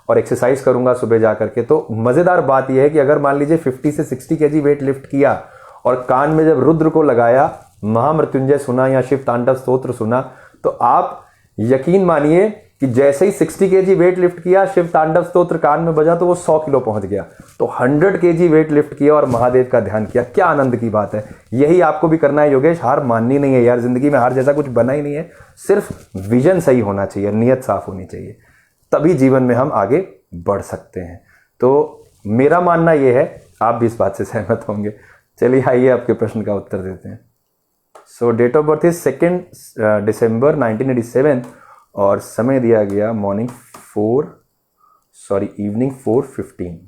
और एक्सरसाइज करूँगा सुबह जा करके। तो मज़ेदार बात यह है कि अगर मान लीजिए 50 से 60 kg वेट लिफ्ट किया और कान में जब रुद्र को लगाया, महामृत्युंजय सुना या शिव तांडव स्तोत्र सुना, तो आप यकीन मानिए कि जैसे ही 60 kg वेट लिफ्ट किया, शिव तांडव स्तोत्र कान में बजा, तो वो 100 किलो पहुंच गया। तो 100 kg वेट लिफ्ट किया और महादेव का ध्यान किया। क्या आनंद की बात है। यही आपको भी करना है योगेश। हार माननी नहीं है यार, जिंदगी में हार जैसा कुछ बना ही नहीं है। सिर्फ विजन सही होना चाहिए, नियत साफ होनी चाहिए, तभी जीवन में हम आगे बढ़ सकते हैं। तो मेरा मानना यह है, आप भी इस बात से सहमत होंगे। चलिए आइए आपके प्रश्न का उत्तर देते हैं। सो डेट ऑफ बर्थ इज 2 दिसंबर 1987 और समय दिया गया इवनिंग 4:15।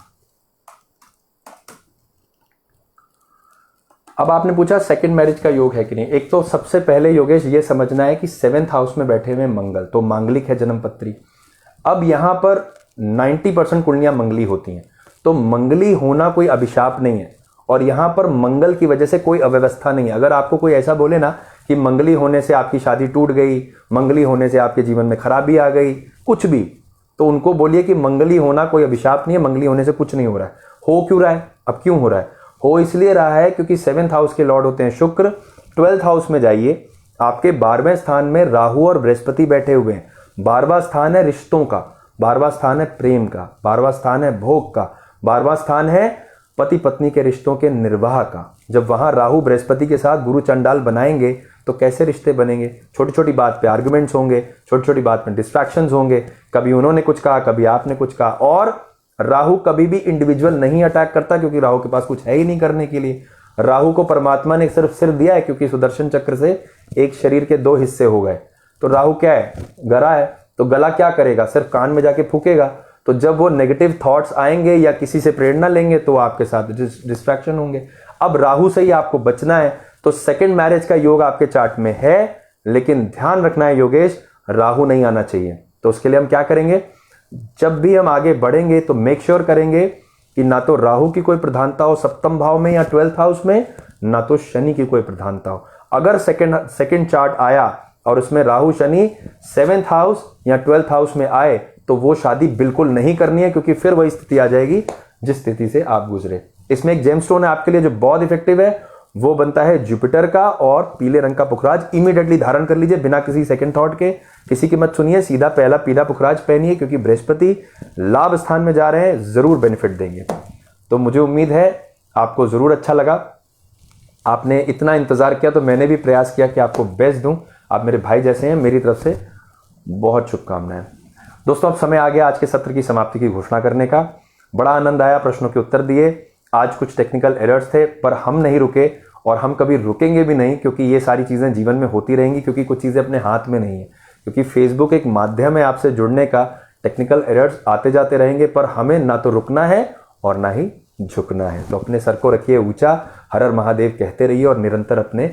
अब आपने पूछा सेकंड मैरिज का योग है कि नहीं। एक तो सबसे पहले योगेश ये समझना है कि 7th हाउस में बैठे हुए मंगल तो मांगलिक है जन्मपत्री। अब यहां पर 90% कुंडलियां मंगली होती हैं, तो मंगली होना कोई अभिशाप नहीं है, और यहां पर मंगल की वजह से कोई अव्यवस्था नहीं है। अगर आपको कोई ऐसा बोले ना कि मंगली होने से आपकी शादी टूट गई, मंगली होने से आपके जीवन में खराबी आ गई, कुछ भी, तो उनको बोलिए कि मंगली होना कोई अभिशाप नहीं है, मंगली होने से कुछ नहीं हो रहा है। हो क्यों रहा है? अब क्यों हो रहा है? हो इसलिए रहा है क्योंकि 7th हाउस के लॉर्ड होते हैं शुक्र। 12th हाउस में जाइए, आपके 12वें स्थान में राहु और बृहस्पति बैठे हुए हैं। 12वां स्थान है रिश्तों का, 12वां स्थान है प्रेम का, 12वां स्थान है भोग का, 12वां स्थान है पति पत्नी के रिश्तों के निर्वाह का। जब वहां राहु बृहस्पति के साथ गुरु चंडाल बनाएंगे तो कैसे रिश्ते बनेंगे? छोटी छोटी बात पे आर्गुमेंट्स होंगे, छोटी छोटी बात में डिस्ट्रैक्शंस होंगे, कभी उन्होंने कुछ कहा, कभी आपने कुछ कहा। और राहु कभी भी इंडिविजुअल नहीं अटैक करता, क्योंकि राहु के पास कुछ है ही नहीं करने के लिए। राहु को परमात्मा ने सिर्फ सिर दिया है, क्योंकि सुदर्शन चक्र से एक शरीर के 2 हिस्से हो गए। तो राहु क्या है? गला है। तो गला क्या करेगा? सिर्फ कान में जाके फूकेगा। तो जब वो नेगेटिव थॉट्स आएंगे या किसी से प्रेरणा लेंगे तो आपके साथ डिस्ट्रैक्शन होंगे। अब राहु से ही आपको बचना है। तो सेकंड मैरिज का योग आपके चार्ट में है, लेकिन ध्यान रखना है योगेश, राहु नहीं आना चाहिए। तो उसके लिए हम क्या करेंगे, जब भी हम आगे बढ़ेंगे तो मेक श्योर करेंगे कि ना तो राहु की कोई प्रधानता हो सप्तम भाव में या 12th हाउस में, ना तो शनि की कोई प्रधानता हो। अगर सेकंड चार्ट आया और उसमें राहु शनि 7th हाउस या 12th हाउस में आए तो वो शादी बिल्कुल नहीं करनी है, क्योंकि फिर वही स्थिति आ जाएगी जिस स्थिति से आप गुजरे। इसमें एक जेमस्टोन है आपके लिए जो बहुत इफेक्टिव है, वो बनता है जुपिटर का और पीले रंग का पुखराज। इमीडिएटली धारण कर लीजिए बिना किसी सेकंड थॉट के, किसी की मत सुनिए, सीधा पहला पीला पुखराज पहनिए, क्योंकि बृहस्पति लाभ स्थान में जा रहे हैं, जरूर बेनिफिट देंगे। तो मुझे उम्मीद है आपको जरूर अच्छा लगा। आपने इतना इंतजार किया तो मैंने भी प्रयास किया कि आपको बेस्ट दूं। आप मेरे भाई जैसे हैं, मेरी तरफ से बहुत शुभकामनाएं। दोस्तों अब समय आ गया आज के सत्र की समाप्ति की घोषणा करने का। बड़ा आनंद आया, प्रश्नों के उत्तर दिए। आज कुछ टेक्निकल एरर्स थे पर हम नहीं रुके और हम कभी रुकेंगे भी नहीं, क्योंकि ये सारी चीजें जीवन में होती रहेंगी, क्योंकि कुछ चीजें अपने हाथ में नहीं है। क्योंकि फेसबुक एक माध्यम है आपसे जुड़ने का, टेक्निकल एरर्स आते जाते रहेंगे, पर हमें ना तो रुकना है और ना ही झुकना है। तो अपने सर को रखिए ऊंचा, हर हर महादेव कहते रहिए और निरंतर अपने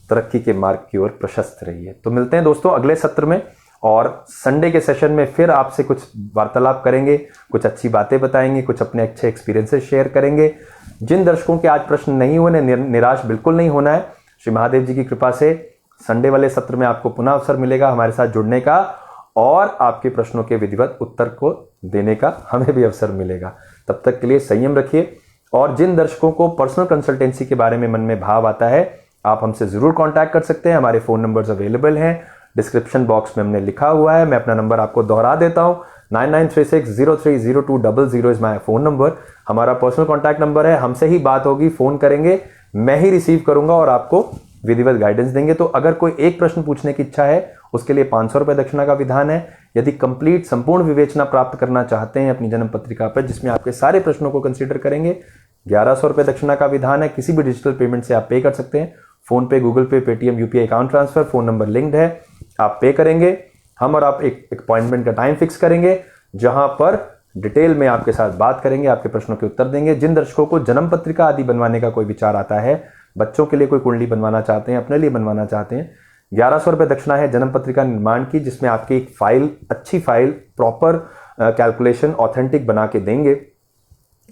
तरक्की के मार्ग की ओर प्रशस्त रहिए। तो मिलते हैं दोस्तों अगले सत्र में, और संडे के सेशन में फिर आपसे कुछ वार्तालाप करेंगे, कुछ अच्छी बातें बताएंगे, कुछ अपने अच्छे एक्सपीरियंसेस शेयर करेंगे। जिन दर्शकों के आज प्रश्न नहीं हुए निराश बिल्कुल नहीं होना है। श्री महादेव जी की कृपा से संडे वाले सत्र में आपको पुनः अवसर मिलेगा हमारे साथ जुड़ने का, और आपके प्रश्नों के विधिवत उत्तर को देने का हमें भी अवसर मिलेगा। तब तक के लिए संयम रखिए। और जिन दर्शकों को पर्सनल कंसल्टेंसी के बारे में मन में भाव आता है, आप हमसे जरूर कांटेक्ट कर सकते हैं। हमारे फोन नंबर्स अवेलेबल हैं, डिस्क्रिप्शन बॉक्स में हमने लिखा हुआ है। मैं अपना नंबर आपको दोहरा देता हूं, 9936030200 इज माय फोन नंबर। हमारा पर्सनल कांटेक्ट नंबर है। हमसे ही बात होगी, फोन करेंगे, मैं ही रिसीव करूंगा और आपको विधिवत गाइडेंस देंगे। तो अगर कोई एक प्रश्न पूछने की इच्छा है, उसके लिए 500 रुपए दक्षिणा का विधान है। यदि कंप्लीट संपूर्ण विवेचना प्राप्त करना चाहते हैं अपनी जन्म पत्रिका पर, जिसमें आपके सारे प्रश्नों को कंसीडर करेंगे, 1100 रुपए दक्षिणा का विधान है। किसी भी डिजिटल पेमेंट से आप पे कर सकते हैं, फोन पे, गूगल पे, Paytm, UPI account transfer, phone number linked है, आप पे करेंगे। हम और आप एक अपॉइंटमेंट का टाइम फिक्स करेंगे, जहां पर डिटेल में आपके साथ बात करेंगे, आपके प्रश्नों के उत्तर देंगे। जिन दर्शकों को जन्म पत्रिका आदि बनवाने का कोई विचार आता है, बच्चों के लिए कोई कुंडली बनवाना चाहते हैं, अपने लिए बनवाना चाहते हैं, 1100 रुपए दक्षिणा है जन्म पत्रिका निर्माण की, जिसमें आपकी एक फाइल, अच्छी फाइल, प्रॉपर कैलकुलेशन, ऑथेंटिक बना के देंगे,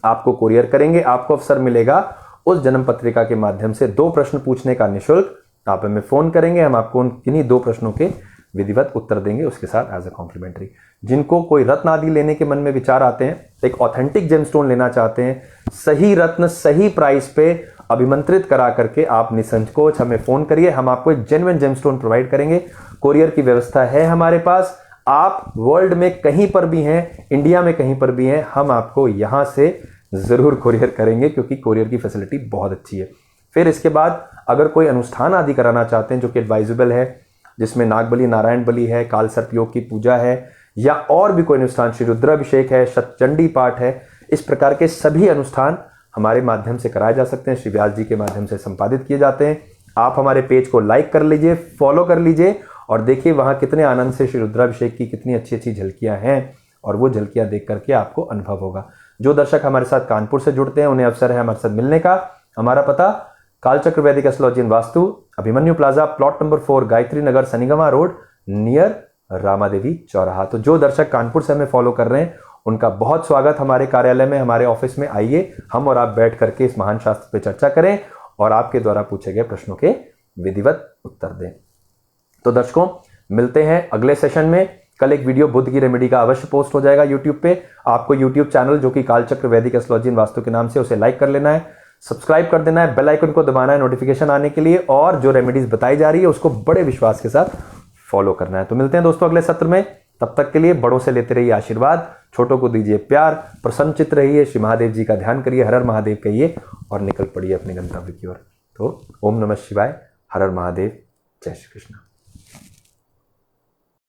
आपको कुरियर करेंगे। आपको अवसर मिलेगा उस जन्म पत्रिका के माध्यम से 2 प्रश्न पूछने का निःशुल्क। आप हमें फोन करेंगे, हम आपको किन्हीं 2 प्रश्नों के विधिवत उत्तर देंगे उसके साथ एज ए कॉम्प्लीमेंट्री। जिनको कोई रत्न आदि लेने के मन में विचार आते हैं, एक ऑथेंटिक जेमस्टोन लेना चाहते हैं, सही रत्न सही प्राइस पे अभिमंत्रित करा करके आप निसंकोच हमें फोन करिए। हम आपको एक जेन्युइन जेमस्टोन प्रोवाइड करेंगे। कुरियर की व्यवस्था है हमारे पास। आप वर्ल्ड में कहीं पर भी हैं, इंडिया में कहीं पर भी हैं, हम आपको यहां से जरूर कुरियर करेंगे, क्योंकि कुरियर की फैसिलिटी बहुत अच्छी है। फिर इसके बाद अगर कोई अनुष्ठान आदि कराना चाहते हैं जो कि एडवाइजेबल है, जिसमें नागबली, नारायण बलि है, काल सर्प योग की पूजा है, या और भी कोई अनुष्ठान, श्री रुद्राभिषेक है, शतचंडी पाठ है, इस प्रकार के सभी अनुष्ठान हमारे माध्यम से कराए जा सकते हैं। श्री व्यास जी के माध्यम से संपादित किए जाते हैं। आप हमारे पेज को लाइक कर लीजिए, फॉलो कर लीजिए और देखिए वहां कितने आनंद से श्री रुद्राभिषेक की कितनी अच्छी अच्छी झलकियां हैं, और वो झलकियां देख करके आपको अनुभव होगा। जो दर्शक हमारे साथ कानपुर से जुड़ते हैं, उन्हें अवसर है हमारे साथ मिलने का। हमारा पता Kalchakra Vedic astrology and vastu, Abhimanyu plaza, plot number 4, Gayatri Nagar, सनिगमा रोड, नियर रामादेवी चौराहा। तो जो दर्शक कानपुर से हमें फॉलो कर रहे हैं, उनका बहुत स्वागत हमारे कार्यालय में, हमारे ऑफिस में। आइए, हम और आप बैठ करके इस महान शास्त्र पर चर्चा करें और आपके द्वारा पूछे गए प्रश्नों के विधिवत उत्तर दें। तो दर्शकों, मिलते हैं अगले सेशन में। कल एक वीडियो बुध की रेमेडी का अवश्य पोस्ट हो जाएगा यूट्यूब पे। आपको यूट्यूब चैनल जो कि कालचक्र वैदिक एस्ट्रोलॉजी एंड वास्तु के नाम से, उसे लाइक कर लेना है, सब्सक्राइब कर देना है, बेल आइकन को दबाना है नोटिफिकेशन आने के लिए, और जो रेमेडीज बताई जा रही है उसको बड़े विश्वास के साथ फॉलो करना है। तो मिलते हैं दोस्तों अगले सत्र में। तब तक के लिए बड़ों से लेते रहिए आशीर्वाद, छोटों को दीजिए प्यार, प्रसन्नचित्त रहिए, श्री महादेव जी का ध्यान करिए, हर हर महादेव कहिए और निकल पड़िए अपने गंतव्य की ओर। तो ओम नमः शिवाय, हर हर महादेव, जय श्री कृष्ण।